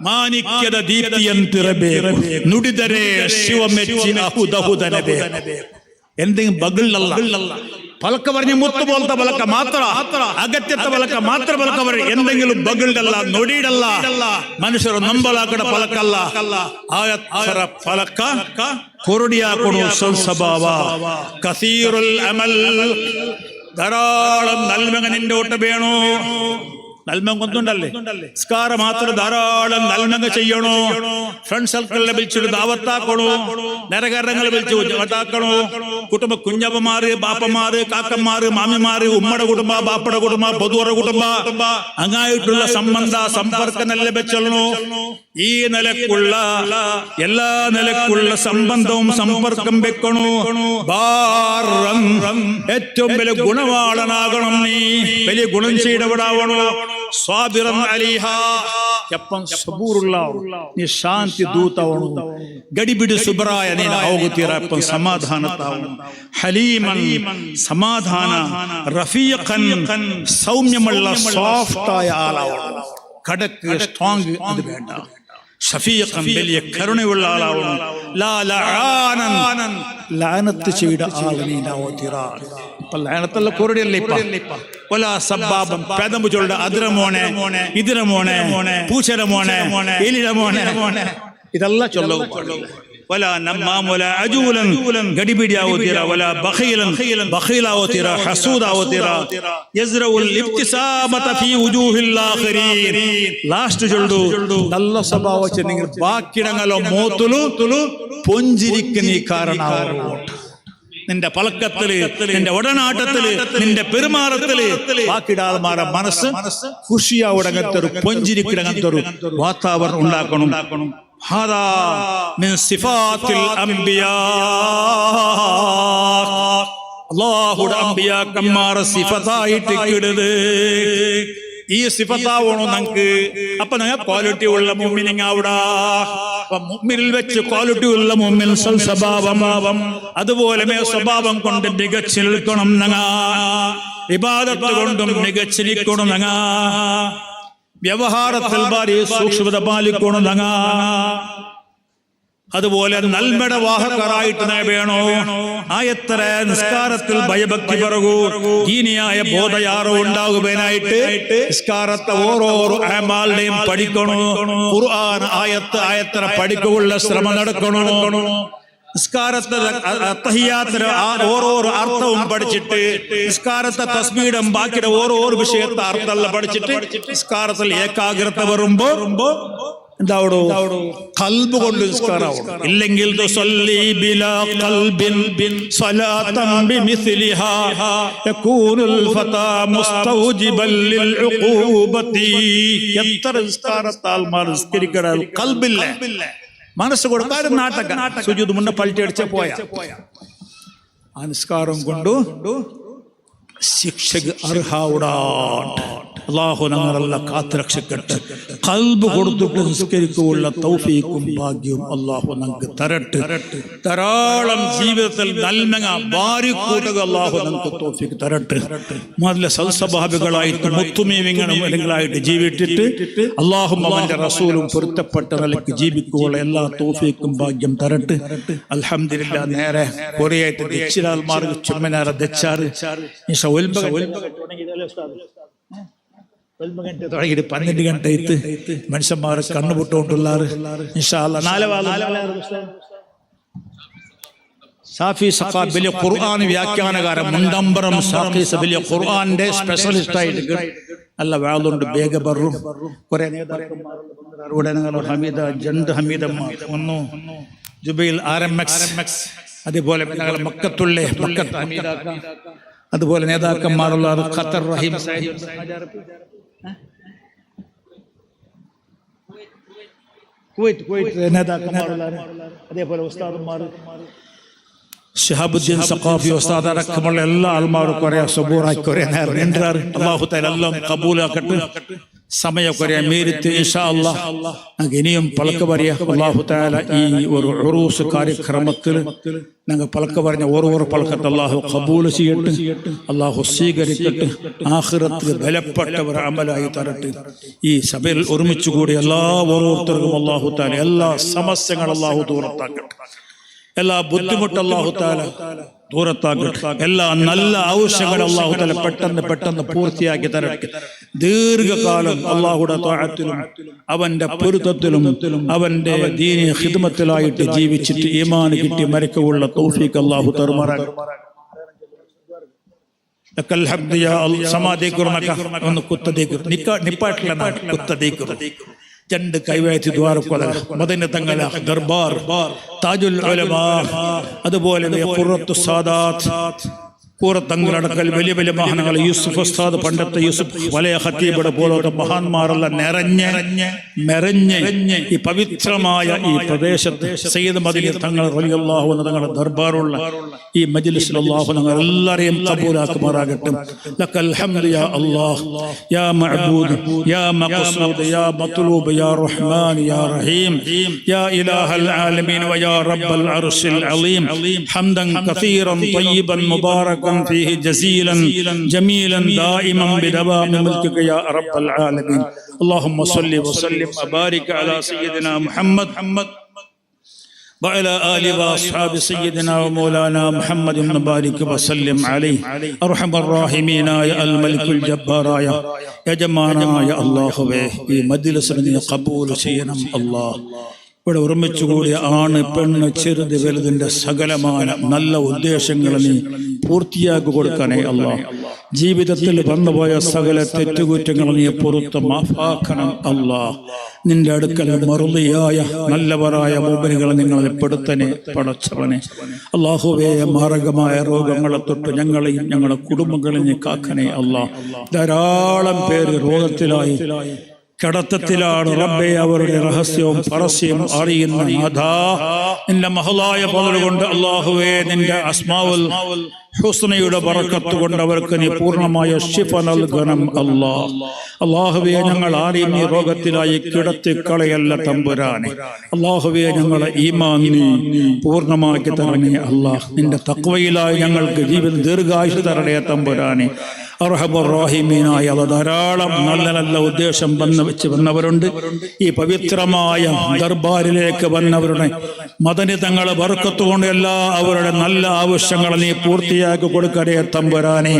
ಮಾಣಿಕ್ಯದ ದೀಪ್ತಿಯಂತಿರಬೇಕು, ನುಡಿದರೆ ಶಿವ ಮೆಚ್ಚಿನ ಹುದಹುದನಬೇಕು. എന്തെങ്കിലും ബഗിളല്ല പലക്ക പറഞ്ഞ് മുത്ത് പോലത്തെ പലക്ക മാത്ര, അകത്യത്തെ പലക്ക മാത്ര പലക്ക പറയും. എന്തെങ്കിലും ബഗിളല്ല, നൊടിയിടല്ല, മനുഷ്യർ നമ്പലാക്കട പലക്കല്ല. പലക്ക കുറുടിയാക്കണു സ്വഭാവ. കസീറുൽ അമൽ, ധാരാളം നന്മ നിന്റെ ഒട്ട് വേണോ. നന്മ കൊണ്ടുണ്ടല്ലേ. നിസ്കാരം മാത്രം ധാരാളം നന്മ ചെയ്യണോ, ഫ്രണ്ട് സർക്കിളിനെ വിളിച്ചൊരു ദാവത്താക്കണോ, നരകരങ്ങൾ വിളിച്ച് ദാവത്താക്കണോ, കുടുംബ കുഞ്ഞപ്പന്മാര്, ബാപ്പന്മാര്, കാക്കന്മാര്, മാമിമാര്, ഉമ്മയുടെ കുടുംബ, ബാപ്പയുടെ കുടുംബ, പൊതുവറ കുടുംബ, അങ്ങായിട്ടുള്ള സംബന്ധ സമ്പർക്കം വെച്ചോളണോ. ഈ നിലക്കുള്ള എല്ലാ നിലക്കുള്ള സംബന്ധവും സമ്പർക്കം വെക്കണോ. ഏറ്റവും വലിയ ഗുണവാളനാകണം നീ, വലിയ ഗുണം ചെയ്തവിടാവണോ. സ്വാബിറൻ അലിഹ, എപ്പം സബൂറുള്ള നീ ಶಾಂತಿ ದೂತವನು, ಗಡಿಬಿಡಿ ಸುಬ್ರಾಯ ನೀನು ಆಗುತ್ತೀರ ಎപ്പം ಸಮಾಧಾನತಾವನು. ಹಲೀಮನ್ ಸಮಾಧಾನ, ರಫೀಕನ್ ಸೌಮ್ಯമുള്ള സോഫ്റ്റായ ആളാവണം. കടക്ക് സ്ട്രോങ് അത് വേണ്ട. ഷഫീഖൻ വലിയ കരുണയുള്ള ആളാവണം. ലാനത്ത് ചെയ്ത ആളിനാവത്തിറാ. ഇപ്പൊ ലാനത്തുള്ള കൊറടിയല്ലേ ഇപ്പൊ. ഒല സബ്ബാബം പേദമ്പ് ചൊല്ലുടെ അതിര മോനെ, ഇതിര മോനെ, പൂച്ചര മോനെ, എലിര മോനെ, ഇതെല്ലാം ചൊല്ലവും. വല നമ്മാം വല അജൂലൻ, ഗടിബിഡിയാവത്തിറ. വല ബഖീലൻ, ബഖീലാവത്തിറ. ഹസൂദാവത്തിറ. യസ്റഉൽ ഇബ്തിസാമത ഫീ വുജൂഹിൽ ആഖിരീൻ. ലാസ്റ്റ് ചൊല്ലു നല്ല സ്വഭാവം വെച്ചിട്ടുണ്ടെങ്കിൽ ബാക്കിടങ്ങളോ മോത്തുലു പൊഞ്ചിരിക്ക് നീ കാരണമാവൂ. നിന്റെ പലക്കത്തില്, നിന്റെ ഉടനാട്ടത്തില്, നിന്റെ പെരുമാറത്തില് ബാക്കിടാൽമാരെ മനസ്സ് ഖുഷിയാവുടങ്ങത്തൊരു പൊഞ്ചിരിക്കിടങ്ങത്തൊരു വാതാവരണം ഉണ്ടാക്കണം. ഹാദാ മിൻ സിഫാത്തിൽ അംബിയാ. അല്ലാഹുടെ അംബിയാക്കന്മാരെ സിഫത്തായിട്ട് കിടത്. ഈ സിഫത്താവണോ നമുക്ക്. അപ്പൊ നിങ്ങൾ ക്വാളിറ്റി ഉള്ള മുഅ്മിനിങ് ആവടാ. മുഅ്മിനിൽ വെച്ച് ക്വാളിറ്റി ഉള്ള മുഅ്മിൻ സ്വഭാവം അതുപോലെ സ്വഭാവം കൊണ്ട് മികച്ചു നിൽക്കണം. നങ്ങ ഇബാദത്ത് കൊണ്ടും മികച്ചിരിക്കണം. നങ്ങ വ്യവഹാരത്തിൽ ഭാര്യ സൂക്ഷ്മത പാലിക്കണം. നങ്ങ അതുപോലെ നന്മയുടെ വാഹകരായിട്ട് വേണോ. ആയത്ര നിസ്കാരത്തിൽ ഭയഭക്തി പറകൂ. ദീനിയായ ബോധയാറോ ഉണ്ടാകുവാനായിട്ട് നിസ്കാരത്തെ ഓരോരോ ആമാലിനെയും പഠിക്കണോ. ഖുർആൻ ആയത്ര പഠിക്കുള്ള ശ്രമം നടക്കണോ. നിസ്കാരത്തെ തഹിയ്യാത്തിന് ഓരോരോ അർത്ഥവും പഠിച്ചിട്ട് നിസ്കാരത്തെ തസ്ബീഹും ബാക്കിയുടെ ഓരോരോ വിഷയത്തെ അർത്ഥമെല്ലാം പഠിച്ചിട്ട് നിസ്കാരത്തിൽ ഏകാഗ്രത വരുമ്പോ എന്താവടോ ഖൽബ് കൊണ്ട് നിസ്കാരാവണം. ഇല്ലെങ്കിൽ തുസല്ലി ബിലാ ഖൽബിൻ സ്വലാതൻ ബിമിസ്ലിഹാ യകൂനുൽ ഫതാ മുസ്തൗജിബൻ ലിൽ ഉഖൂബതി. എത്ര നിസ്കാരത്താൽ നിസ്കരിക്കാൻ ഖൽബില്ല, മനസ്സ് കൊടുക്കാരും നാട്ടക സുജൂദ് മുന്നേ പൽറ്റി അടിച്ച പോയ ആ നിസ്കാരം കൊണ്ട് ശിക്ഷക്ക് അർഹാവുടാൻ. അല്ലാഹു ഞങ്ങളെല്ലാം കാത്തുരക്ഷിക്കട്ടെ. ഖൽബ് കൊടുത്തിട്ട് നിസ്കരിക്കുള്ള തൗഫീഖും ഭാഗ്യവും അല്ലാഹു നമുക്ക് തരട്ടെ. ധാരാളം ജീവിതത്തിൽ നന്മ വാരിക്കൂട്ടുക അല്ലാഹു നമുക്ക് തൗഫീഖ് തരട്ടെ. നല്ല സൽസ്വഭാവികളായിട്ട് മുത്തുമീവിങ്ങളായിട്ട് ജീവിച്ചിട്ട് അല്ലാഹും അവന്റെ റസൂലും പൊരുത്തപ്പെട്ട നിലയ്ക്ക് ജീവിക്കുള്ള എല്ലാ തൗഫീഖും ഭാഗ്യം തരട്ടെ. അൽഹംദുലില്ലാ. നേരെ കൊറേയായിട്ട് ദക്ഷിണാൽമാർക്ക് ചുമ്മനാരെ ദച്ചാറ് തുടങ്ങിയിട്ട് 12 ഗಂಟೆ ഇത്ത് മനുഷ്യന്മാരെ കണ്ണുപൊട്ടുകൊണ്ടുള്ളാറ്. സാഫി സഖാബ് വലിയ ഖുർആൻ വ്യാഖ്യാനകാരൻ, മുണ്ടമ്പറം സാഫി വലിയ ഖുർആന്റെ സ്പെഷ്യലിസ്റ്റ് ആയിട്ട് നല്ല വാളുണ്ട്. ബേഗ ബറും കുറെ നേതാക്കന്മാർ, ഹമീദ ജണ്ട് ഹമീദന്മാർ വന്നു, ജുബൈൽ RMX, അതേപോലെ മക്കത്തുള്ളേ മക്കത്ത് ഹമീദാക്ക, അതുപോലെ നേതാക്കന്മാരുള്ള ഖത്തർ റഹീം കുവൈറ്റ് നേതാക്കന്മാരുള്ള, അതേപോലെ ഉസ്താദന്മാർ ശിഹാബുദ്ദീൻ സഖാഫി ഉസ്താദ് അടക്കമുള്ള എല്ലാ ആൾമാരും കുറെ സബൂറായി കുറെ നേരം നിன்றார். അല്ലാഹു തആല എല്ലാം കബൂലാക്കട്ടെ. സമയം കുറെ മീരിത്ത് ഇൻഷാ അല്ലാഹ് ഞങ്ങൾക്ക് ഇനിയും പലക്ക് പറയാ. അല്ലാഹു തആല ഈ ഒരു ഉറൂസ് കാര്യക്രമത്തിൽ ഞങ്ങൾ പലക്ക് പറഞ്ഞ ഓരോ പലക്കത്ത് അല്ലാഹു കബൂൽ ചെയ്യട്ടെ, അല്ലാഹു സ്വീകരിക്കട്ടെ. ആഖിറത്തിൽ ബലപ്പെട്ട ഒരു അമലായി തരട്ടെ. ഈ സഭയിൽ ഒരുമിച്ച് കൂടി എല്ലാ ഓരോരുത്തർക്കും അല്ലാഹു തആല എല്ലാ സമസ്യകൾ അല്ലാഹു ദൂരത്താക്കട്ടെ. എല്ലാ ബുദ്ധിമുട്ട് അല്ലാഹു തആല ദൂരത്താക്കട്ടെ. എല്ലാ നല്ല ആവശ്യങ്ങൾ അല്ലാഹു തആല പെട്ടെന്ന് പൂർത്തിയാക്കി തരട്ടെ. ദീർഘകാലം അല്ലാഹുവിന്റെ ത്വഅത്തിലും അവന്റെ പൊരുത്തത്തിലും അവന്റെ ദീനി ഖിദ്മത്തിലായിട്ട് ജീവിച്ചിട്ട് ഈമാൻ കിട്ടി മരിക്കുള്ള തൗഫീഖ് അല്ലാഹു തരുമാറാകട്ടെ. ലക്കൽ ഹംദു യാ അല്ലാഹ് സമാദികുർനക ഒന്ന് കുത്തദീകുർ നിപ്പാട്ടിലാണ് കുത്തദീകുർ രണ്ട് കൈവയത്തി ദ്വാരക്കൊല മദീന തങ്ങള ദർബാർ താജുൽ ഉലമാ അതുപോലെ ഖുറത്തു സാദാത്ത് കൂറത്തങ്ങളടക്കൽ വലിയ വലിയ മഹാനങ്ങൾ യൂസുഫ് ഉസ്താദ് പണ്ടത്തെ യൂസുഫ് വലിയ ഖത്തീബുടെ പോലത്തെ മഹാന്മാരെല്ലാം മെരഞ്ഞ് ഈ പവിത്രമായ ഈ പ്രദേശത്ത് സയ്യിദ് മദീനി തങ്ങൾ റളിയല്ലാഹു അൻഹു തങ്ങളുടെ ദർബാറുള്ള ഈ മജ്ലിസിൽ അല്ലാഹു ഞങ്ങൾ എല്ലാവരെയും ഖബൂലാക്കുമാറാകട്ടെ ലക്കൽ ഹംദു യാ അല്ലാഹ് യാ മഅബൂദ് യാ മഖ്സൂദ് യാ മത്ലൂബ് യാ റഹ്മാൻ യാ റഹീം യാ ഇലാഹൽ ആലമീൻ വയാ റബ്ബൽ അർശിൽ അലീം ഹംദൻ കസീറൻ طيبا മുബാറകൻ فيه جزيلا جميلا دائما بدوام ملكك يا رب العالمين اللهم صل وسلم وبارك على سيدنا محمد وعلى آله وأصحاب سيدنا ومولانا محمد بارك وسلم عليه أرحم الراحمين يا الملك الجبار يا جمانا يا الله ഈ മജ്ലിസിനെ ഖബൂൽ ചെയ്യണം അല്ലാഹ് ഇവിടെ ഒരുമിച്ചുകൂടിയ ആണ് പെണ്ണ് ചെറുത് വലുതിന്റെ സകലമായ നല്ല ഉദ്ദേശങ്ങൾ നീ പൂർത്തിയാക്കി കൊടുക്കണേ അല്ലാഹ് ജീവിതത്തിൽ വന്നുപോയ സകല തെറ്റുകുറ്റങ്ങൾ നീ പുറത്ത് മാഫാക്കണം അല്ലാഹ് നിന്റെ അടുക്കൽ മറുതിയായ നല്ലവരായ മുഅ്മിനുകളെ നിങ്ങൾ പെടുത്തനെ പടച്ചവനെ അല്ലാഹുവേ മാരകമായ രോഗങ്ങളെ തൊട്ട് ഞങ്ങളെയും ഞങ്ങളുടെ കുടുംബങ്ങളെയും നീ കാക്കണേ അല്ലാഹ് ധാരാളം പേര് രോഗത്തിലായി കടത്തത്തിലാണ് റബ്ബേ അവരുടെ രഹസ്യവും പരസ്യവും അറിയുന്ന നാഥാ നിന്റെ മഹലായ ഫള് കൊണ്ട് അല്ലാഹുവേ നിന്റെ അസ്മാഉൽ ഹുസ്നയുടെ ബറക്കത്ത് കൊണ്ട് അവർക്ക് നീ പൂർണ്ണമായ ശിഫ നൽകണം അല്ലാഹ് അല്ലാഹുവേ ഞങ്ങൾ ആരെയും ഈ രോഗത്തിലായി കിടത്തി കളയല്ല തമ്പുരാനെ അല്ലാഹുവേ ഞങ്ങളെ ഈമാൻ നീ പൂർണ്ണമാക്കി തരണേ അല്ലാഹ് നിന്റെ തഖ്വയിലായി ഞങ്ങൾക്ക് ജീവിത ദീർഘായുസ് തരണേ തമ്പുരാനെ അർഹമർ റഹീമീനായ ധാരാളം നല്ല നല്ല ഉദ്ദേശം വന്നവരുണ്ട് ഈ പവിത്രമായ ദർബാറിലേക്ക് വന്നവരുടെ മദനി തങ്ങളെ ബർക്കത്ത് കൊണ്ട് എല്ലാ അവരുടെ നല്ല ആവശ്യങ്ങൾ നീ പൂർത്തിയാക്കി കൊടുക്കണേ തമ്പുരാനെ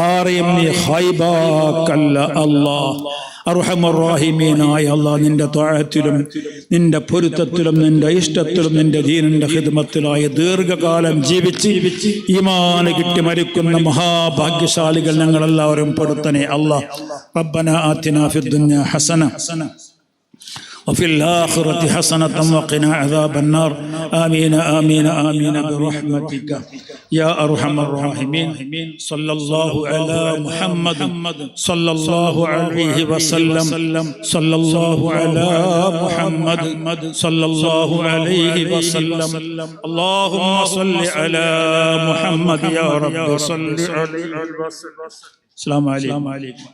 ആരെയും നീ ഹൈബാക്കല്ല അല്ലാഹ് അർഹമർ റഹീമീനായ അല്ലാഹ് നിന്റെ ത്വഅത്തിലും നിന്റെ പൊരുത്തത്തിലും നിന്റെ ഇഷ്ടത്തിലും നിന്റെ ദീനിന്റെ ഖിദ്മത്തിലായി ദീർഘകാലം ജീവിച്ച് ഈമാൻ കിട്ടി മരിക്കുന്ന മഹാഭാഗ്യശാലികൾ ഞങ്ങളെല്ലാവരും പെടുത്തണേ അല്ലാഹ് റബ്ബനാ ആതിനാ ഫിദ് ദുനിയാ ഹസന وفي الآخرة حسنة وقنا عذاب النار آمين آمين آمين برحمتك يا أرحم الراحمين صلى الله على محمد صلى الله عليه وسلم صلى الله على محمد صلى الله عليه وسلم اللهم صل على محمد يا رب صل عليه وسلم السلام عليكم